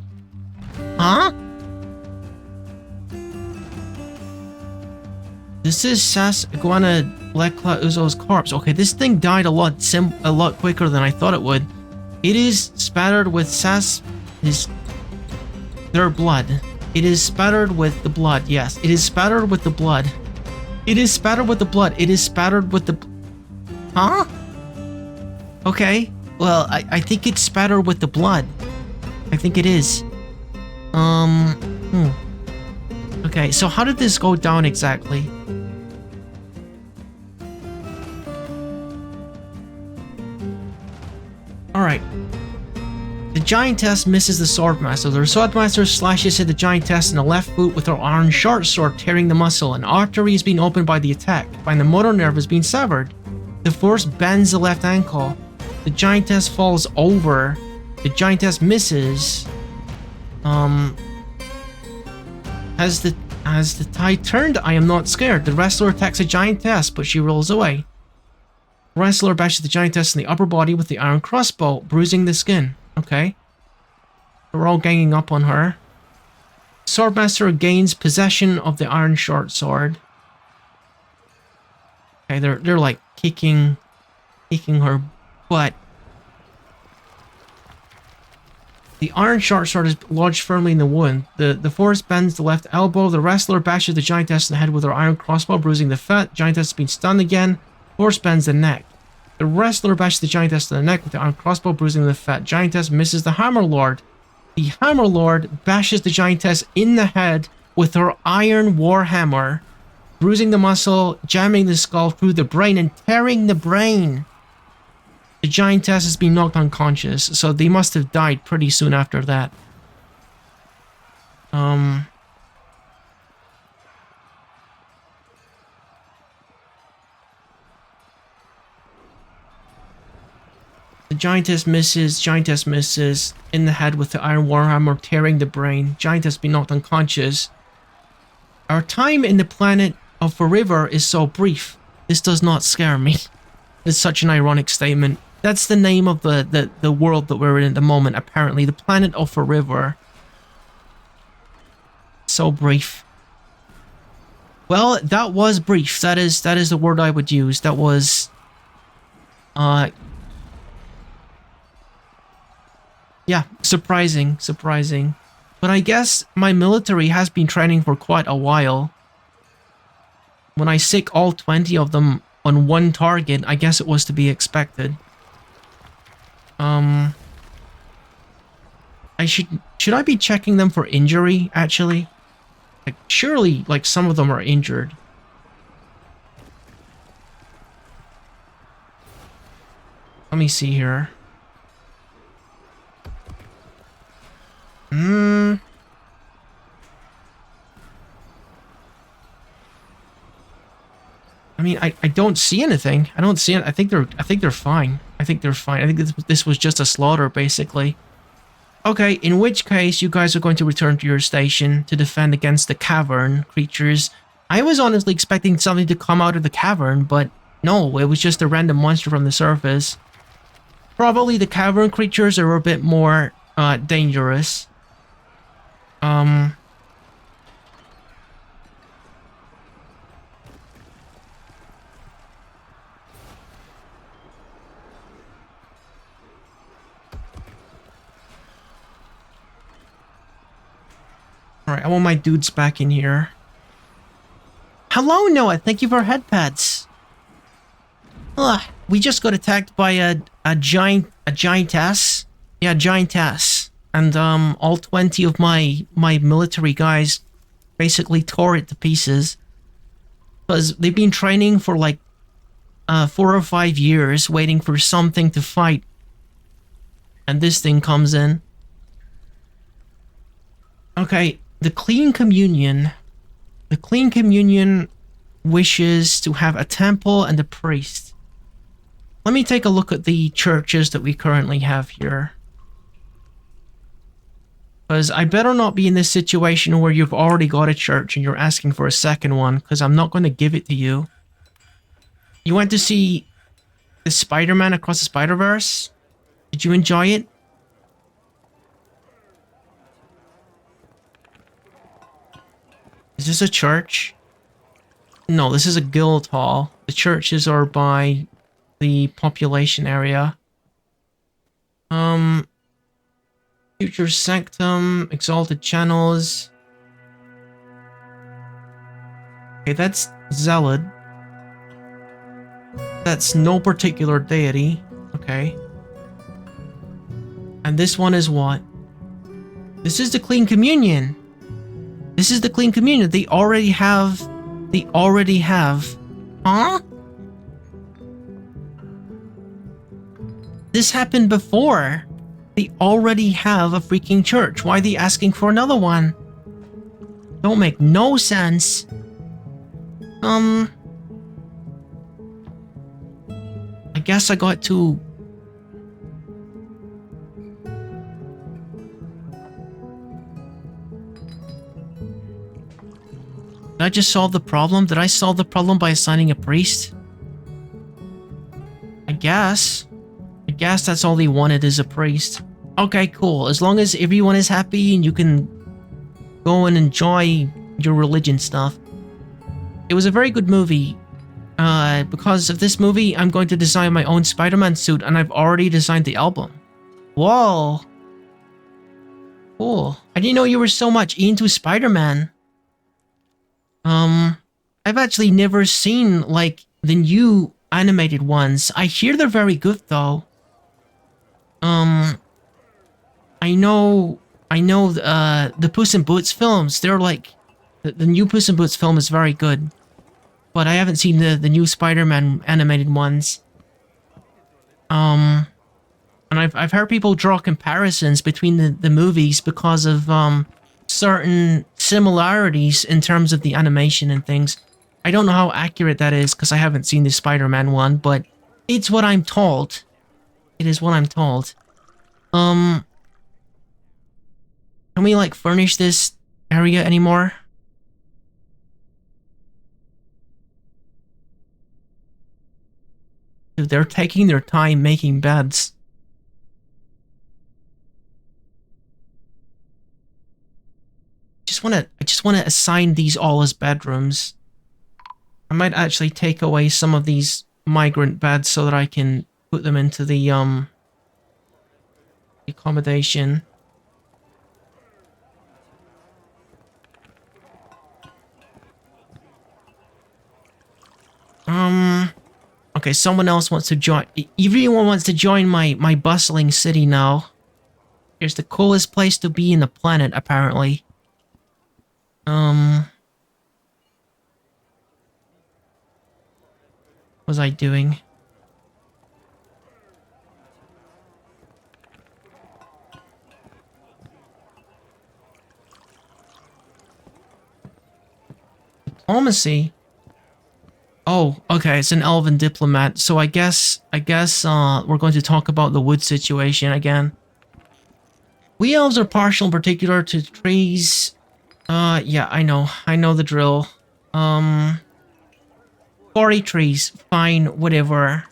Huh? This is Sas Iguana Lekla Uzo's corpse. Okay, this thing died a lot quicker than I thought it would. It is spattered with their blood. It is spattered with the blood. Yes, it is spattered with the blood. It is spattered with the blood. It is spattered with the... Huh? Okay. Well, I think it's spattered with the blood. I think it is. Okay, so how did this go down exactly? Alright. The giantess misses the swordmaster. The swordmaster slashes at the giantess in the left boot with her iron short sword, tearing the muscle. An artery is being opened by the attack, and the motor nerve is being severed. The force bends the left ankle. The giantess falls over. The giantess misses. Has the tide turned? I am not scared. The wrestler attacks the giantess, but she rolls away. The wrestler bashes the giantess in the upper body with the iron crossbow, bruising the skin. Okay. They're all ganging up on her. Swordmaster gains possession of the iron short sword. Okay, they're like kicking her butt. The iron short sword is lodged firmly in the wound. The force bends the left elbow. The wrestler bashes the giantess in the head with her iron crossbow, bruising the foot. Giantess has been stunned again. Force bends the neck. The wrestler bashes the giantess to the neck with the iron crossbow, bruising the fat giantess, misses the Hammer Lord. The Hammer Lord bashes the giantess in the head with her iron warhammer, bruising the muscle, jamming the skull through the brain, and tearing the brain. The giantess has been knocked unconscious, so they must have died pretty soon after that. The giantess misses in the head with the iron warhammer, tearing the brain. Giantess been knocked unconscious. Our time in the planet of forever is so brief. This does not scare me. It's such an ironic statement. That's the name of the world that we're in at the moment, apparently. The planet of forever. So brief. Well, that was brief. That is the word I would use. That was... yeah, surprising. But I guess my military has been training for quite a while. When I sick all 20 of them on one target, I guess it was to be expected. Should I be checking them for injury, actually? Like, surely, like, some of them are injured. Let me see here. I mean, I don't see anything. I don't see it. I think they're fine. I think this was just a slaughter, basically. Okay, in which case you guys are going to return to your station to defend against the cavern creatures. I was honestly expecting something to come out of the cavern, but no, it was just a random monster from the surface. Probably the cavern creatures are a bit more dangerous. Alright, I want my dudes back in here. Hello, Noah. Thank you for headpads. Ugh, we just got attacked by a giantess. Yeah, giantess. And all 20 of my military guys basically tore it to pieces. Because they've been training for like 4 or 5 years, waiting for something to fight. And this thing comes in. Okay, the Clean Communion. The Clean Communion wishes to have a temple and a priest. Let me take a look at the churches that we currently have here. Because I better not be in this situation where you've already got a church and you're asking for a second one, because I'm not going to give it to you. You went to see the Spider-Man Across the Spider-Verse? Did you enjoy it? Is this a church? No, this is a guild hall. The churches are by the population area. Future Sanctum, Exalted Channels. Okay, that's Zealot. That's no particular deity. Okay. And this one is what? This is the Clean Communion. This is the Clean Communion. They already have... Huh? This happened before. They already have a freaking church. Why are they asking for another one? Don't make no sense. I guess I got to... Did I just solve the problem? Did I solve the problem by assigning a priest? I guess that's all they wanted is a priest. Okay, cool. As long as everyone is happy and you can go and enjoy your religion stuff. It was a very good movie. Because of this movie, I'm going to design my own Spider-Man suit, and I've already designed the album. Whoa. Cool. I didn't know you were so much into Spider-Man. I've actually never seen, like, the new animated ones. I hear they're very good though. Um, I know the Puss in Boots films, they're like the new Puss in Boots film is very good. But I haven't seen the new Spider-Man animated ones. And I've heard people draw comparisons between the movies because of certain similarities in terms of the animation and things. I don't know how accurate that is because I haven't seen the Spider-Man one, but it's what I'm told. It is what I'm told. Can we like furnish this area anymore? Dude, they're taking their time making beds. I just wanna assign these all as bedrooms. I might actually take away some of these migrant beds so that I can put them into the accommodation. Okay, someone else wants to join. Everyone wants to join my bustling city now. Here's the coolest place to be in the planet, apparently. What was I doing? Diplomacy? Oh, okay, it's an elven diplomat. So I guess we're going to talk about the wood situation again. We elves are partial in particular to trees. Yeah, I know the drill. 40 trees, fine, whatever.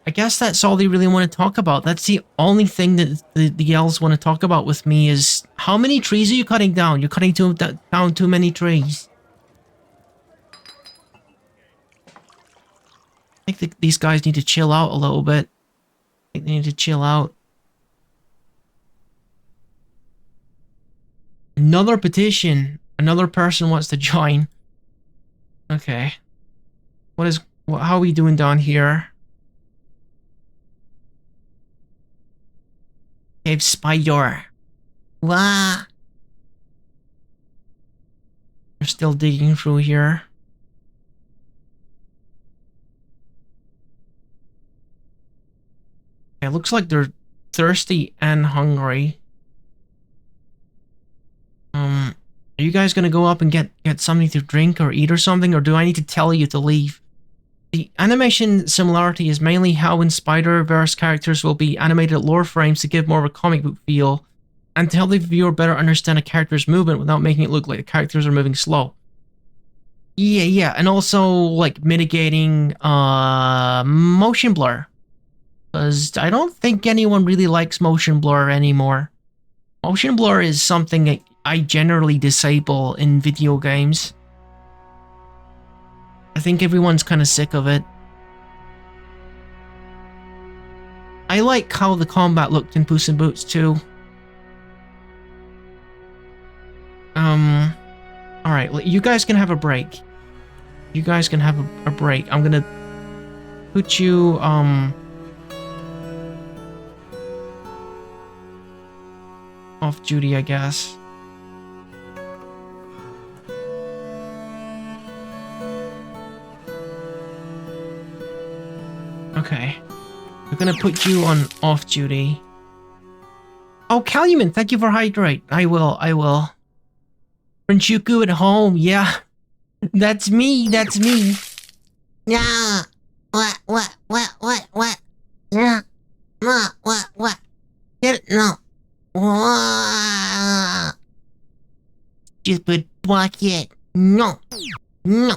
I guess that's all they really want to talk about. That's the only thing that the elves want to talk about with me is how many trees are you cutting down? You're cutting down too many trees. I think these guys need to chill out a little bit. I think they need to chill out. Another petition. Another person wants to join. Okay. How are we doing down here? Cave spider. Wah. They're still digging through here. It looks like they're thirsty and hungry. Are you guys gonna go up and get something to drink or eat or something, or do I need to tell you to leave? The animation similarity is mainly how in Spider-Verse characters will be animated at lower frames to give more of a comic book feel, and to help the viewer better understand a character's movement without making it look like the characters are moving slow. Yeah, and also like mitigating motion blur. Because I don't think anyone really likes motion blur anymore. Motion blur is something I generally disable in video games. I think everyone's kind of sick of it. I like how the combat looked in Puss in Boots too. Alright, you guys can have a break. You guys can have a break. I'm gonna put you, off duty, I guess. Okay. We're gonna put you on off duty. Oh, Calumet, thank you for hydrate. I will. Princhuku at home, yeah. That's me. Yeah. What? Yeah. What? Get no. Stupid bucket. No. Wow.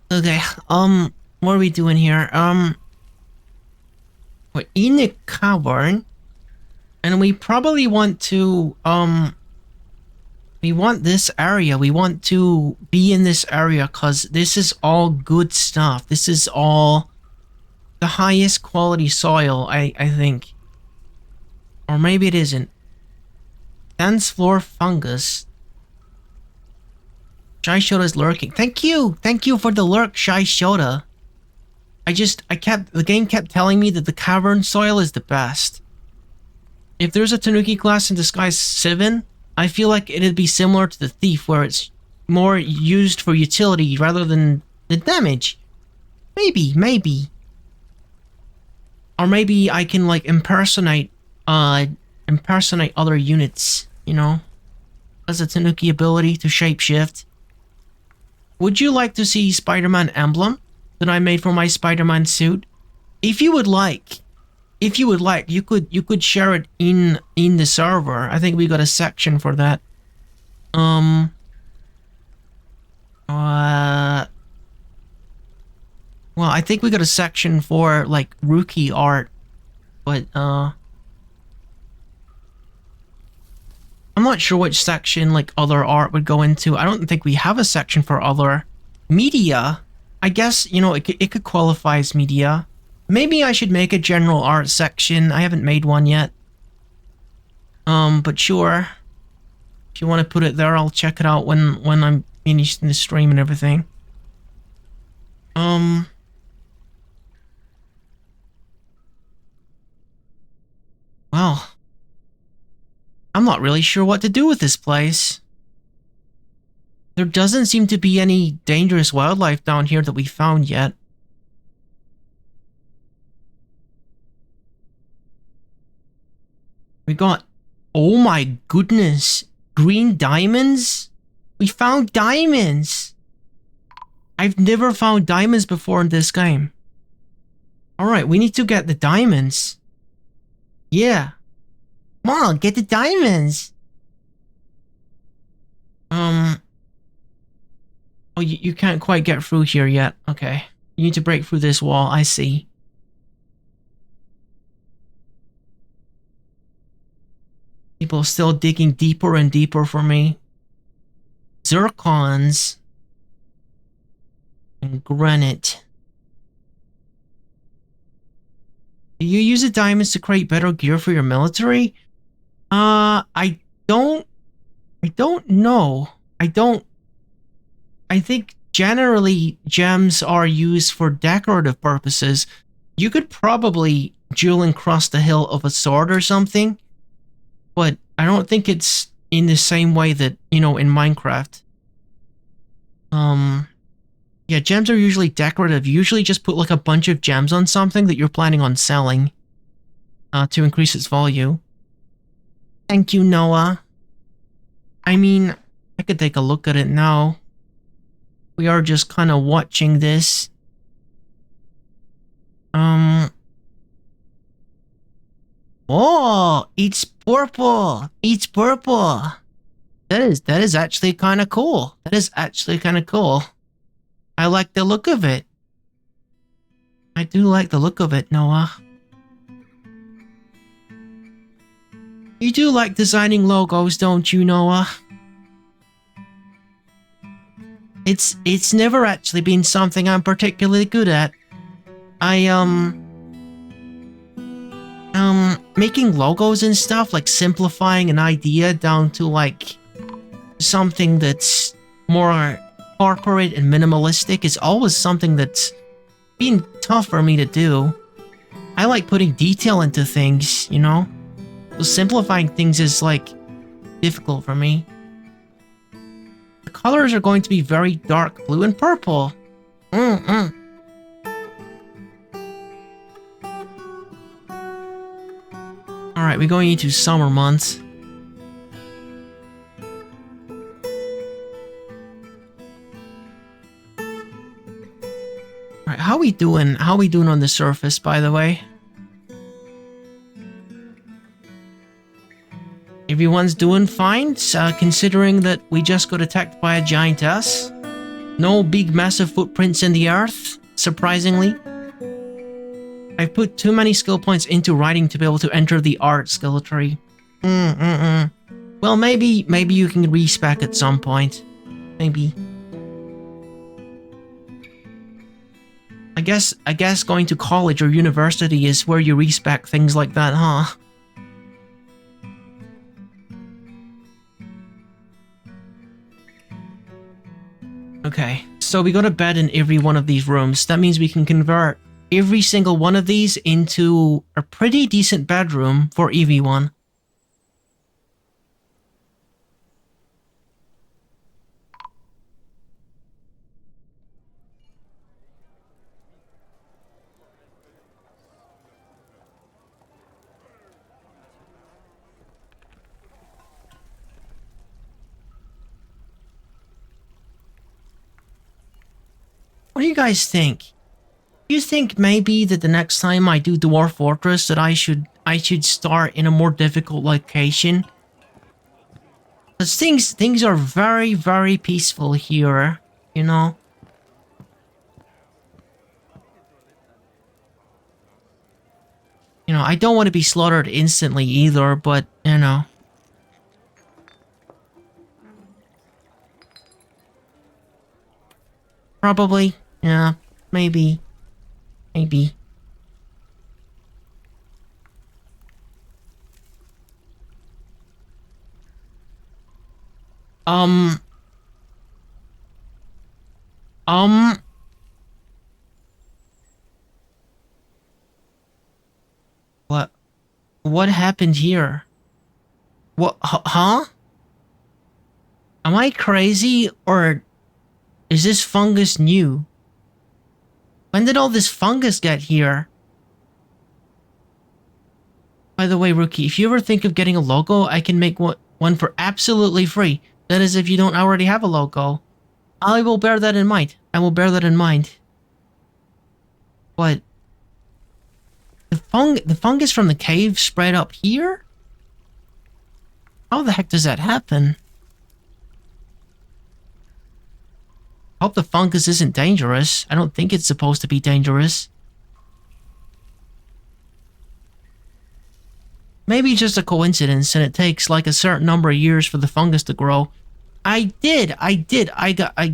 Okay, what are we doing here? We're in the cavern, and we probably want to, We want this area. We want to be in this area because this is all good stuff. This is all the highest quality soil, I think. Or maybe it isn't. Dense floor fungus. Shy Shoda's lurking. Thank you! Thank you for the lurk, Shy Shoda. The game kept telling me that the cavern soil is the best. If there's a Tanuki class in Disguise 7, I feel like it'd be similar to the Thief, where it's more used for utility rather than the damage. Maybe. Or maybe I can, like, impersonate other units, you know? As a Tanuki ability to shapeshift. Would you like to see Spider-Man emblem that I made for my Spider-Man suit? If you would like, you could share it in the server. I think we got a section for that. Well, I think we got a section for like rookie art, but I'm not sure which section like other art would go into. I don't think we have a section for other media. I guess, you know, it could qualify as media. Maybe I should make a general art section. I haven't made one yet. But sure. If you want to put it there, I'll check it out when I'm finished in the stream and everything. Well, I'm not really sure what to do with this place. There doesn't seem to be any dangerous wildlife down here that we found yet. We got, oh my goodness, green diamonds? We found diamonds! I've never found diamonds before in this game. Alright, we need to get the diamonds. Yeah. Come on, get the diamonds! Oh, you can't quite get through here yet. Okay. You need to break through this wall, I see. People still digging deeper and deeper for me. Zircons. And granite. Do you use the diamonds to create better gear for your military? I don't know. I think generally gems are used for decorative purposes. You could probably jewel encrust the hilt of a sword or something. But I don't think it's in the same way that, you know, in Minecraft. Yeah, gems are usually decorative. You usually just put like a bunch of gems on something that you're planning on selling to increase its value. Thank you, Noah. I mean, I could take a look at it now. We are just kind of watching this. Oh, it's purple. It's purple. That is actually kind of cool. That is actually kind of cool. I like the look of it. I do like the look of it, Noah. You do like designing logos, don't you, Noah? It's never actually been something I'm particularly good at. Making logos and stuff, like simplifying an idea down to like something that's more corporate and minimalistic is always something that's been tough for me to do. I like putting detail into things, you know? So simplifying things is like difficult for me. The colors are going to be very dark blue and purple. Alright, we're going into summer months. Alright, how we doing? How we doing on the surface, by the way? Everyone's doing fine, considering that we just got attacked by a giantess. No big massive footprints in the earth, surprisingly. I've put too many skill points into writing to be able to enter the art skill tree. Well, maybe you can respec at some point. Maybe. I guess going to college or university is where you respec things like that, huh? Okay, so we got a bed in every one of these rooms. That means we can convert every single one of these into a pretty decent bedroom for EV1. What do you guys think? Do you think maybe that the next time I do Dwarf Fortress that I should start in a more difficult location? Because things are very, very peaceful here, you know? You know, I don't want to be slaughtered instantly either, but, you know. Probably, yeah, maybe. Maybe. Um. What? What happened here? What? Huh? Am I crazy, or is this fungus new? When did all this fungus get here? By the way, Rookie, if you ever think of getting a logo, I can make one for absolutely free. That is, if you don't already have a logo. I will bear that in mind. I will bear that in mind. But the fungus from the cave spread up here? How the heck does that happen? I hope the fungus isn't dangerous. I don't think it's supposed to be dangerous. Maybe just a coincidence and it takes like a certain number of years for the fungus to grow. I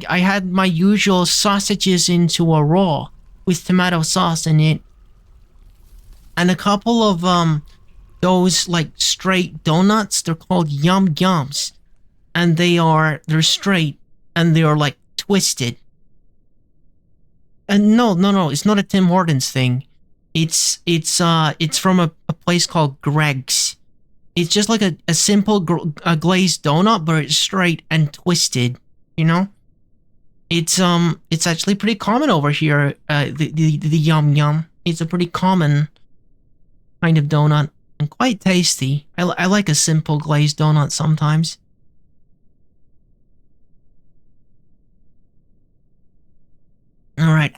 had my usual sausages into a raw with tomato sauce in it. And a couple of those like straight donuts, they're called yum yums. And they're straight and they're like twisted. And no, it's not a Tim Hortons thing. It's from a place called Greg's. It's just like a simple glazed donut, but it's straight and twisted, you know? It's actually pretty common over here, the yum yum. It's a pretty common kind of donut and quite tasty. I like a simple glazed donut sometimes. Alright.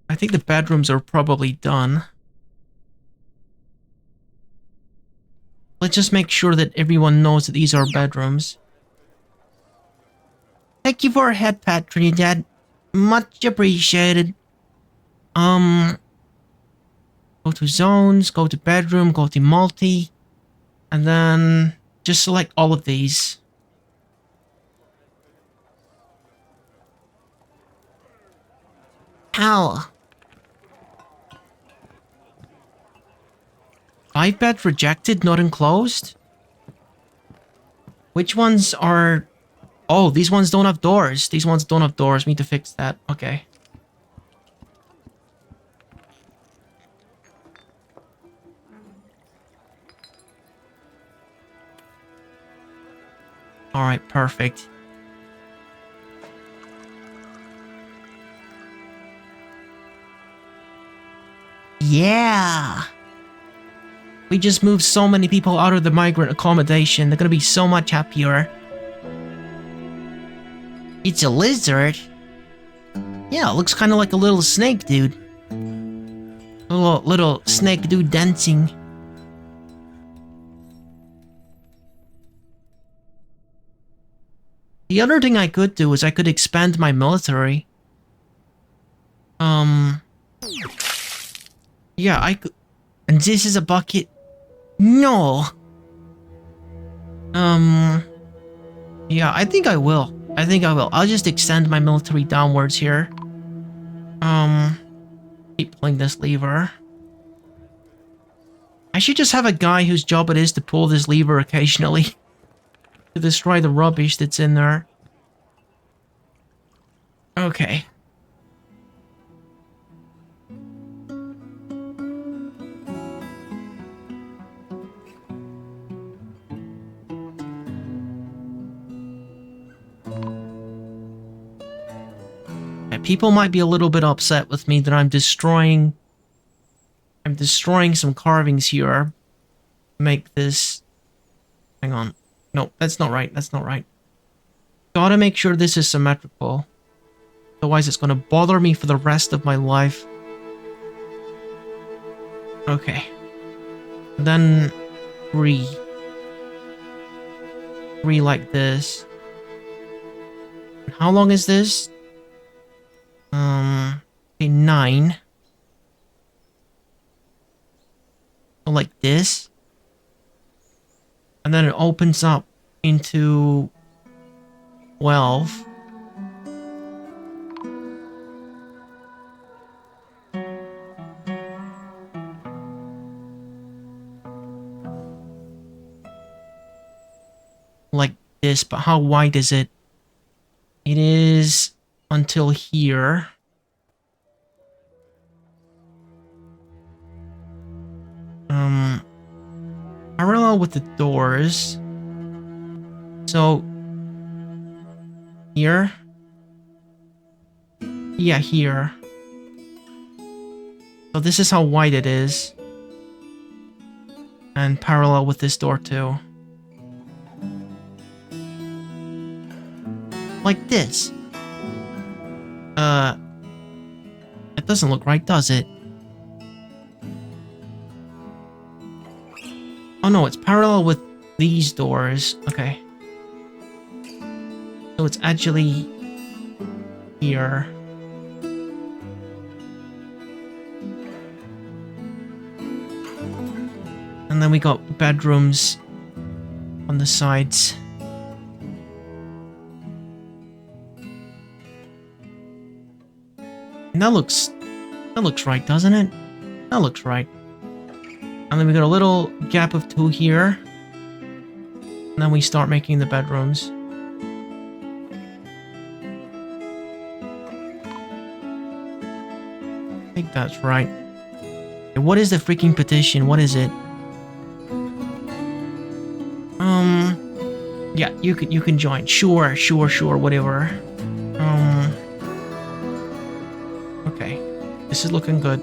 I think the bedrooms are probably done. Let's just make sure that everyone knows that these are bedrooms. Thank you for a head pat, Trinidad. Much appreciated. Go to zones, go to bedroom, go to multi, and then just select all of these. How? 5 bed rejected, not enclosed? Which ones are... Oh, these ones don't have doors. These ones don't have doors. We need to fix that. Okay. Alright, perfect. Yeah! We just moved so many people out of the migrant accommodation. They're gonna be so much happier. It's a lizard? Yeah, it looks kind of like a little snake dude. A little snake dude dancing. The other thing I could do is I could expand my military. Yeah, And this is a bucket? No. Yeah, I think I will. I'll just extend my military downwards here. Keep pulling this lever. I should just have a guy whose job it is to pull this lever occasionally to destroy the rubbish that's in there. Okay. People might be a little bit upset with me that I'm destroying some carvings here. Make this... Hang on. No, that's not right. That's not right. Gotta make sure this is symmetrical. Otherwise it's gonna bother me for the rest of my life. Okay. Then... three like this. How long is this? Okay, 9. So like this. And then it opens up into 12. Like this, but how wide is it? It is until here. Parallel with the doors. So here. Yeah, here. So this is how wide it is. And parallel with this door too. Like this. It doesn't look right, does it? Oh no, it's parallel with these doors. Okay. So it's actually here. And then we got bedrooms on the sides. And that looks right, doesn't it? That looks right. And then we got a little gap of 2 here. And then we start making the bedrooms. I think that's right. Okay, what is the freaking petition? What is it? Yeah, you can join. Sure, whatever. Okay. This is looking good.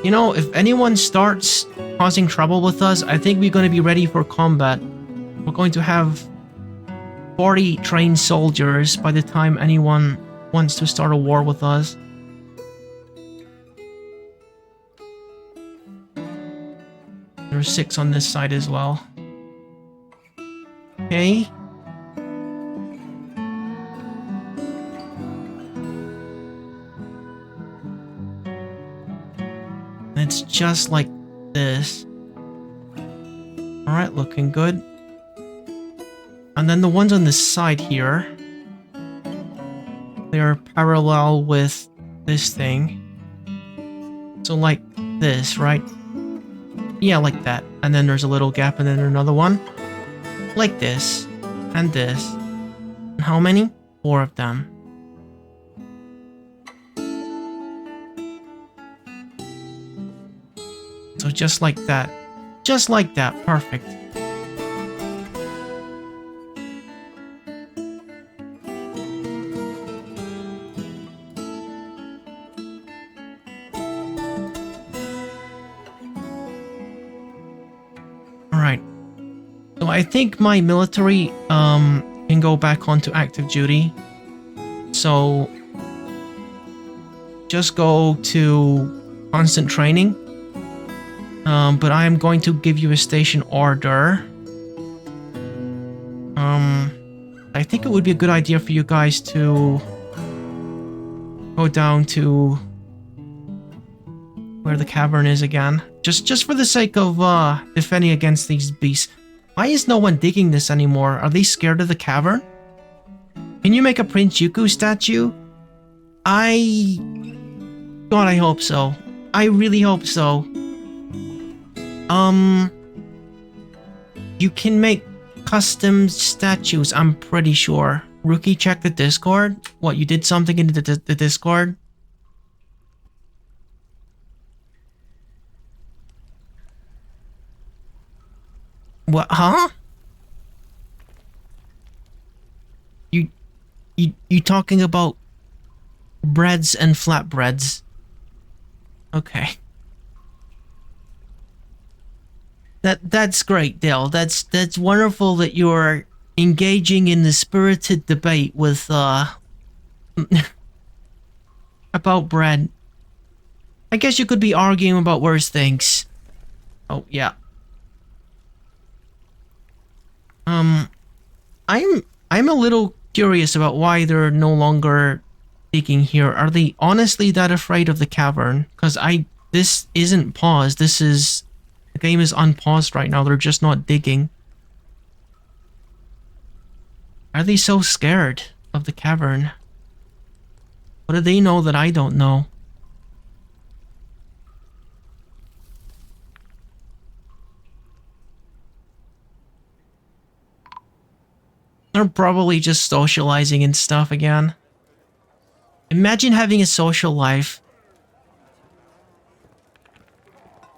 You know, if anyone starts causing trouble with us, I think we're going to be ready for combat. We're going to have 40 trained soldiers by the time anyone wants to start a war with us. There's 6 on this side as well. Okay. It's just like this. Alright, looking good. And then the ones on this side here, they are parallel with this thing. So like this, right? Yeah, like that. And then there's a little gap and then another one. Like this. And this. And how many? 4 of them. So just like that. Just like that. Perfect. Alright. So I think my military can go back onto active duty. So just go to constant training. But I am going to give you a station order. I think it would be a good idea for you guys to go down to where the cavern is again. Just for the sake of defending against these beasts. Why is no one digging this anymore? Are they scared of the cavern? Can you make a Prince Yuku statue? God, I hope so. I really hope so. You can make custom statues, I'm pretty sure. Rookie, check the Discord. What, you did something in the Discord? What, huh? You talking about breads and flatbreads? Okay. That's great, Dale. That's wonderful that you're engaging in the spirited debate with about bread. I guess you could be arguing about worse things. Oh yeah. I'm a little curious about why they're no longer digging here. Are they honestly that afraid of the cavern? Because this isn't paused. The game is unpaused right now. They're just not digging. Are they so scared of the cavern? What do they know that I don't know? They're probably just socializing and stuff again. Imagine having a social life.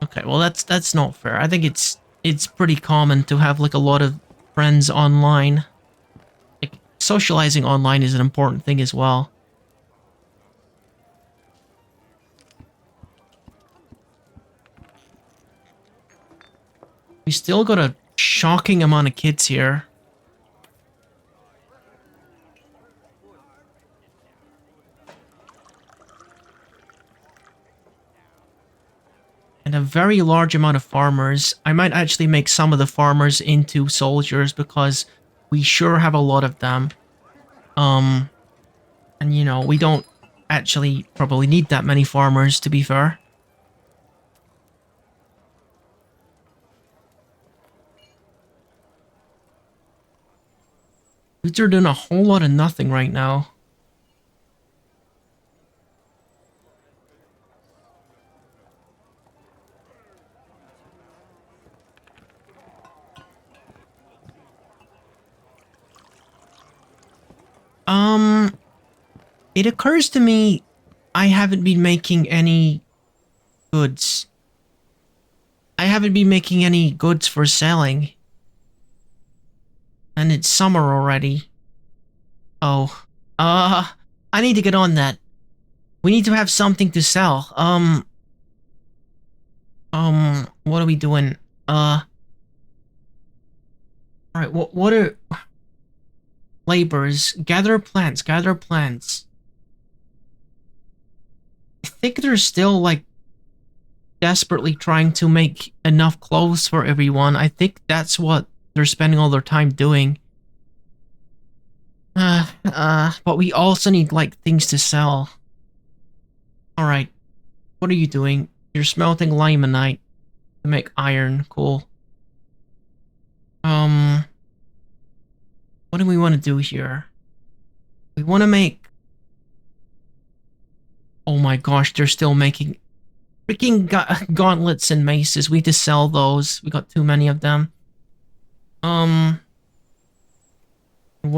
Okay, well that's not fair. I think it's pretty common to have like a lot of friends online. Like socializing online is an important thing as well. We still got a shocking amount of kids here. And a very large amount of farmers. I might actually make some of the farmers into soldiers because we sure have a lot of them. And you know, we don't actually probably need that many farmers, to be fair. Dudes are doing a whole lot of nothing right now. It occurs to me I haven't been making any goods. I haven't been making any goods for selling. And it's summer already. Oh. I need to get on that. We need to have something to sell. What are we doing? Alright, what are... Laborers. Gather plants, gather plants. I think they're still, like, desperately trying to make enough clothes for everyone. I think that's what they're spending all their time doing. But we also need, like, things to sell. Alright. What are you doing? You're smelting limonite to make iron. Cool. What do we want to do here? We want to make... Oh my gosh, they're still making freaking gauntlets and maces. We need to sell those. We got too many of them. What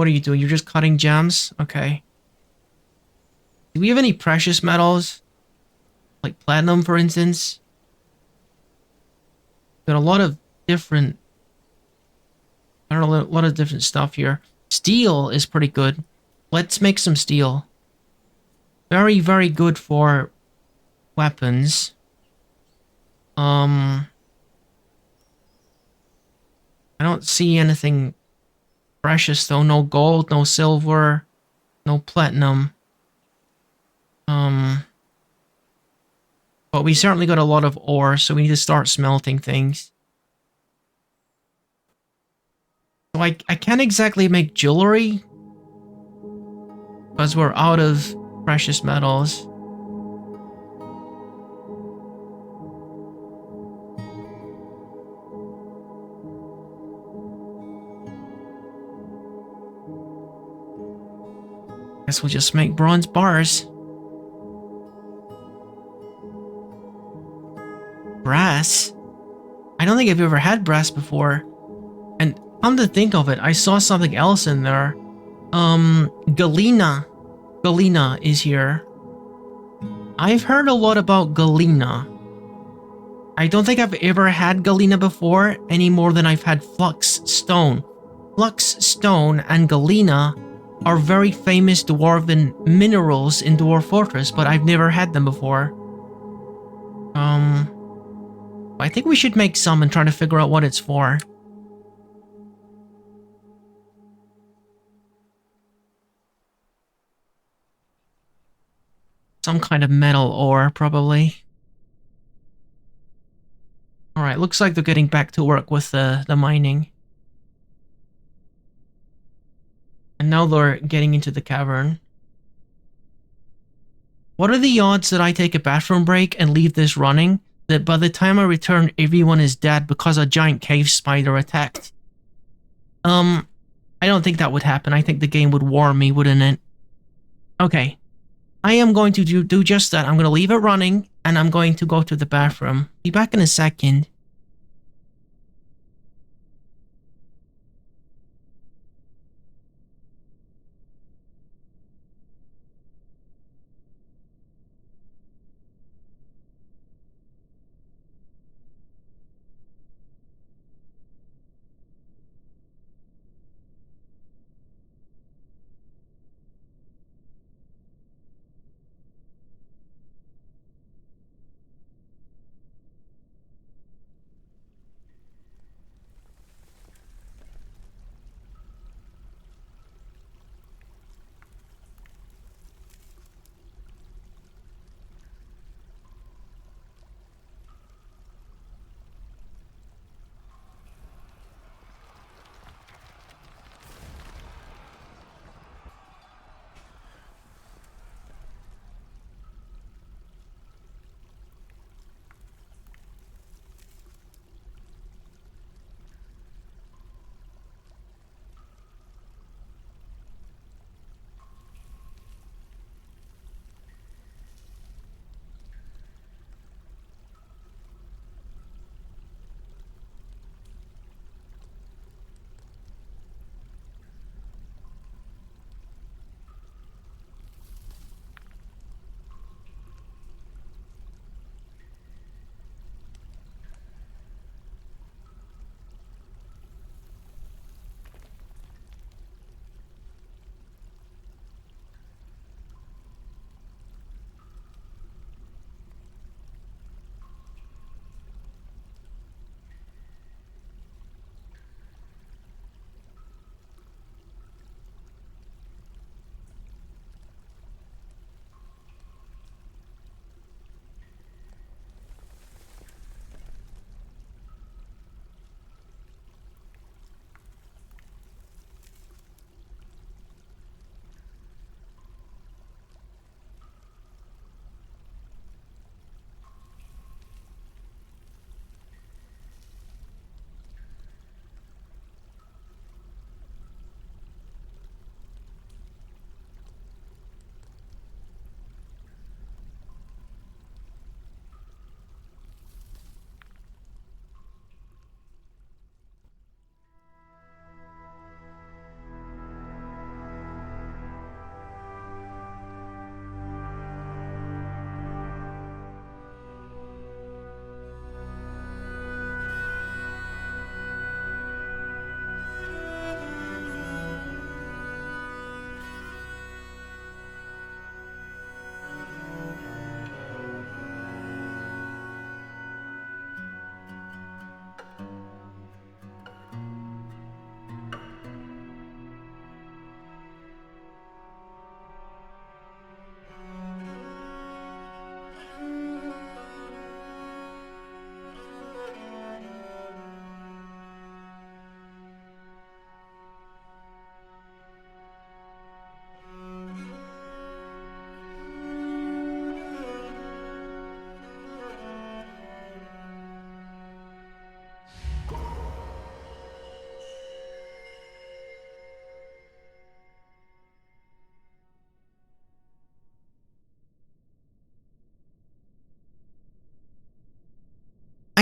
are you doing? You're just cutting gems? Okay. Do we have any precious metals? Like platinum, for instance? Got a lot of different... I don't know, a lot of different stuff here. Steel is pretty good. Let's make some steel. Very, very good for weapons. I don't see anything precious though. No gold, no silver, no platinum. But we certainly got a lot of ore, so we need to start smelting things. So I can't exactly make jewelry because we're out of precious metals. Guess we'll just make bronze bars. Brass? I don't think I've ever had brass before. And come to think of it, I saw something else in there. Galena. Galena is here. I've heard a lot about Galena. I don't think I've ever had Galena before, any more than I've had Flux Stone. Flux Stone and Galena are very famous dwarven minerals in Dwarf Fortress, but I've never had them before. I think we should make some and try to figure out what it's for. Some kind of metal ore, probably. Alright, looks like they're getting back to work with the mining. And now they're getting into the cavern. What are the odds that I take a bathroom break and leave this running, that by the time I return everyone is dead because a giant cave spider attacked? I don't think that would happen. I think the game would warn me, wouldn't it? Okay. I am going to do just that. I'm going to leave it running, and I'm going to go to the bathroom. Be back in a second.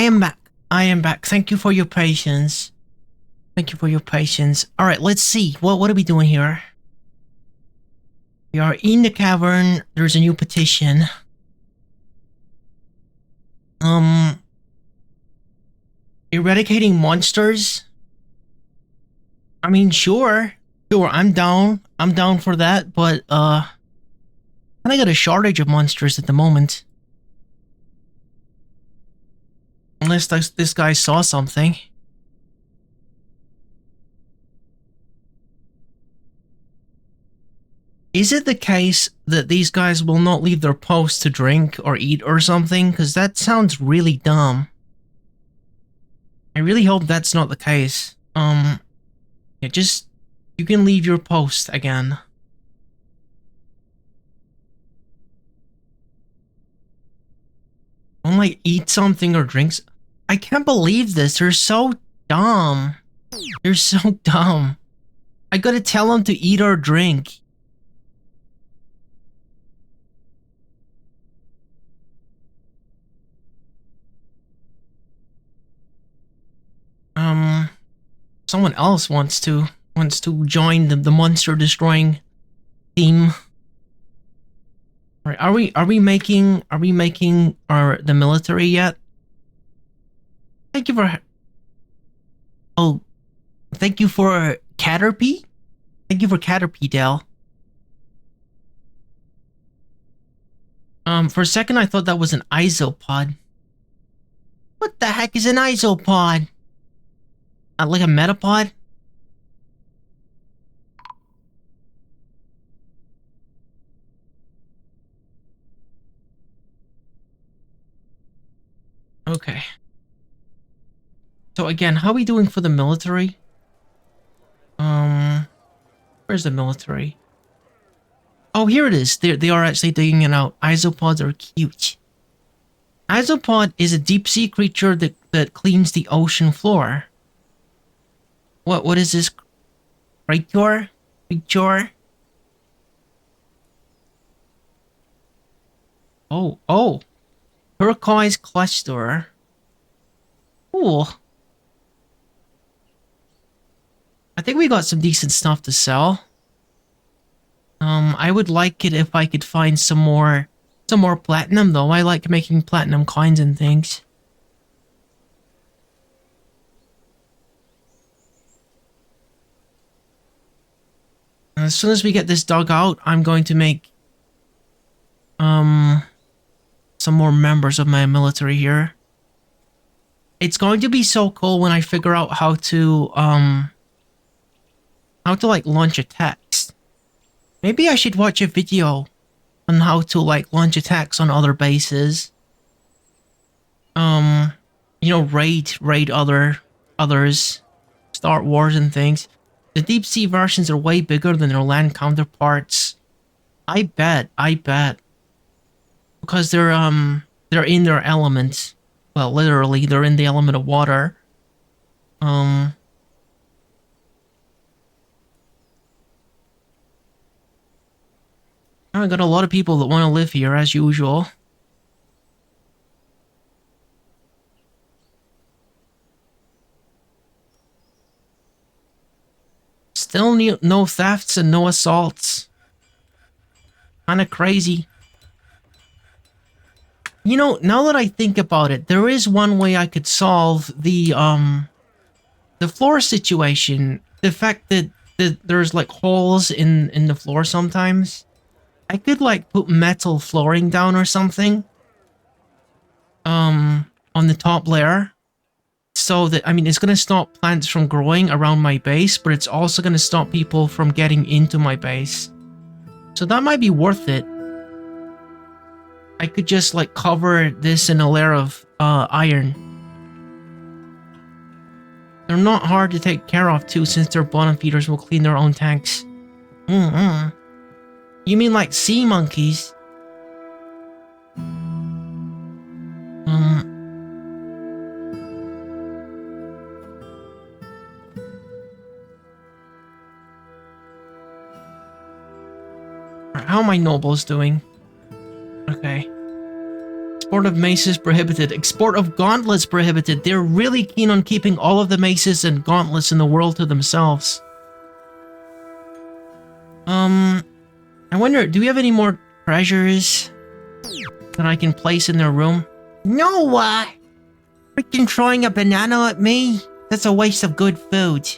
am back. I am back. Thank you for your patience. Thank you for your patience. All right, let's see. What are we doing here? We are in the cavern. There's a new petition. Eradicating monsters? I mean, sure. Sure, I'm down. I'm down for that, but, I got a shortage of monsters at the moment. Unless this guy saw something. Is it the case that these guys will not leave their post to drink or eat or something? Because that sounds really dumb. I really hope that's not the case. Yeah, just... You can leave your post again. Don't, like, eat something or drink... I can't believe this. They're so dumb. They're so dumb. I gotta tell them to eat or drink. Someone else wants to join the monster destroying team. All right, are we making the military yet? Thank you for thank you for Caterpie? Thank you for Caterpie, Dell. For a second I thought that was an isopod. What the heck is an isopod? Like a metapod? Okay. So again, how are we doing for the military? Where's the military? Oh, here it is. They are actually digging it out. Isopods are cute. Isopod is a deep-sea creature that cleans the ocean floor. What is this? Creature? Creature? Oh. Turquoise cluster. Cool. I think we got some decent stuff to sell. I would like it if I could find some more platinum though. I like making platinum coins and things. And as soon as we get this dug out, I'm going to make some more members of my military here. It's going to be so cool when I figure out how to like launch attacks. Maybe I should watch a video on how to like launch attacks on other bases. You know, raid others, start wars and things. The deep sea versions are way bigger than their land counterparts. I bet. Because they're in their element. Well, literally, they're in the element of water. I got a lot of people that want to live here, as usual. Still no thefts and no assaults. Kinda crazy. You know, now that I think about it, there is one way I could solve the floor situation. The fact that there's like holes in the floor sometimes. I could like put metal flooring down or something. On the top layer. So that, I mean, it's gonna stop plants from growing around my base, but it's also gonna stop people from getting into my base. So that might be worth it. I could just like cover this in a layer of iron. They're not hard to take care of too, since their bottom feeders will clean their own tanks. You mean like sea monkeys? How are my nobles doing? Okay. Export of maces prohibited. Export of gauntlets prohibited. They're really keen on keeping all of the maces and gauntlets in the world to themselves. I wonder, do we have any more treasures that I can place in their room? No, freaking throwing a banana at me? That's a waste of good food.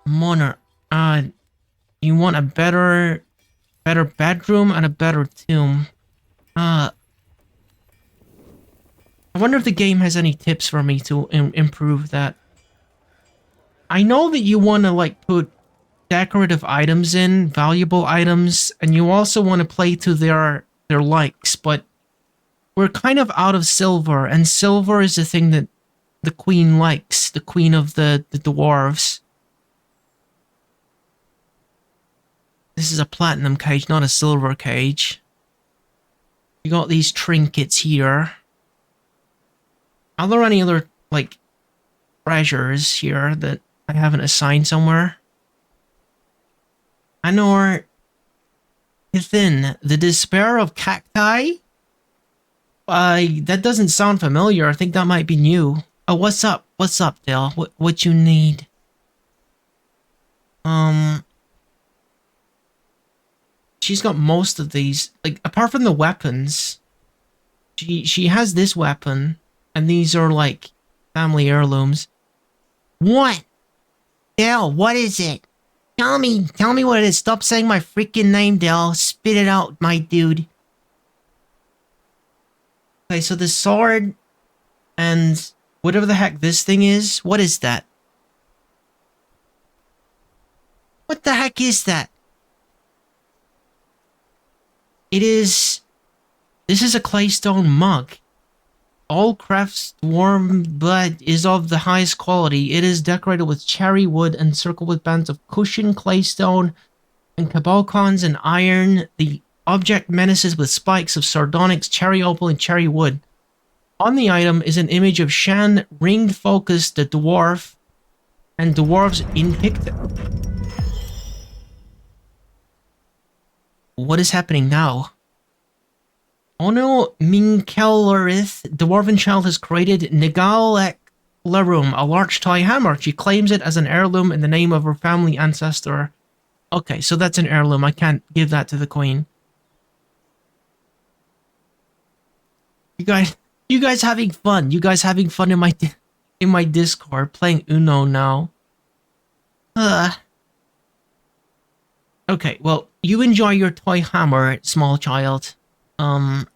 Monarch, you want a better bedroom and a better tomb. I wonder if the game has any tips for me to improve that. I know that you want to like put decorative items in, valuable items, and you also want to play to their likes, but we're kind of out of silver, and silver is the thing that the queen likes, the queen of the dwarves. This is a platinum cage, not a silver cage. You got these trinkets here. Are there any other, like, treasures here that I haven't assigned somewhere? Anor Hithin, the despair of cacti? That doesn't sound familiar. I think that might be new. Oh, what's up? What's up, Dale? What you need? She's got most of these. Like, apart from the weapons, she has this weapon, and these are like family heirlooms. What? Dell, what is it? Tell me what it is. Stop saying my freaking name, Dell. Spit it out, my dude. Okay, so the sword and whatever the heck this thing is, what is that? What the heck is that? This is a claystone mug. All crafts warm blood is of the highest quality. It is decorated with cherry wood and circled with bands of cushion, claystone, and cabalcons and iron. The object menaces with spikes of sardonyx, cherry opal, and cherry wood. On the item is an image of Shan, ringed focus, the dwarf, and dwarves in picture. What is happening now? Ono Minkelorith, dwarven child, has created Nigalek Larum, a large toy hammer. She claims it as an heirloom in the name of her family ancestor. Okay, so that's an heirloom. I can't give that to the queen. You guys having fun? You guys having fun in my Discord playing Uno now? Okay, well, you enjoy your toy hammer, small child. On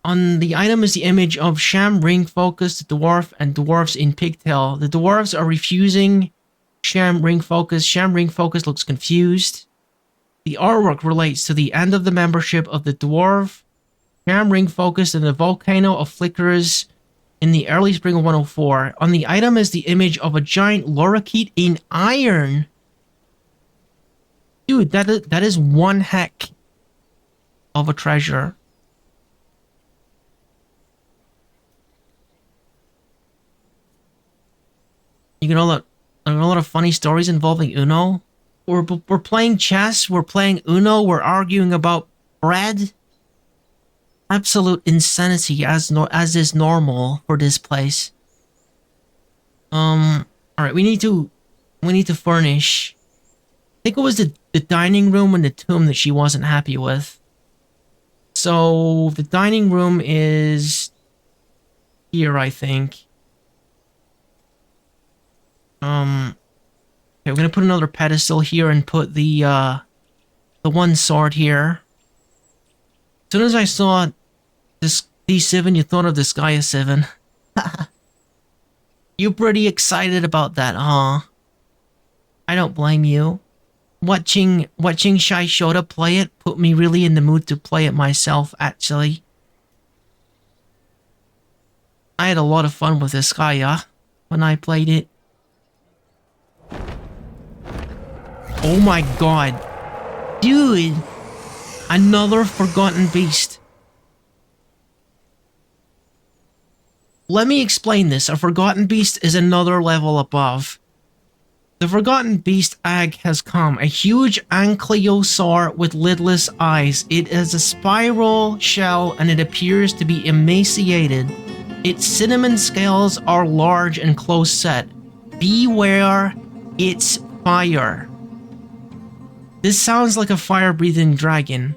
the item is the image of Sham, ring focus, the dwarf, and dwarves in pigtail. The dwarves are refusing Sham, ring focus. Sham, ring focus looks confused. The artwork relates to the end of the membership of the dwarf, Sham, ring focus, and the volcano of flickers in the early spring of 104. On the item is the image of a giant lorikeet in iron. Dude, that is one heck of a treasure. You know that there are a lot of funny stories involving Uno. We're playing chess, we're playing Uno, we're arguing about bread. Absolute insanity, as is normal for this place. All right, we need to furnish. I think it was the dining room and the tomb that she wasn't happy with. So the dining room is here, I think. Okay, we're gonna put another pedestal here and put the one sword here. As soon as I saw this D7, you thought of the Sky 7. You pretty excited about that, huh? I don't blame you. Watching Shai Shota play it put me really in the mood to play it myself, actually. I had a lot of fun with this Skya when I played it. Oh my god. Dude! Another forgotten beast. Let me explain this. A forgotten beast is another level above. The Forgotten Beast Ag has come. A huge ankylosaur with lidless eyes. It is a spiral shell and it appears to be emaciated. Its cinnamon scales are large and close set. Beware, it's fire. This sounds like a fire-breathing dragon.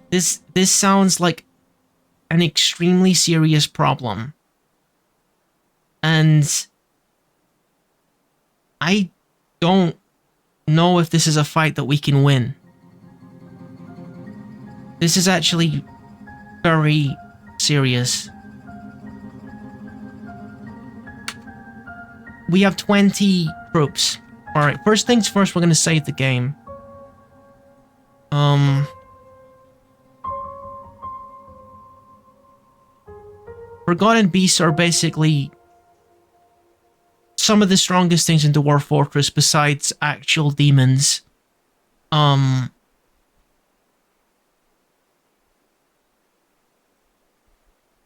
This sounds like an extremely serious problem. And I don't know if this is a fight that we can win. This is actually very serious. We have 20 troops. Alright, first things first, we're gonna save the game. Forgotten Beasts are basically some of the strongest things in Dwarf Fortress besides actual demons.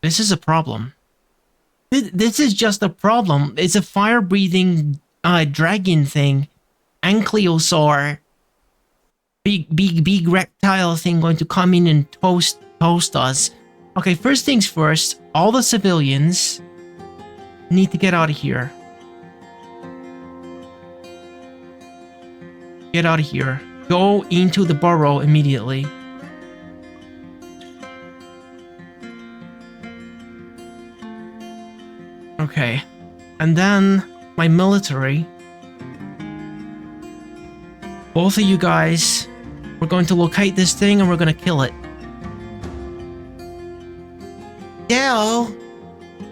This is a problem. This is just a problem. It's a fire-breathing dragon thing. Ankylosaur. Big reptile thing going to come in and toast us. Okay, first things first, all the civilians need to get out of here. Get out of here. Go into the burrow immediately. Okay. And then my military. Both of you guys, we're going to locate this thing and we're going to kill it.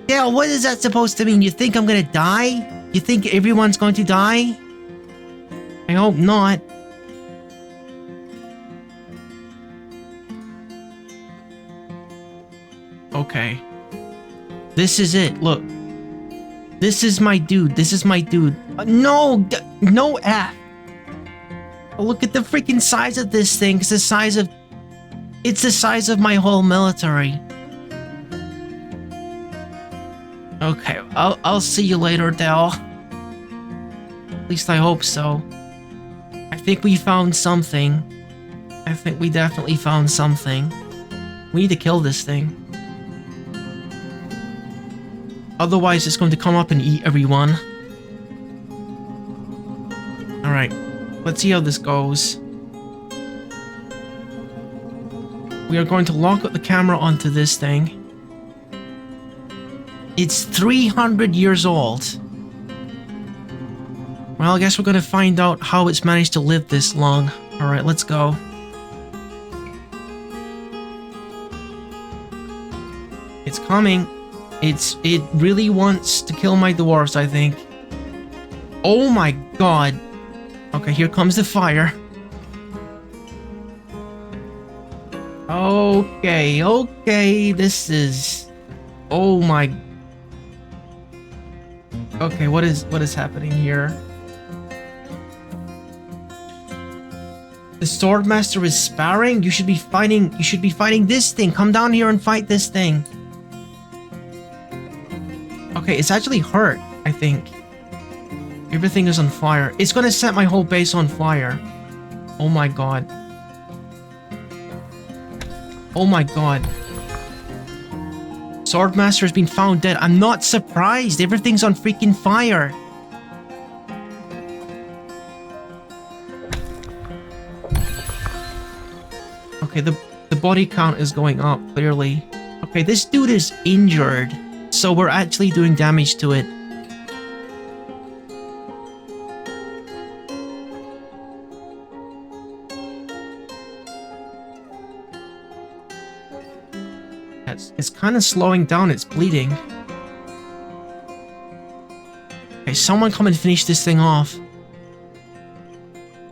Dale, what is that supposed to mean? You think I'm gonna die? You think everyone's going to die? I hope not. Okay. This is it. Look. This is my dude. This is my dude. No F. Look at the freaking size of this thing. It's the size of my whole military. Okay, I'll see you later, Dell. At least I hope so. I think we found something. I think we definitely found something. We need to kill this thing. Otherwise, it's going to come up and eat everyone. Alright, let's see how this goes. We are going to lock up the camera onto this thing. It's 300 years old. Well, I guess we're gonna find out how it's managed to live this long. Alright, let's go. It's coming. It really wants to kill my dwarves, I think. Oh my god. Okay, here comes the fire. Okay, this is... Oh my... Okay, what is happening here? The Swordmaster is sparring? You should be fighting this thing. Come down here and fight this thing. Okay, it's actually hurt, I think. Everything is on fire. It's gonna set my whole base on fire. Oh my god. Oh my god. Swordmaster has been found dead. I'm not surprised. Everything's on freaking fire. Okay, the body count is going up, clearly. Okay, this dude is injured. So we're actually doing damage to it. It's kind of slowing down, it's bleeding. Okay, someone come and finish this thing off.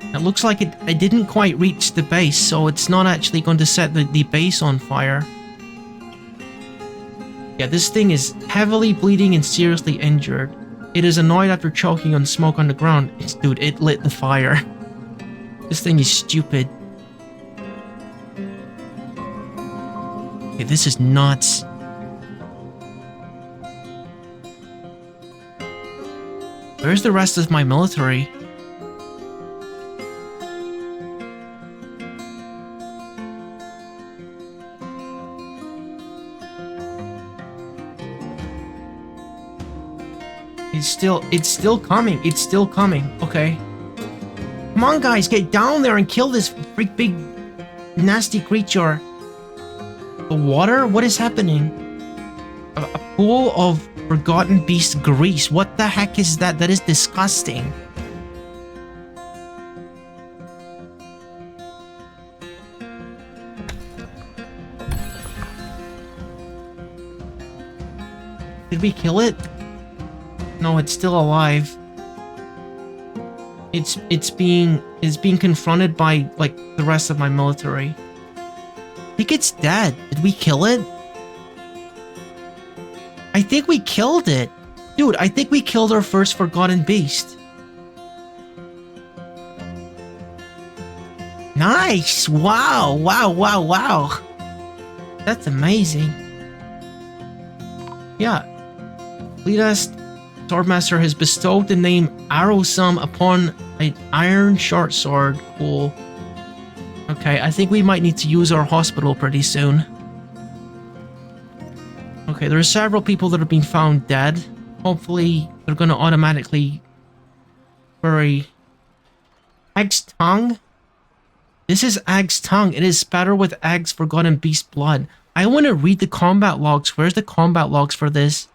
It looks like it didn't quite reach the base, so it's not actually going to set the base on fire. Yeah, this thing is heavily bleeding and seriously injured. It is annoyed after choking on smoke on the ground. Dude, it lit the fire. This thing is stupid. Okay, this is nuts. Where's the rest of my military? It's still coming. It's still coming. Okay. Come on, guys, get down there and kill this freak big nasty creature. The water? What is happening? A pool of forgotten beast grease. What the heck is that? That is disgusting. Did we kill it? No, it's still alive. It's being confronted by like the rest of my military. I think it's dead. Did we kill it? I think we killed it. Dude, I think we killed our first forgotten beast. Nice! Wow, wow, wow, wow. That's amazing. Yeah. Cletus Swordmaster has bestowed the name Arrowsome upon an iron short sword. Cool. Okay, I think we might need to use our hospital pretty soon. Okay, there are several people that have been found dead. Hopefully, they're going to automatically bury Ag's tongue. This is Ag's tongue. It is spattered with Ag's forgotten beast blood. I want to read the combat logs. Where's the combat logs for this?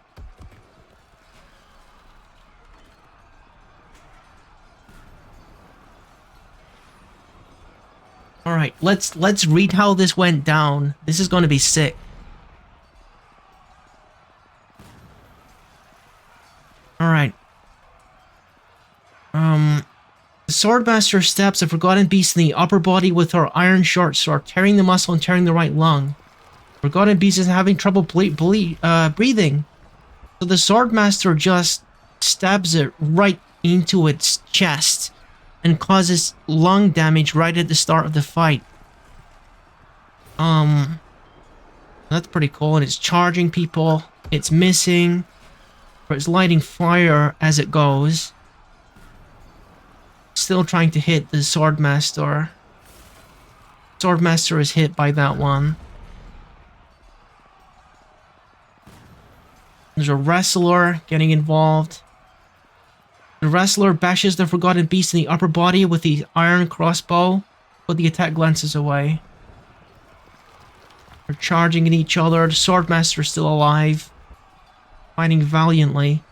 All right, let's read how this went down. This is going to be sick. All right. The Swordmaster stabs a forgotten beast in the upper body with her iron short sword, tearing the muscle and tearing the right lung. Forgotten beast is having trouble breathing, so the Swordmaster just stabs it right into its chest and causes lung damage right at the start of the fight. That's pretty cool. And it's charging people. It's missing. But it's lighting fire as it goes. Still trying to hit the Swordmaster. Swordmaster is hit by that one. There's a wrestler getting involved. The wrestler bashes the forgotten beast in the upper body with the iron crossbow, but the attack glances away. They're charging at each other. The Swordmaster is still alive, fighting valiantly.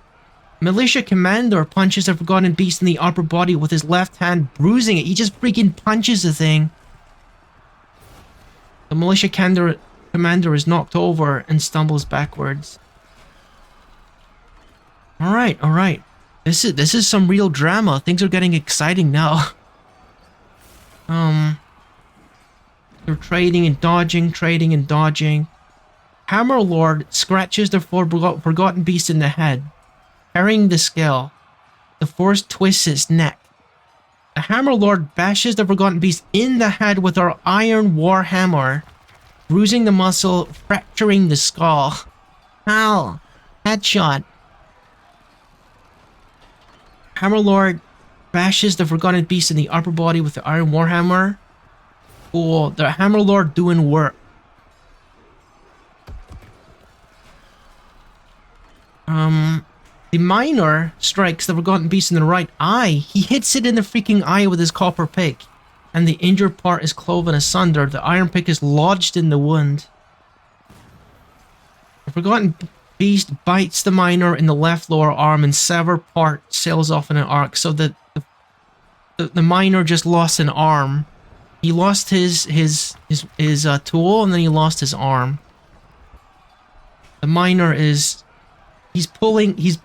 Militia Commander punches the forgotten beast in the upper body with his left hand, bruising it. He just freaking punches the thing. The Militia Commander is knocked over and stumbles backwards. Alright, alright. This is some real drama. Things are getting exciting now. They're trading and dodging, trading and dodging. Hammerlord scratches the forgotten beast in the head, tearing the skull. The force twists its neck. The Hammerlord bashes the forgotten beast in the head with her iron warhammer, bruising the muscle, fracturing the skull. Ow! Headshot. Hammerlord bashes the forgotten beast in the upper body with the iron warhammer. Cool. The Hammerlord doing work. The miner strikes the forgotten beast in the right eye. He hits it in the freaking eye with his copper pick, and the injured part is cloven asunder. The iron pick is lodged in the wound. The forgotten beast bites the miner in the left lower arm, and severed part sails off in an arc. So the miner just lost an arm. He lost his tool, and then he lost his arm. The miner is he's pulling the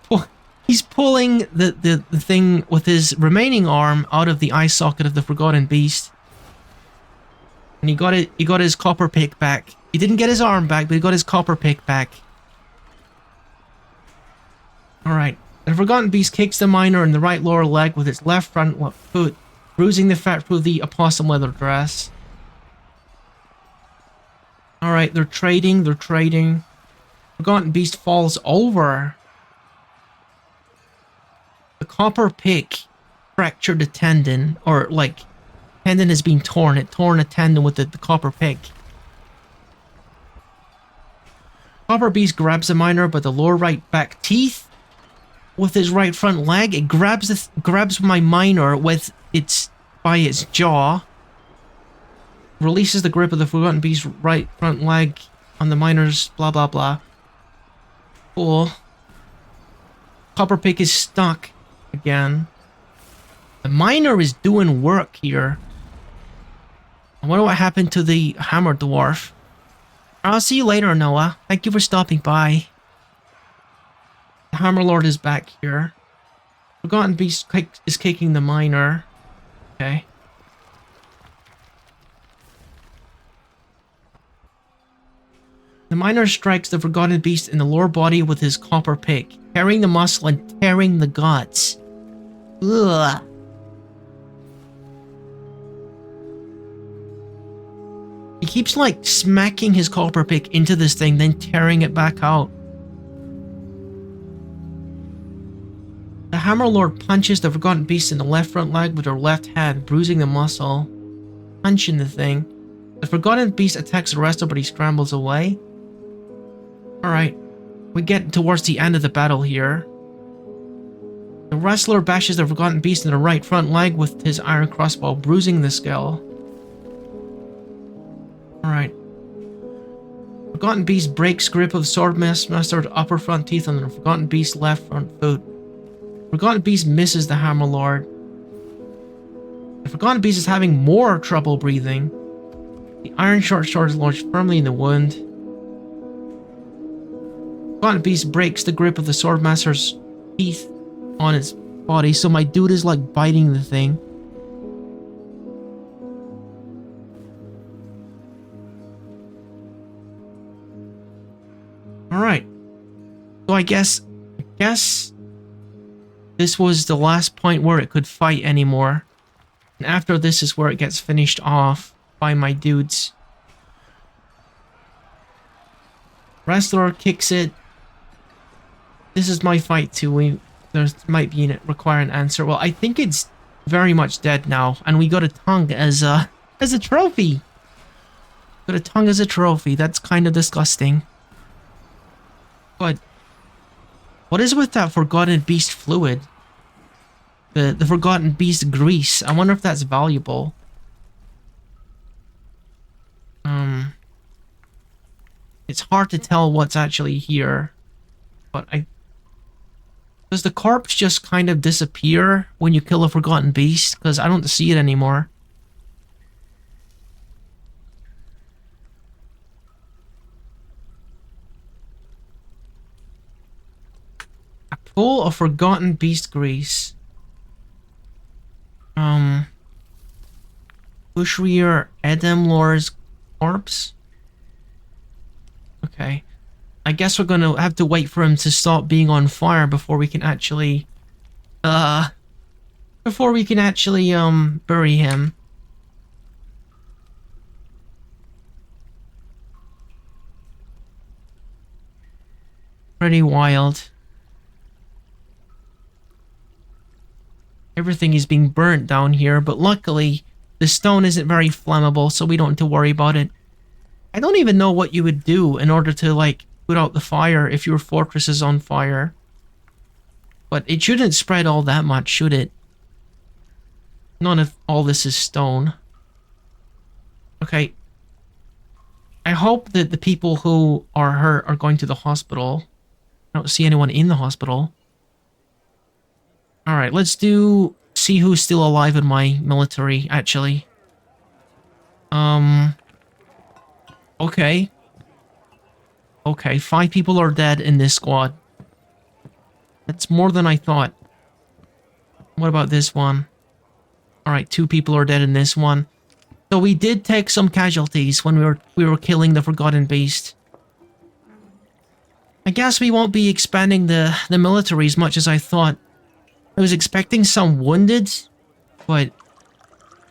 thing with his remaining arm out of the eye socket of the forgotten beast. And he got his copper pick back. He didn't get his arm back, but he got his copper pick back. Alright. The forgotten beast kicks the miner in the right lower leg with its left front foot, bruising the fat through the opossum leather dress. Alright, they're trading. Forgotten beast falls over. The copper pick fractured a tendon, or like tendon has been torn. It torn a tendon with the copper pick. Copper Beast grabs the miner by the lower right back teeth with his right front leg. It grabs my miner with by its jaw. Releases the grip of the Forgotten Beast's right front leg on the miner's blah blah blah. Cool. Copper pick is stuck again. The miner is doing work here. I wonder what happened to the hammer dwarf. I'll see you later, Noah. Thank you for stopping by. The Hammer Lord is back here. Forgotten Beast is kicking the miner. Okay. The miner strikes the Forgotten Beast in the lower body with his copper pick, tearing the muscle and tearing the guts. Ugh. He keeps like smacking his copper pick into this thing, then tearing it back out. The Hammer Lord punches the Forgotten Beast in the left front leg with her left hand, bruising the muscle. Punching the thing. The Forgotten Beast attacks the wrestler, but he scrambles away. Alright, we get towards the end of the battle here. The wrestler bashes the Forgotten Beast in the right front leg with his iron crossbow, bruising the skull. Alright. Forgotten Beast breaks grip of Swordmaster's upper front teeth on the Forgotten Beast's left front foot. Forgotten Beast misses the Hammer Lord. The Forgotten Beast is having more trouble breathing. The iron short sword is lodged firmly in the wound. Forgotten Beast breaks the grip of the Swordmaster's teeth on its body, so my dude is like biting the thing. Alright. So I guess this was the last point where it could fight anymore. And after this is where it gets finished off by my dudes. Wrestler kicks it. This is my fight too. There might be require an answer. Well, I think it's very much dead now, and we got a tongue as a trophy. Got a tongue as a trophy. That's kind of disgusting. But what is with that Forgotten Beast fluid? The Forgotten Beast grease. I wonder if that's valuable. It's hard to tell what's actually here, but does the corpse just kind of disappear when you kill a Forgotten Beast? Because I don't see it anymore. A pool of Forgotten Beast grease. Bushreer Edemlore's corpse? Okay. I guess we're gonna have to wait for him to stop being on fire before we can actually bury him. Pretty wild. Everything is being burnt down here, but luckily the stone isn't very flammable, so we don't have to worry about it. I don't even know what you would do in order to, like, put out the fire if your fortress is on fire. But it shouldn't spread all that much, should it? None of all this is stone. Okay. I hope that the people who are hurt are going to the hospital. I don't see anyone in the hospital. Alright, let's see who's still alive in my military, actually. Okay. Okay, 5 people are dead in this squad. That's more than I thought. What about this one? Alright, 2 people are dead in this one. So we did take some casualties when we were killing the Forgotten Beast. I guess we won't be expanding the military as much as I thought. I was expecting some wounded, but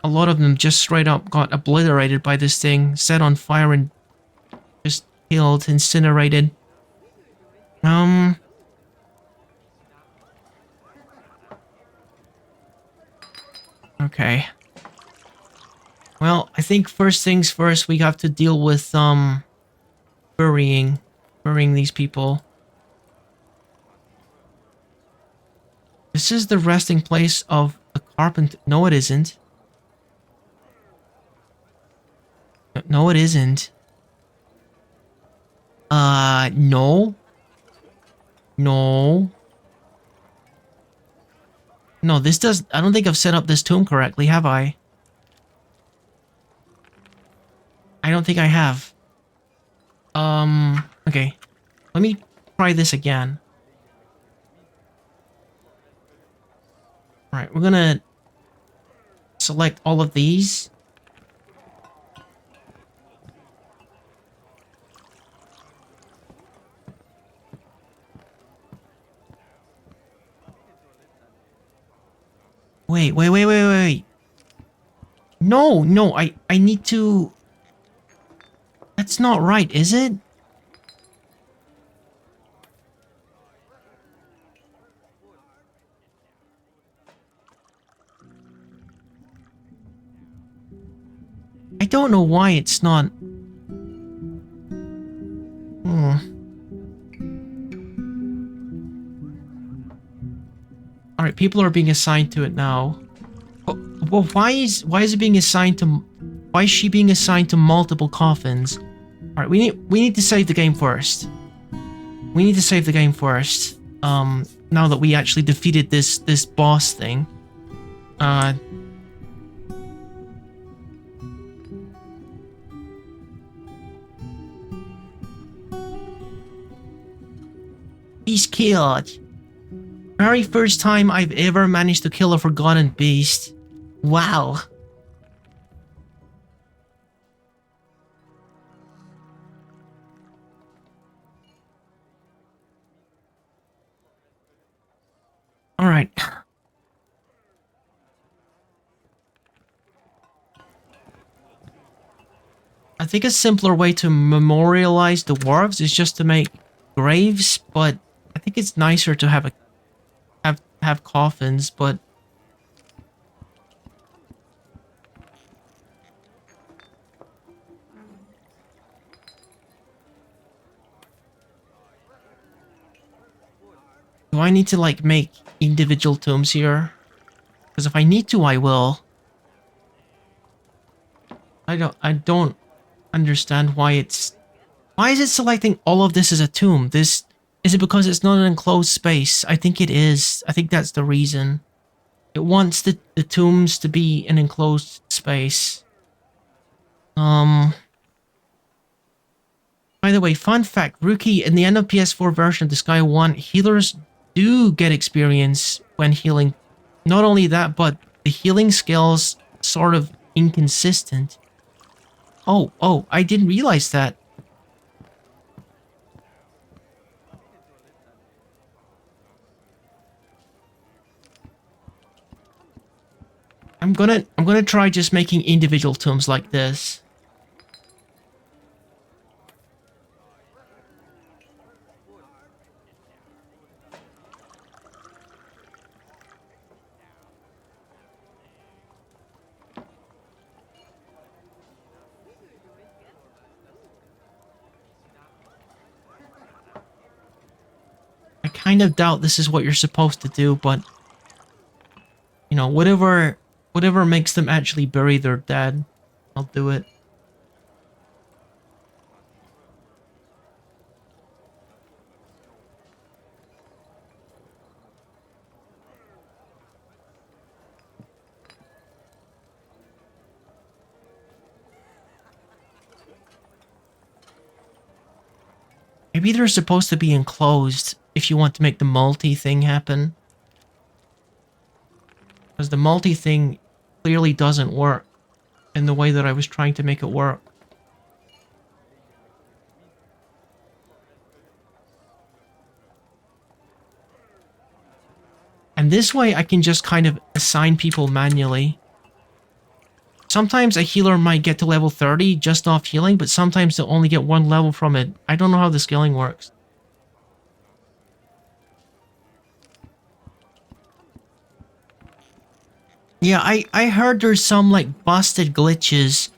a lot of them just straight up got obliterated by this thing, set on fire and just killed, incinerated. Okay. Well, I think first things first, we have to deal with, burying these people. This is the resting place of the carpenter. No, it isn't. No, it isn't. No. No. No, this does... I don't think I've set up this tomb correctly, have I? I don't think I have. Okay. Let me try this again. Alright, we're gonna select all of these. Wait. No, I need to... That's not right, is it? I don't know why it's not... Alright, people are being assigned to it now. Well, why is it being assigned to... Why is she being assigned to multiple coffins? Alright, we need to save the game first. We need to save the game first. Now that we actually defeated this boss thing. He's killed. Very first time I've ever managed to kill a forgotten beast. Wow. Alright. I think a simpler way to memorialize the dwarves is just to make graves, but I think it's nicer to have coffins, but do I need to like make individual tombs here? Because if I need to, I will. I don't understand why it's... Why is it selecting all of this as a tomb? Is it because it's not an enclosed space? I think it is. I think that's the reason. It wants the tombs to be an enclosed space. By the way, fun fact, Rookie, in the end of PS4 version of the Sky 1, healers do get experience when healing. Not only that, but the healing skills sort of inconsistent. Oh, I didn't realize that. I'm gonna try just making individual tombs like this. I kind of doubt this is what you're supposed to do, but you know, whatever makes them actually bury their dead, I'll do it. Maybe they're supposed to be enclosed if you want to make the multi thing happen. Because the multi thing clearly doesn't work in the way that I was trying to make it work. And this way I can just kind of assign people manually. Sometimes a healer might get to level 30 just off healing, but sometimes they'll only get one level from it. I don't know how the scaling works. Yeah, I heard there's some like busted glitches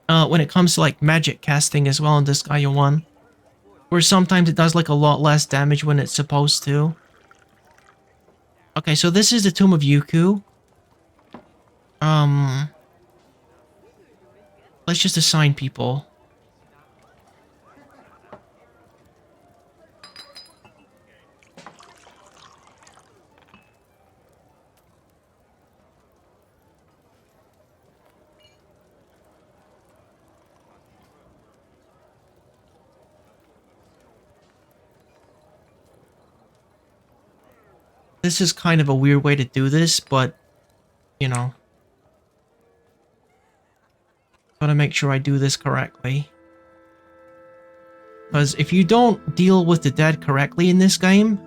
when it comes to like magic casting as well in this Gaia 1. Where sometimes it does like a lot less damage when it's supposed to. Okay, so this is the Tomb of Yuku. Um, let's just assign people. This is kind of a weird way to do this, but, you know. Gotta make sure I do this correctly. Because if you don't deal with the dead correctly in this game,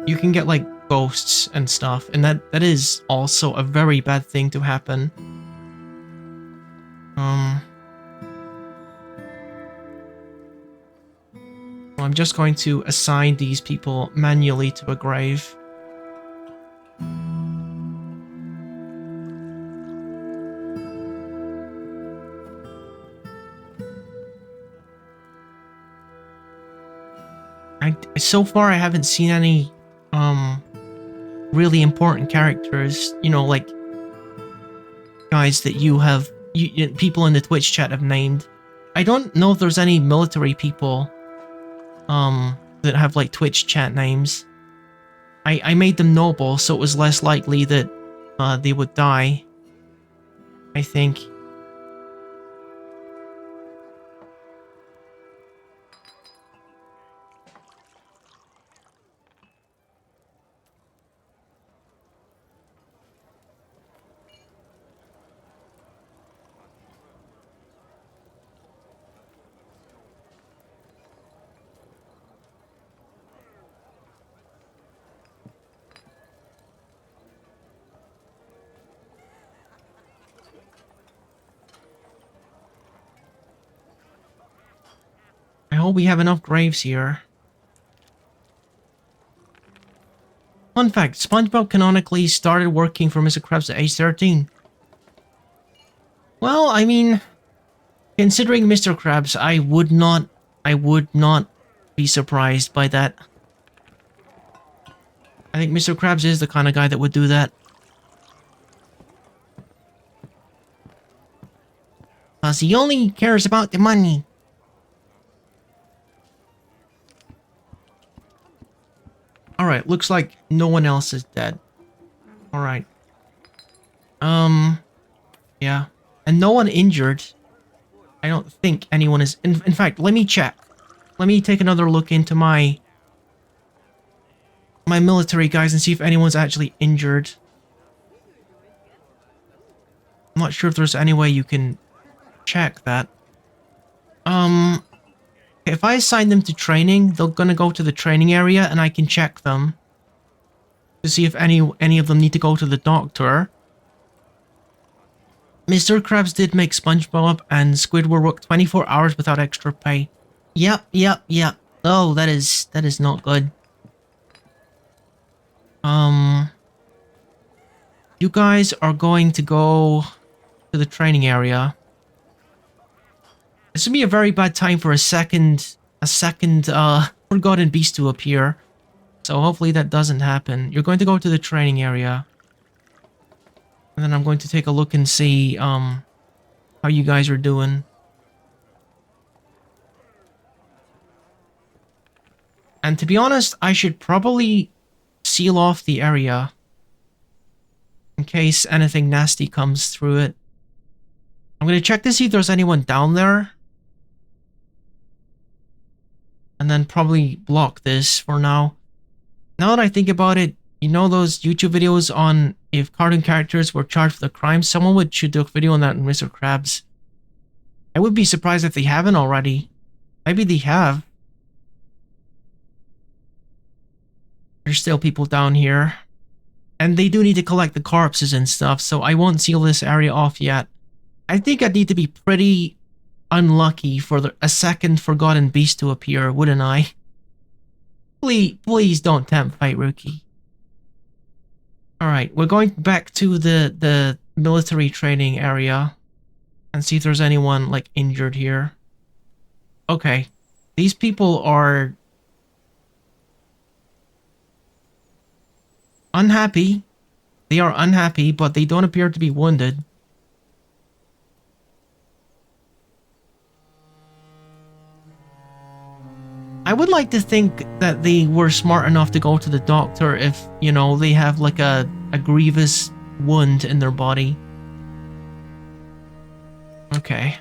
you can get, like, ghosts and stuff. And that is also a very bad thing to happen. I'm just going to assign these people manually to a grave. So far, I haven't seen any, really important characters, you know, like, guys that you have, people in the Twitch chat have named. I don't know if there's any military people, that have, like, Twitch chat names. I made them noble, so it was less likely that, they would die, I think. I hope we have enough graves here. Fun fact, SpongeBob canonically started working for Mr. Krabs at age 13. Well, I mean, considering Mr. Krabs, I would not be surprised by that. I think Mr. Krabs is the kind of guy that would do that. Because he only cares about the money. Alright, looks like no one else is dead. Alright. Yeah. And no one injured. I don't think anyone is... In fact, let me check. Let me take another look into my military guys and see if anyone's actually injured. I'm not sure if there's any way you can check that. If I assign them to training, they're gonna go to the training area and I can check them to see if any of them need to go to the doctor. Mr. Krabs did make SpongeBob and Squidward work 24 hours without extra pay. Yep. Oh, that is not good. You guys are going to go to the training area. This would be a very bad time for a second forgotten beast to appear. So hopefully that doesn't happen. You're going to go to the training area. And then I'm going to take a look and see how you guys are doing. And to be honest, I should probably seal off the area in case anything nasty comes through it. I'm going to check to see if there's anyone down there. And then probably block this for now. Now that I think about it, you know those YouTube videos on if cartoon characters were charged for the crime? Someone should do a video on that in Mr. Krabs. I would be surprised if they haven't already. Maybe they have. There's still people down here. And they do need to collect the corpses and stuff, so I won't seal this area off yet. I think I'd need to be pretty unlucky for a second forgotten beast to appear, wouldn't I? Please don't tempt fate, Rookie. All right, we're going back to the military training area and see if there's anyone like injured here. Okay, these people are unhappy. They are unhappy, but they don't appear to be wounded. I would like to think that they were smart enough to go to the doctor if, you know, they have like a grievous wound in their body. Okay.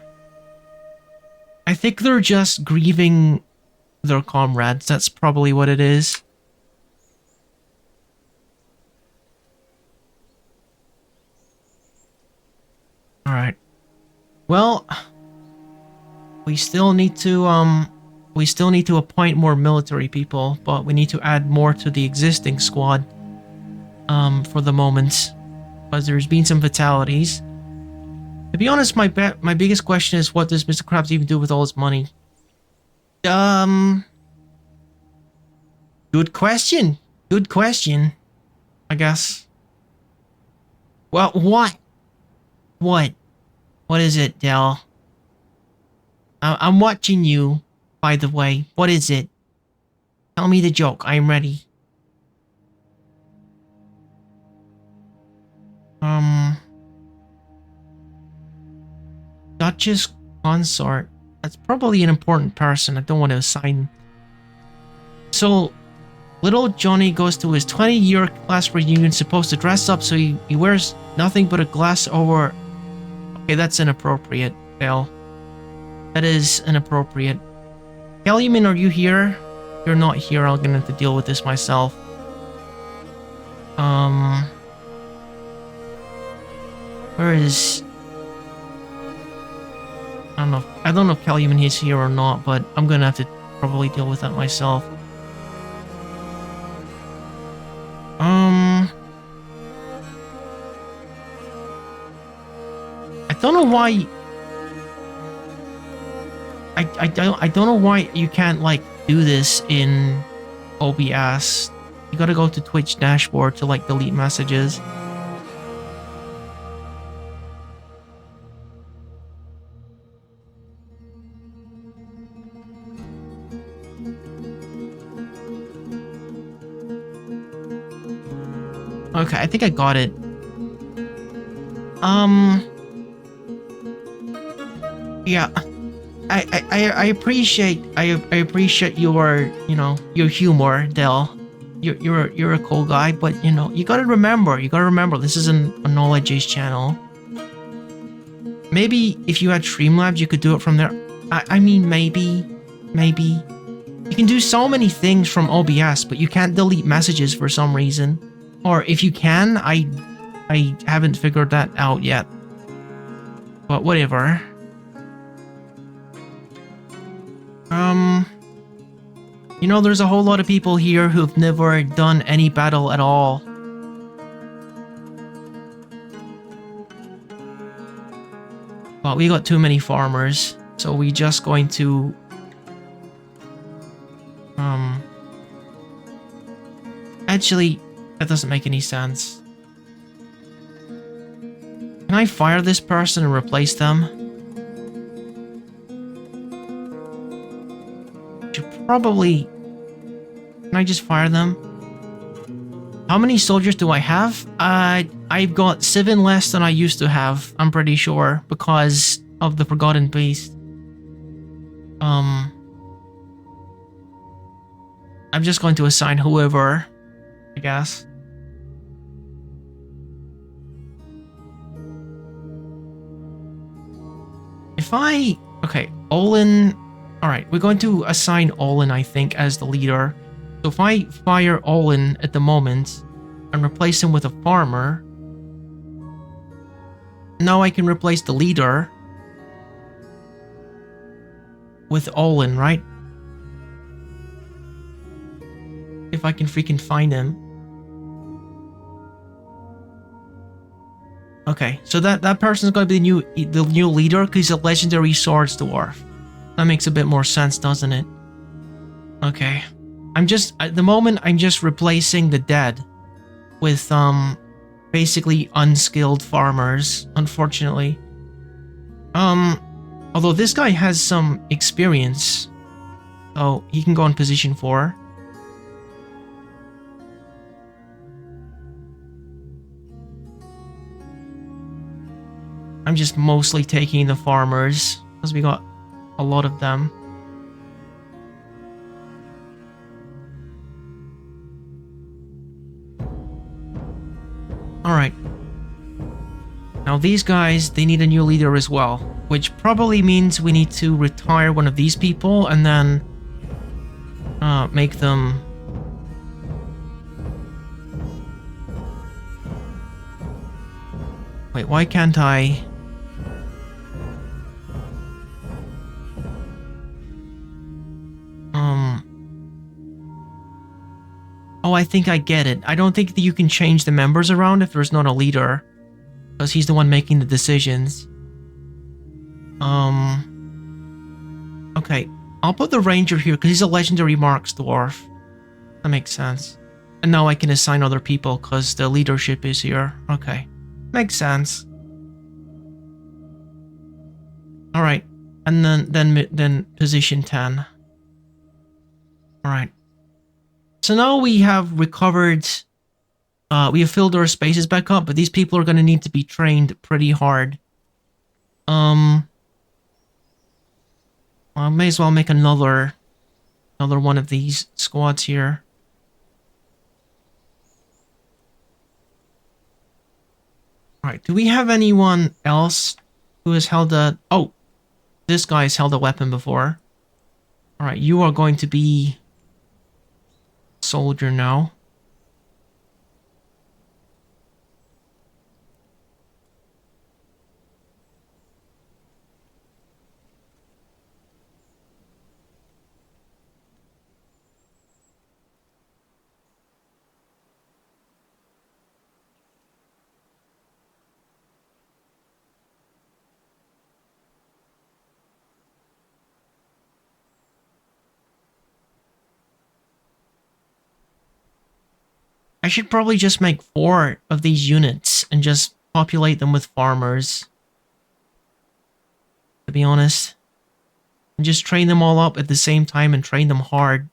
I think they're just grieving their comrades. That's probably what it is. Alright. Well, we still need to appoint more military people, but we need to add more to the existing squad for the moment, because there's been some fatalities. To be honest, my biggest question is, what does Mr. Krabs even do with all his money? Good question. Good question, I guess. Well, what? What is it, Del? I'm watching you, by the way. What is it? Tell me the joke. I'm ready. Duchess Consort. That's probably an important person. I don't want to assign. So, little Johnny goes to his 20-year class reunion, supposed to dress up, so he wears nothing but a glass over... Okay, that's inappropriate, Belle. That is inappropriate. Kellyman, are you here? You're not here. I'm gonna have to deal with this myself. Where is... I don't know if Kellyman is here or not, but I'm gonna have to probably deal with that myself. I don't know why... I don't know why you can't, like, do this in OBS. You gotta go to Twitch dashboard to, like, delete messages. Okay, I think I got it. Yeah. I appreciate your, you know, your humor, Del. You're a cool guy, but you know, you gotta remember this isn't a knowledge channel. Maybe if you had Streamlabs, you could do it from there. I mean, maybe. You can do so many things from OBS, but you can't delete messages for some reason. Or if you can, I haven't figured that out yet. But whatever. You know, there's a whole lot of people here who've never done any battle at all. But we got too many farmers, so we just going to... Actually, that doesn't make any sense. Can I fire this person and replace them? Should probably... Can I just fire them? How many soldiers do I have? I've got 7 less than I used to have, I'm pretty sure, because of the Forgotten Beast. I'm just going to assign whoever, I guess. If I... Okay, Olin... Alright, we're going to assign Olin, I think, as the leader. So if I fire Olin at the moment and replace him with a farmer, now I can replace the leader with Olin, right? If I can freaking find him. Okay, so that person's going to be the new leader because he's a legendary swords dwarf. That makes a bit more sense, doesn't it? Okay. At the moment, I'm just replacing the dead with basically unskilled farmers, unfortunately. Although this guy has some experience, so he can go in position 4. I'm just mostly taking the farmers, because we got a lot of them. Alright. Now these guys, they need a new leader as well, which probably means we need to retire one of these people and then make them... Wait, why can't I... Oh, I think I get it. I don't think that you can change the members around if there's not a leader, because he's the one making the decisions. Okay. I'll put the ranger here because he's a legendary marks dwarf. That makes sense. And now I can assign other people because the leadership is here. Okay. Makes sense. Alright. And then position 10. Alright. So now we have recovered... we have filled our spaces back up, but these people are going to need to be trained pretty hard. I may as well make another one of these squads here. Alright, do we have anyone else who has held a... Oh, this guy's held a weapon before. Alright, you are going to be... soldier now. I should probably just make 4 of these units and just populate them with farmers. To be honest. And just train them all up at the same time and train them hard.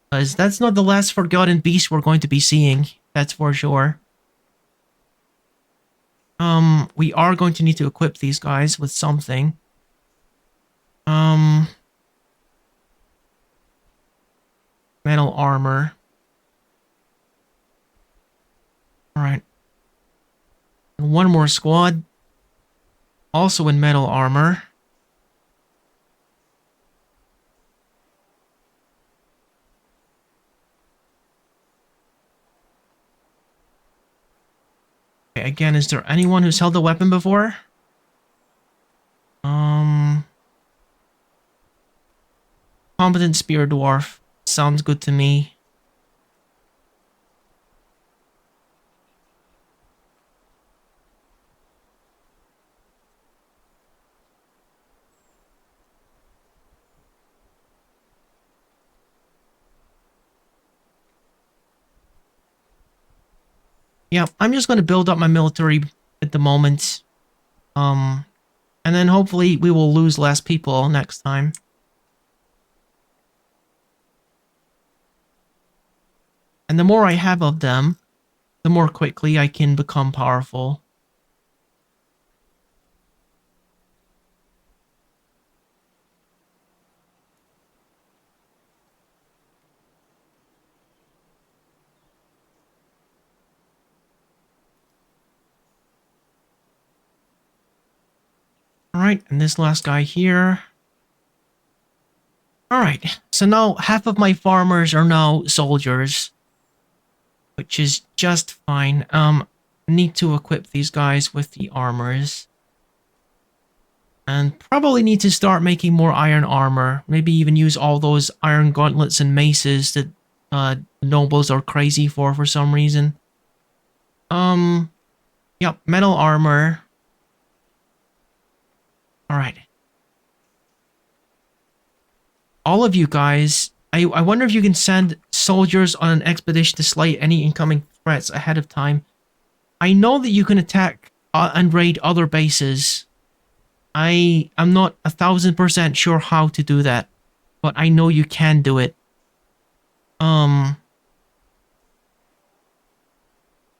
Because that's not the last forgotten beast we're going to be seeing. That's for sure. We are going to need to equip these guys with something. Metal armor. Alright. And one more squad. Also in metal armor. Okay, again, is there anyone who's held a weapon before? Competent spear dwarf. Sounds good to me. Yeah, I'm just going to build up my military at the moment. And then hopefully we will lose less people next time. And the more I have of them, the more quickly I can become powerful. Alright, and this last guy here. Alright, so now half of my farmers are now soldiers. Which is just fine. Need to equip these guys with the armors. And probably need to start making more iron armor. Maybe even use all those iron gauntlets and maces that nobles are crazy for some reason. Yep, metal armor. Alright. All of you guys, I wonder if you can send soldiers on an expedition to slay any incoming threats ahead of time. I know that you can attack and raid other bases. I am not 1,000% sure how to do that, but I know you can do it. You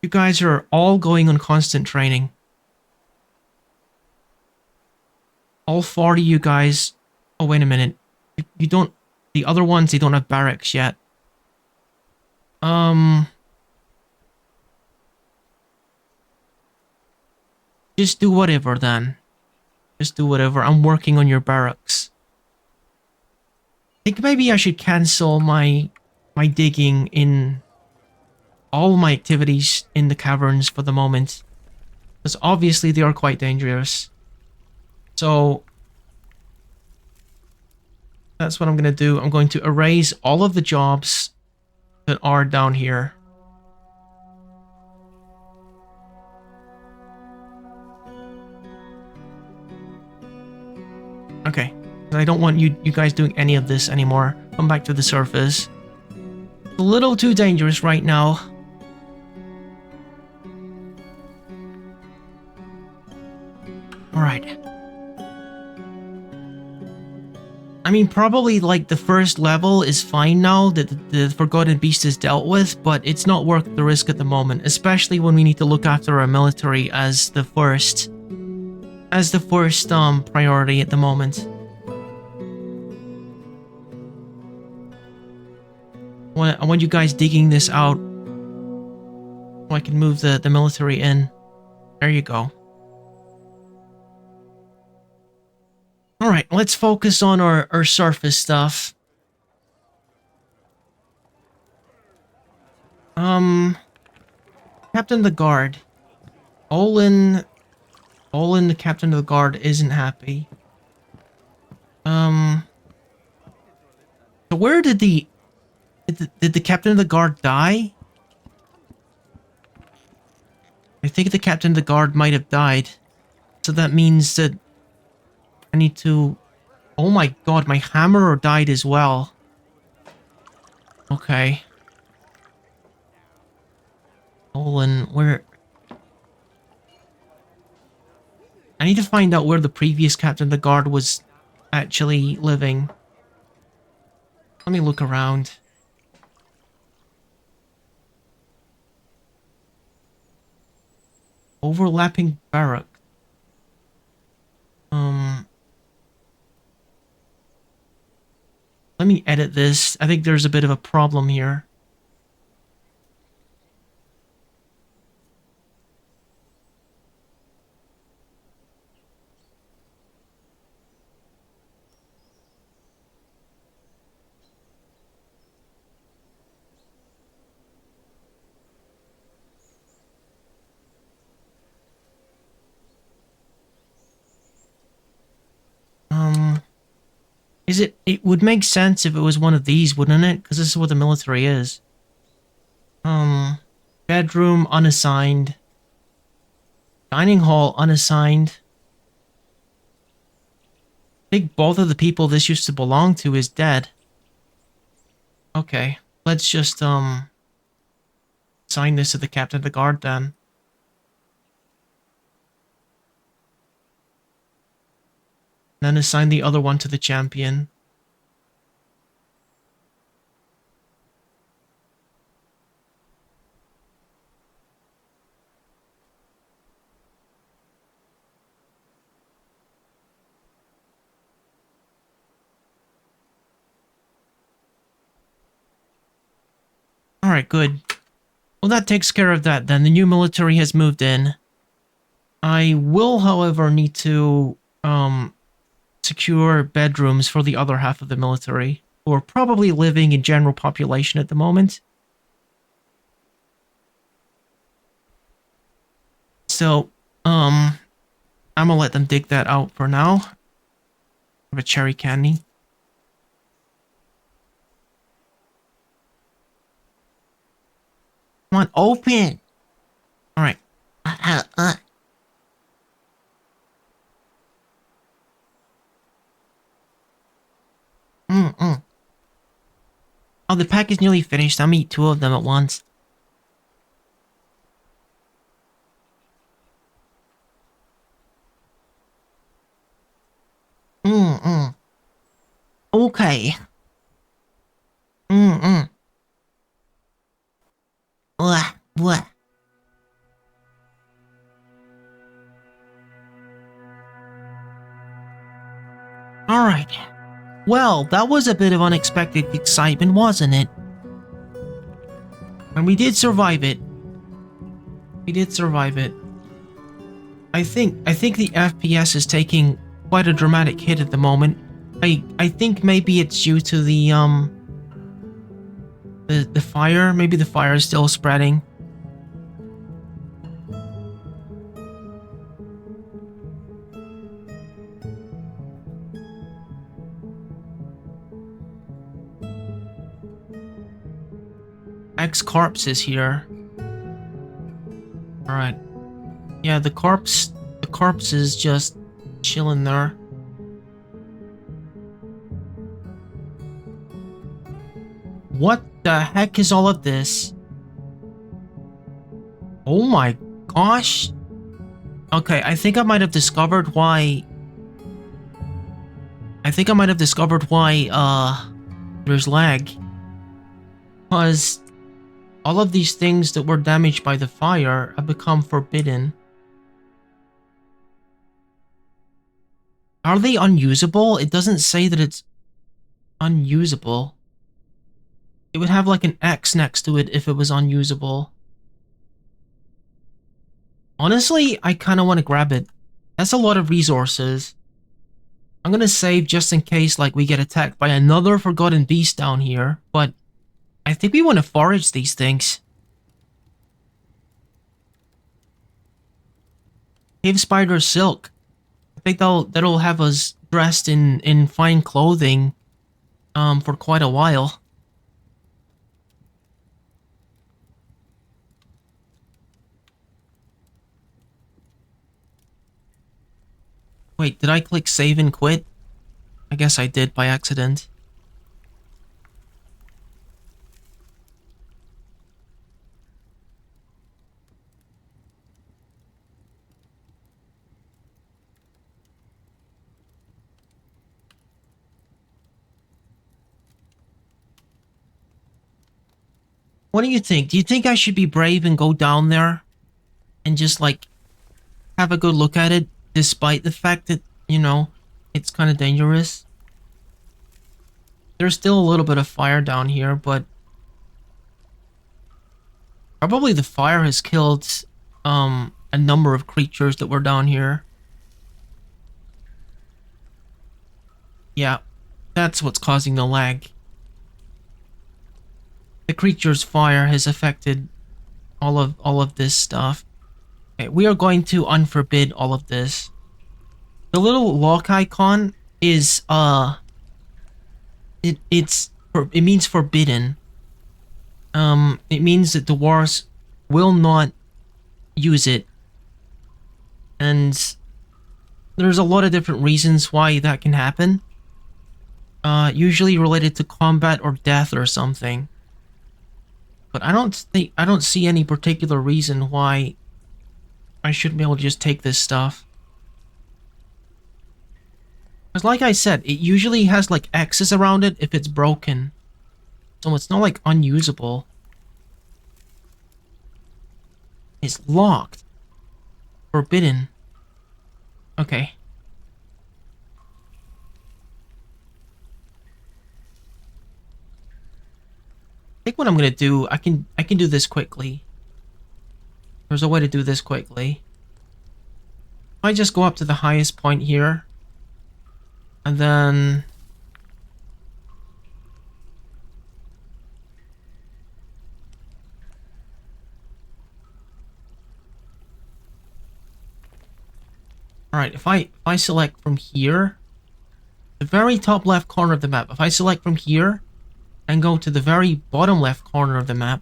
guys are all going on constant training. All 40 you guys. Oh, wait a minute. You don't. The other ones, they don't have barracks yet. Just do whatever then. Just do whatever. I'm working on your barracks. I think maybe I should cancel my digging in all my activities in the caverns for the moment. Because obviously they are quite dangerous. So that's what I'm going to do. I'm going to erase all of the jobs that are down here. Okay. I don't want you guys doing any of this anymore. Come back to the surface. It's a little too dangerous right now. Alright. I mean, probably like the first level is fine now that the Forgotten Beast is dealt with, but it's not worth the risk at the moment, especially when we need to look after our military as the first priority at the moment. I want you guys digging this out so I can move the military in. There you go. Alright, let's focus on our surface stuff. Captain of the Guard. Olin, the Captain of the Guard, isn't happy. So where did the Captain of the Guard die? I think the Captain of the Guard might have died. So that means that I need to... Oh my god, my hammer died as well. Okay. Olin, where... I need to find out where the previous Captain of the Guard was actually living. Let me look around. Overlapping barrack. Let me edit this. I think there's a bit of a problem here. It would make sense if it was one of these, wouldn't it? Because this is what the military is. Bedroom, unassigned. Dining hall, unassigned. I think both of the people this used to belong to is dead. Okay, let's just, assign this to the Captain of the Guard then. Then assign the other one to the champion. Alright, good. Well, that takes care of that then. The new military has moved in. I will, however, need to, secure bedrooms for the other half of the military, who are probably living in general population at the moment. So, I'm gonna let them dig that out for now. Have a cherry candy. Come on, open. Alright. Oh, the pack is nearly finished. I'll eat 2 of them at once. Okay. Mm-mm. What? Alright. Well, that was a bit of unexpected excitement, wasn't it? And we did survive it. We did survive it. I think the FPS is taking quite a dramatic hit at the moment. I think maybe it's due to the fire. Maybe the fire is still spreading. Corpse is here. Alright. Yeah, the corpse is just chilling there. What the heck is all of this? Oh my gosh. Okay, I think I might have discovered why there's lag. Because all of these things that were damaged by the fire have become forbidden. Are they unusable? It doesn't say that it's unusable. It would have like an X next to it if it was unusable. Honestly, I kind of want to grab it. That's a lot of resources. I'm gonna save just in case like we get attacked by another forgotten beast down here, but I think we want to forage these things. Cave spider silk. I think that'll have us dressed in fine clothing for quite a while. Wait, did I click save and quit? I guess I did by accident. What do you think? Do you think I should be brave and go down there and just like have a good look at it, despite the fact that, you know, it's kind of dangerous? There's still a little bit of fire down here, but probably the fire has killed a number of creatures that were down here. Yeah, that's what's causing the lag. The creature's fire has affected all of this stuff. Okay, we are going to unforbid all of this. The little lock icon is it means forbidden. It means that dwarves will not use it. And there's a lot of different reasons why that can happen. Usually related to combat or death or something. But I don't see any particular reason why I shouldn't be able to just take this stuff. Because like I said, it usually has like X's around it if it's broken. So it's not like unusable. It's locked. Forbidden. Okay. I think what I'm gonna do, I can do this quickly. There's a way to do this quickly. I just go up to the highest point here. And then alright, if I select from here, the very top left corner of the map, if I select from here and go to the very bottom left corner of the map,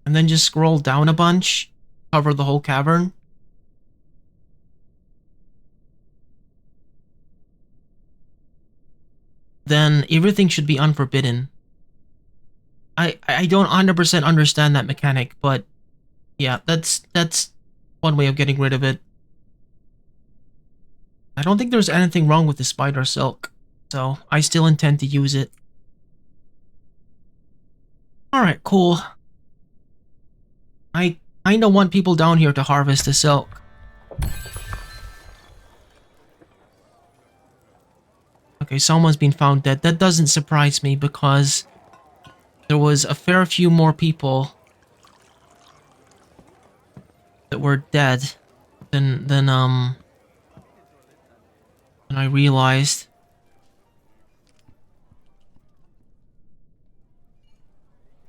and then just scroll down a bunch, cover the whole cavern, then everything should be unforbidden. I don't 100% understand that mechanic, but yeah, that's one way of getting rid of it. I don't think there's anything wrong with the spider silk, so I still intend to use it. Alright, cool. I kinda want people down here to harvest the silk. Okay, someone's been found dead. That doesn't surprise me because there was a fair few more people that were dead than I realized.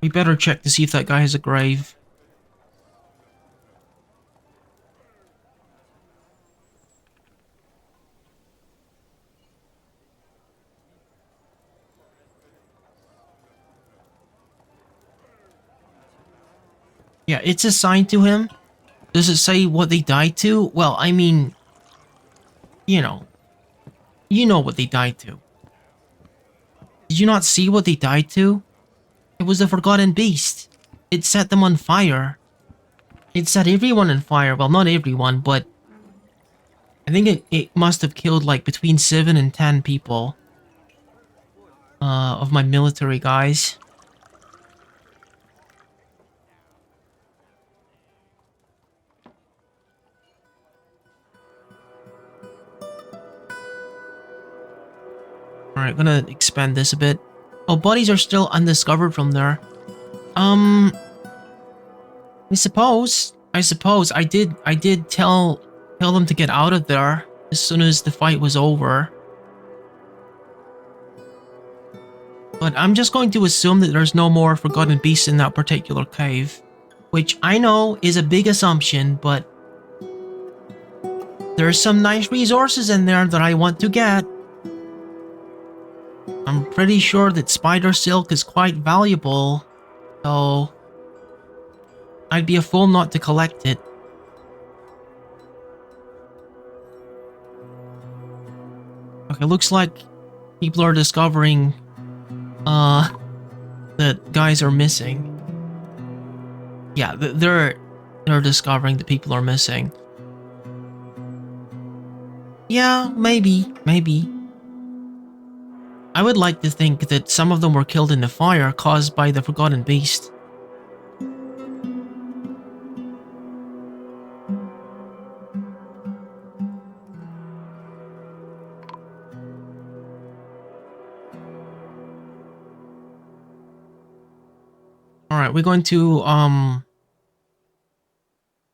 We better check to see if that guy has a grave. Yeah, it's assigned to him. Does it say what they died to? Well, I mean, you know. You know what they died to. Did you not see what they died to? It was the Forgotten Beast. It set them on fire. It set everyone on fire. Well, not everyone, but I think it must have killed like between 7 and 10 people of my military guys. Alright, gonna expand this a bit. Oh, bodies are still undiscovered from there. I suppose I did tell them to get out of there as soon as the fight was over. But I'm just going to assume that there's no more Forgotten Beasts in that particular cave. Which I know is a big assumption, but there's some nice resources in there that I want to get. I'm pretty sure that spider silk is quite valuable, so I'd be a fool not to collect it. Okay, looks like people are discovering that guys are missing. Yeah, they're discovering that people are missing. Yeah, maybe. I would like to think that some of them were killed in the fire caused by the Forgotten Beast. Alright, we're going to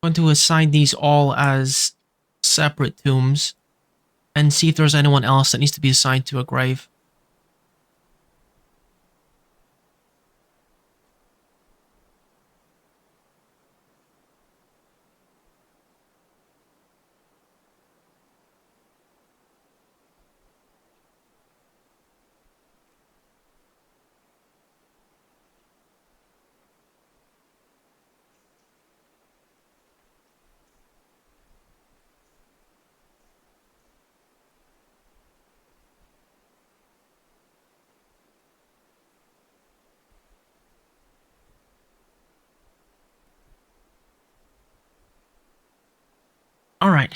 assign these all as separate tombs and see if there's anyone else that needs to be assigned to a grave. Alright.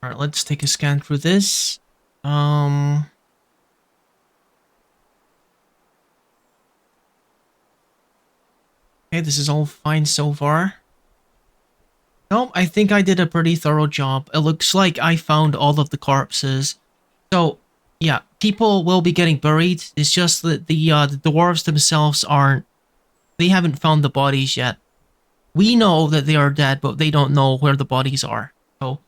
Alright, let's take a scan through this. Okay, this is all fine so far. Nope, I think I did a pretty thorough job. It looks like I found all of the corpses. So, yeah, people will be getting buried. It's just that the dwarves themselves aren't... They haven't found the bodies yet. We know that they are dead, but they don't know where the bodies are. So,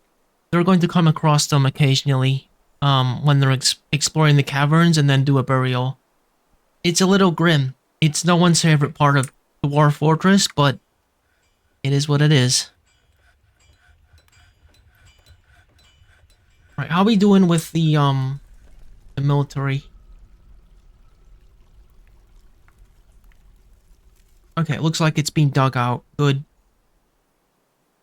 they're going to come across them occasionally when they're exploring the caverns and then do a burial. It's a little grim. It's no one's favorite part of Dwarf Fortress, but it is what it is. Right, how are we doing with the military? Okay, it looks like it's being dug out. Good.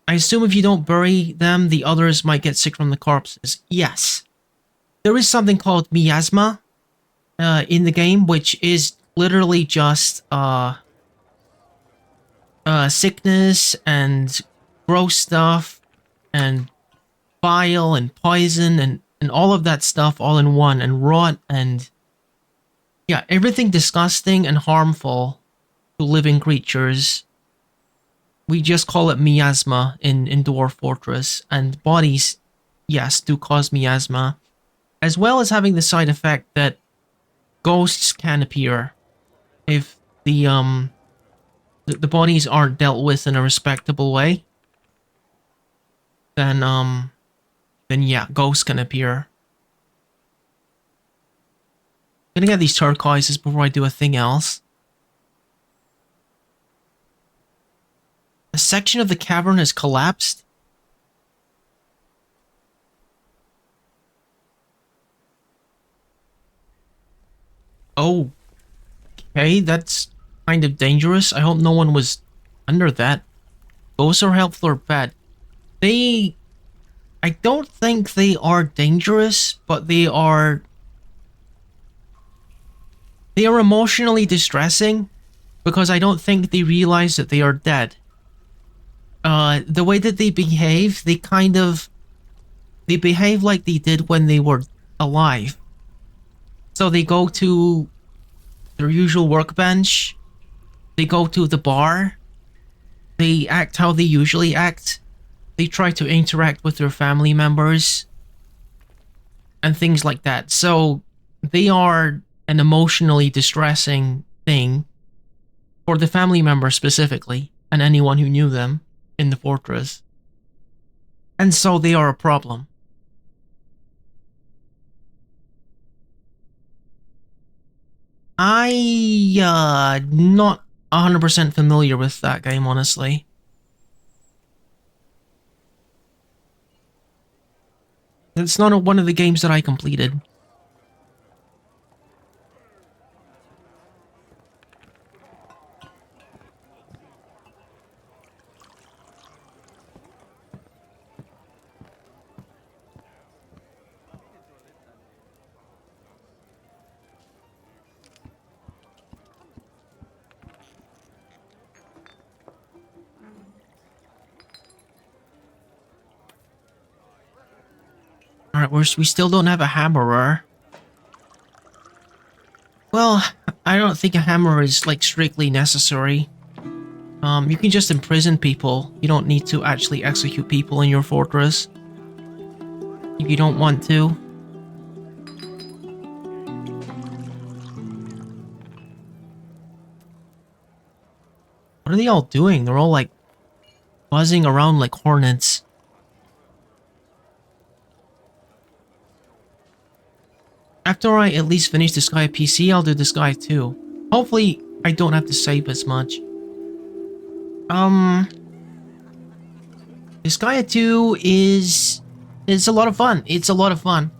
I assume if you don't bury them, the others might get sick from the corpses. Yes. There is something called miasma in the game, which is literally just sickness and gross stuff and bile and poison and all of that stuff all in one, and rot and yeah, everything disgusting and harmful to living creatures. We just call it miasma in Dwarf Fortress, and bodies, yes, do cause miasma, as well as having the side effect that ghosts can appear if the bodies aren't dealt with in a respectable way. Then yeah, ghosts can appear. I'm gonna get these turquoises before I do a thing else. A section of the cavern has collapsed. Oh, okay, that's kind of dangerous. I hope no one was under that. Ghosts are helpful or bad? I don't think they are dangerous, but they are emotionally distressing because I don't think they realize that they are dead. The way that they behave, they behave like they did when they were alive. So they go to their usual workbench, they go to the bar, they act how they usually act, they try to interact with their family members, and things like that. So they are an emotionally distressing thing for the family members specifically, and anyone who knew them in the fortress. And so they are a problem. Not 100% familiar with that game, honestly. It's not one of the games that I completed. Alright, we still don't have a hammerer. Well, I don't think a hammer is, like, strictly necessary. You can just imprison people. You don't need to actually execute people in your fortress if you don't want to. What are they all doing? They're all, like, buzzing around like hornets. After I at least finish this guy PC, I'll do this guy too. Hopefully, I don't have to save as much. This guy 2 is a lot of fun. It's a lot of fun.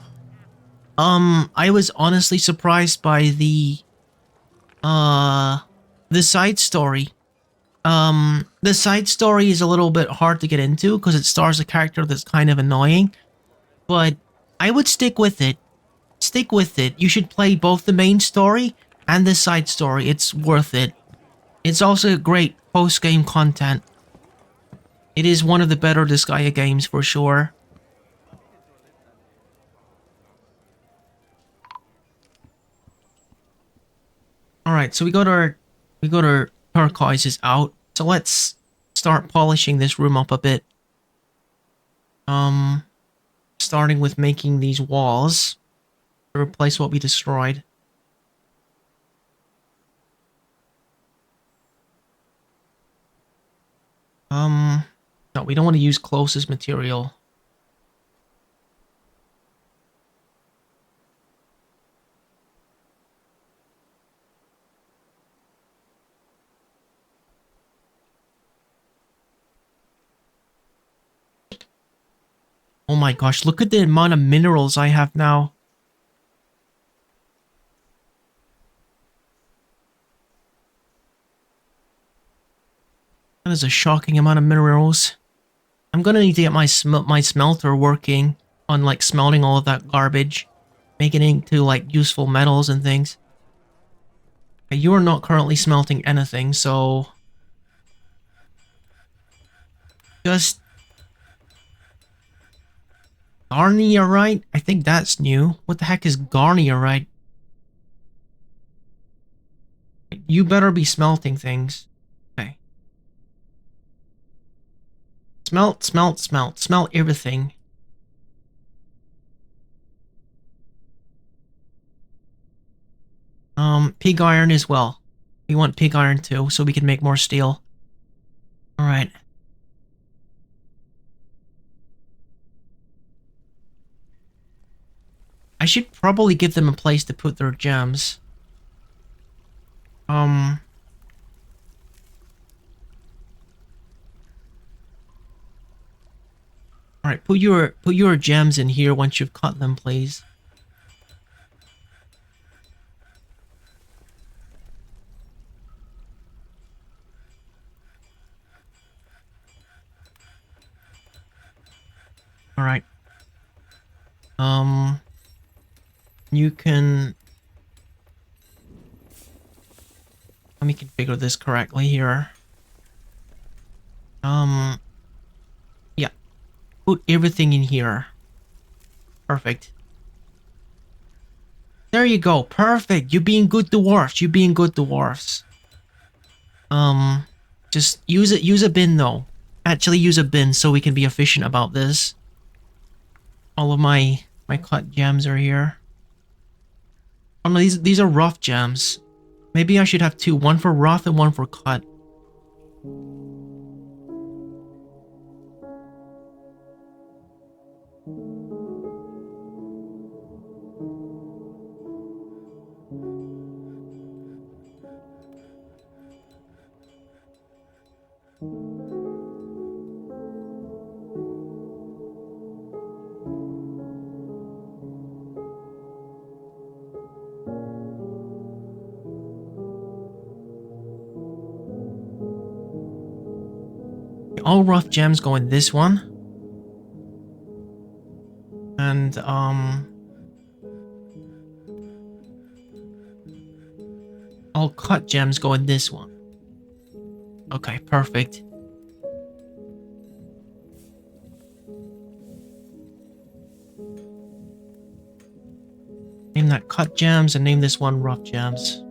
I was honestly surprised by the side story. The side story is a little bit hard to get into because it stars a character that's kind of annoying, but I would stick with it. Stick with it. You should play both the main story and the side story. It's worth it. It's also great post-game content. It is one of the better Disgaea games for sure. Alright, so we got our turquoises out. So let's start polishing this room up a bit. Starting with making these walls to replace what we destroyed. No, we don't want to use closest material. Oh my gosh, look at the amount of minerals I have now. That is a shocking amount of minerals. I'm gonna need to get my smelter working on like smelting all of that garbage, making it into like useful metals and things. You are not currently smelting anything, so Just garnierite? I think that's new. What the heck is garnierite? You better be smelting things. Okay. Smelt, smelt, smelt. Smelt everything. Pig iron as well. We want pig iron too, so we can make more steel. Alright. I should probably give them a place to put their gems. Alright, put your gems in here once you've cut them, please. Alright. You can... Let me configure this correctly here. Yeah. Put everything in here. Perfect. There you go. Perfect. You're being good dwarfs. You're being good dwarfs. Just use a bin though. Actually use a bin so we can be efficient about this. All of my cut gems are here. Oh no, these are rough gems. Maybe I should have two, one for rough and one for cut. All rough gems go in this one. And, all cut gems go in this one. Okay, perfect. Name that cut gems and name this one rough gems.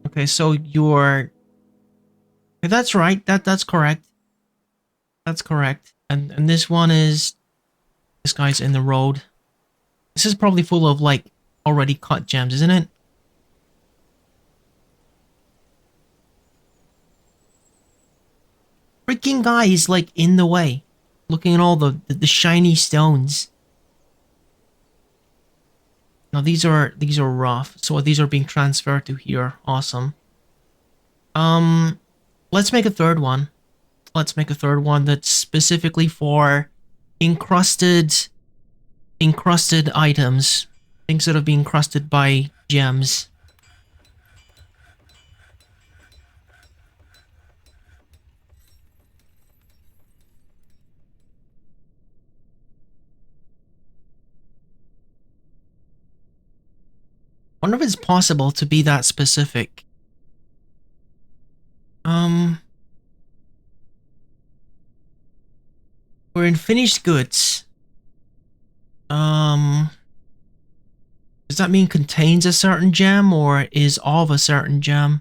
Okay, so you're... Okay, that's right. That's correct. That's correct. And this one is... This guy's in the road. This is probably full of, like, already cut gems, isn't it? Freaking guy is, like, in the way. Looking at all the shiny stones. Now these are rough, so these are being transferred to here. Awesome. Let's make a third one. Let's make a third one that's specifically for encrusted items. Things that have been encrusted by gems. Wonder if it's possible to be that specific. We're in finished goods. Does that mean contains a certain gem or is of a certain gem?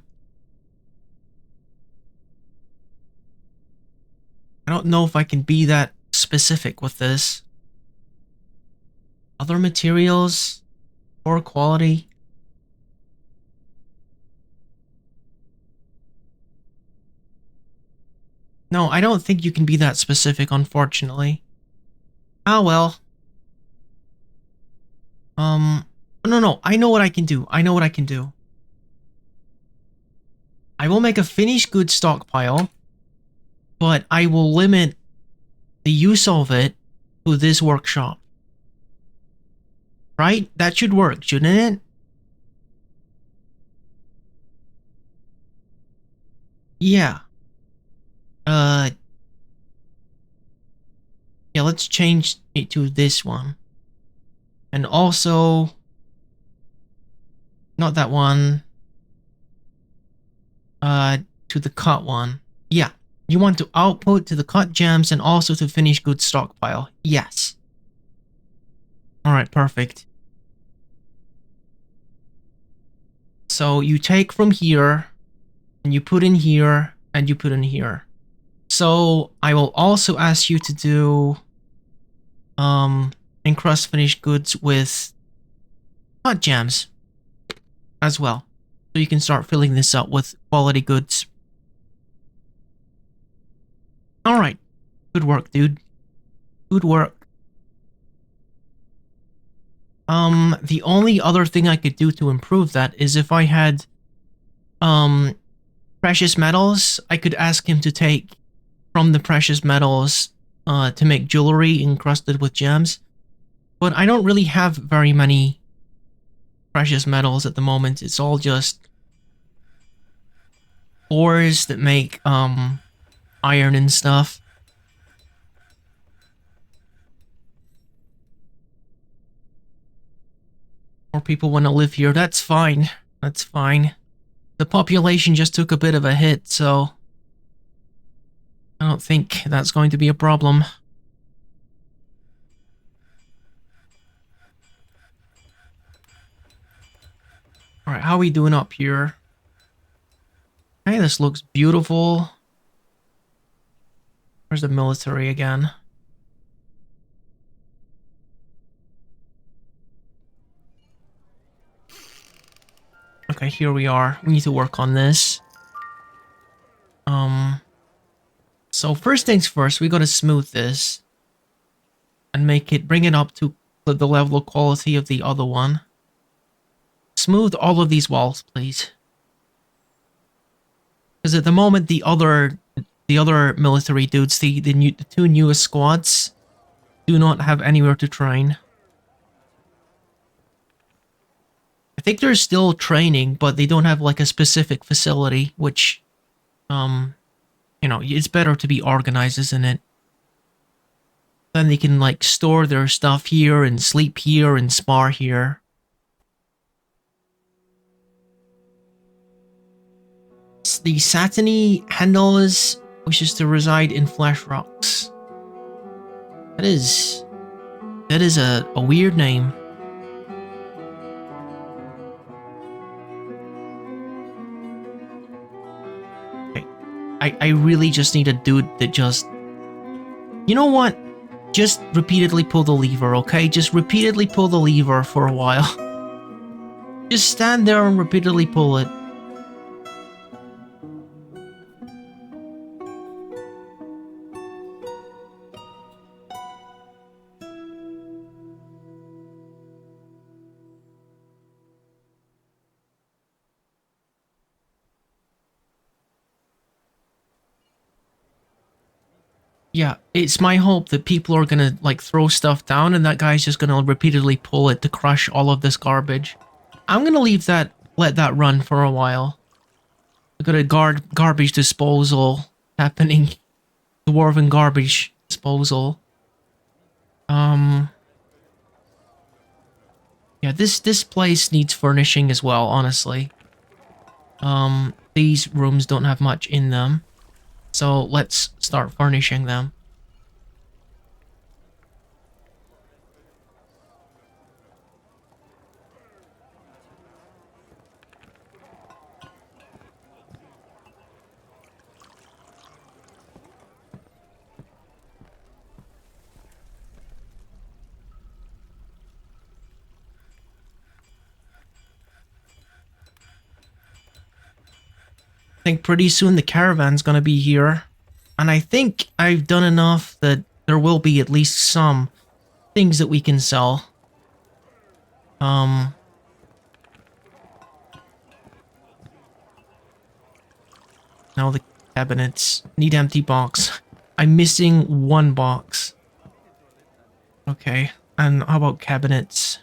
I don't know if I can be that specific with this. Other materials, poor quality. No, I don't think you can be that specific, unfortunately. Ah, well. No, I know what I can do. I know what I can do. I will make a finished goods stockpile, but I will limit the use of it to this workshop. Right? That should work, shouldn't it? Yeah. Yeah, let's change it to this one. And also... Not that one. To the cut one. Yeah. You want to output to the cut gems and also to finish goods stockpile. Yes. Alright, perfect. So you take from here, and you put in here, and you put in here. So I will also ask you to do encrust finished goods with cut gems as well. So you can start filling this up with quality goods. Alright. Good work, dude. Good work. The only other thing I could do to improve that is if I had precious metals, I could ask him to take from the precious metals to make jewelry encrusted with gems. But I don't really have very many precious metals at the moment. It's all just ores that make iron and stuff. More people want to live here. That's fine. That's fine. The population just took a bit of a hit, so I don't think that's going to be a problem. Alright, how are we doing up here? Hey, this looks beautiful. Where's the military again? Okay, here we are. We need to work on this. So first things first, we gotta smooth this. And bring it up to the level of quality of the other one. Smooth all of these walls, please. Because at the moment, the other military dudes, the two newest squads, do not have anywhere to train. I think they're still training, but they don't have like a specific facility, which, you know, it's better to be organized, isn't it? Then they can like store their stuff here and sleep here and spar here. The Satiny Handles wishes to reside in Flesh Rocks. That is a weird name. Okay. I really just need a dude that just... You know what? Just repeatedly pull the lever, okay? Just repeatedly pull the lever for a while. Just stand there and repeatedly pull it. Yeah, it's my hope that people are gonna, like, throw stuff down and that guy's just gonna repeatedly pull it to crush all of this garbage. I'm gonna let that run for a while. We've got a garbage disposal happening. Dwarven garbage disposal. Yeah, this place needs furnishing as well, honestly. These rooms don't have much in them. So let's start furnishing them. I think pretty soon the caravan's gonna be here. And I think I've done enough that there will be at least some things that we can sell. Now the cabinets. Need empty box. I'm missing one box. Okay, and how about cabinets?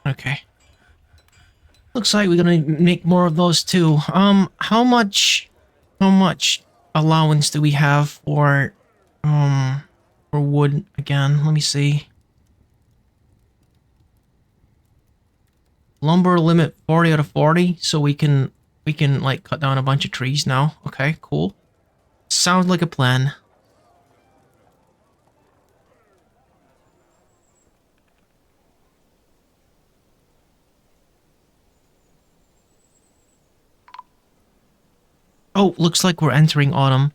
Okay. Looks like we're gonna make more of those too. How much allowance do we have for wood again? Let me see. Lumber limit 40 out of 40, so we can like cut down a bunch of trees now. Okay, cool. Sounds like a plan. Oh, looks like we're entering autumn.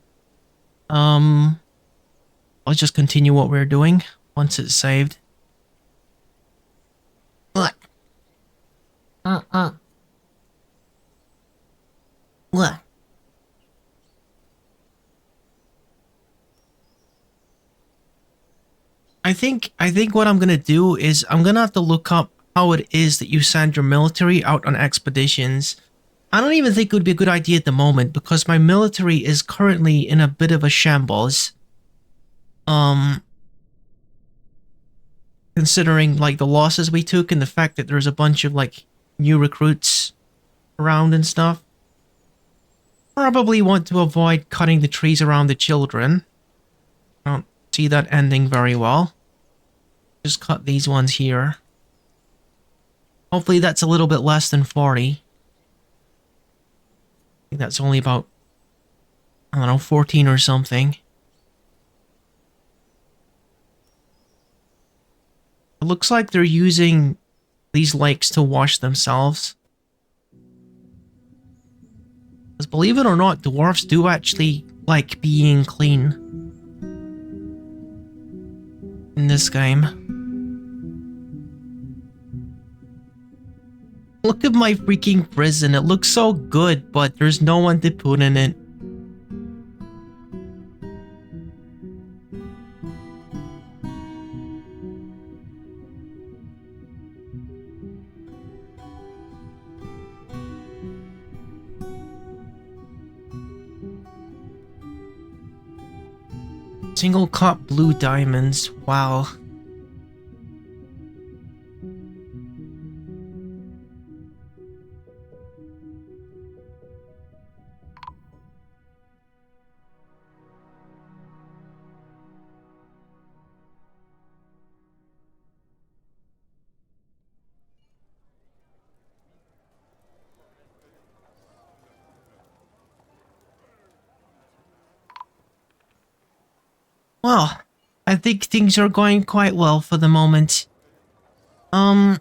Let's just continue what we're doing once it's saved. Look. Look. I think what I'm gonna do is I'm gonna have to look up how it is that you send your military out on expeditions. I don't even think it would be a good idea at the moment because my military is currently in a bit of a shambles. Considering like the losses we took and the fact that there's a bunch of like new recruits around and stuff. Probably want to avoid cutting the trees around the children. I don't see that ending very well. Just cut these ones here. Hopefully that's a little bit less than 40. I think that's only about, I don't know, 14 or something. It looks like they're using these lakes to wash themselves. Because believe it or not, dwarves do actually like being clean in this game. Look at my freaking prison. It looks so good, but there's no one to put in it. Single cut blue diamonds. Wow. Well, I think things are going quite well for the moment. I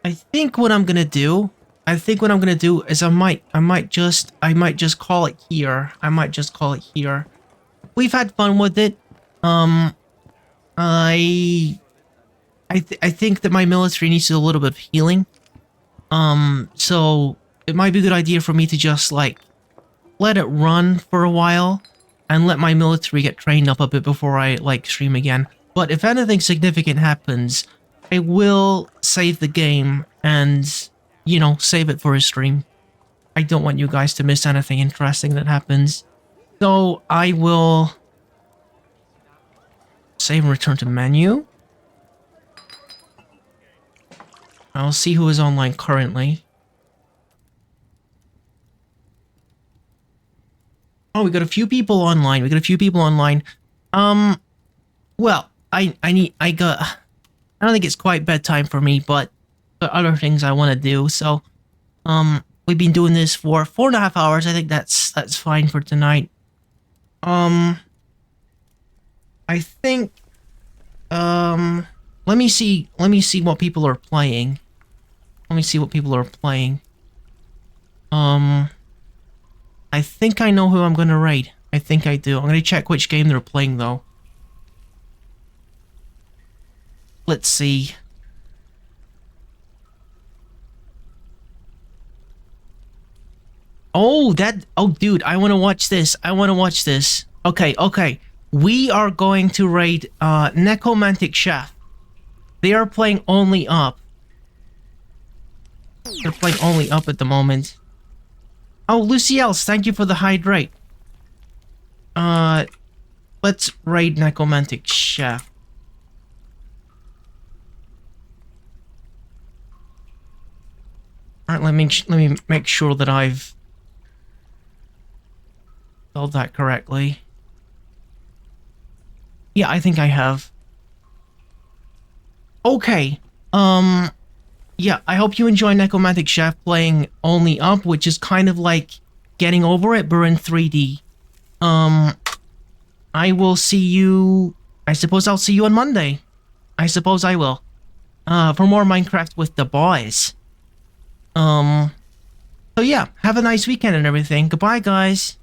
think what I'm gonna do, is I might just call it here. I might just call it here. We've had fun with it. I think that my military needs a little bit of healing. So it might be a good idea for me to just like let it run for a while and let my military get trained up a bit before I like stream again. But if anything significant happens, I will save the game and, you know, save it for a stream. I don't want you guys to miss anything interesting that happens. So I will save and return to menu. I'll see who is online currently. Oh, we got a few people online. Well, I don't think it's quite bedtime for me, but there are other things I want to do. So, we've been doing this for 4.5 hours. I think that's fine for tonight. I think, let me see what people are playing. I think I know who I'm gonna raid. I think I do. I'm gonna check which game they're playing though. Let's see. Oh, dude, I want to watch this. Okay. We are going to raid Necromantic Chef. They are playing only up. They're playing only up at the moment. Oh, Luciels, thank you for the hydrate. Let's raid Necromantic Chef. All right, let me make sure that I've spelled that correctly. Yeah, I think I have. Okay. Yeah, I hope you enjoy Necromantic Chef playing Only Up, which is kind of like getting over it, but in 3D. I will see you... I suppose I'll see you on Monday. I suppose I will. For more Minecraft with the boys. So yeah, have a nice weekend and everything. Goodbye, guys.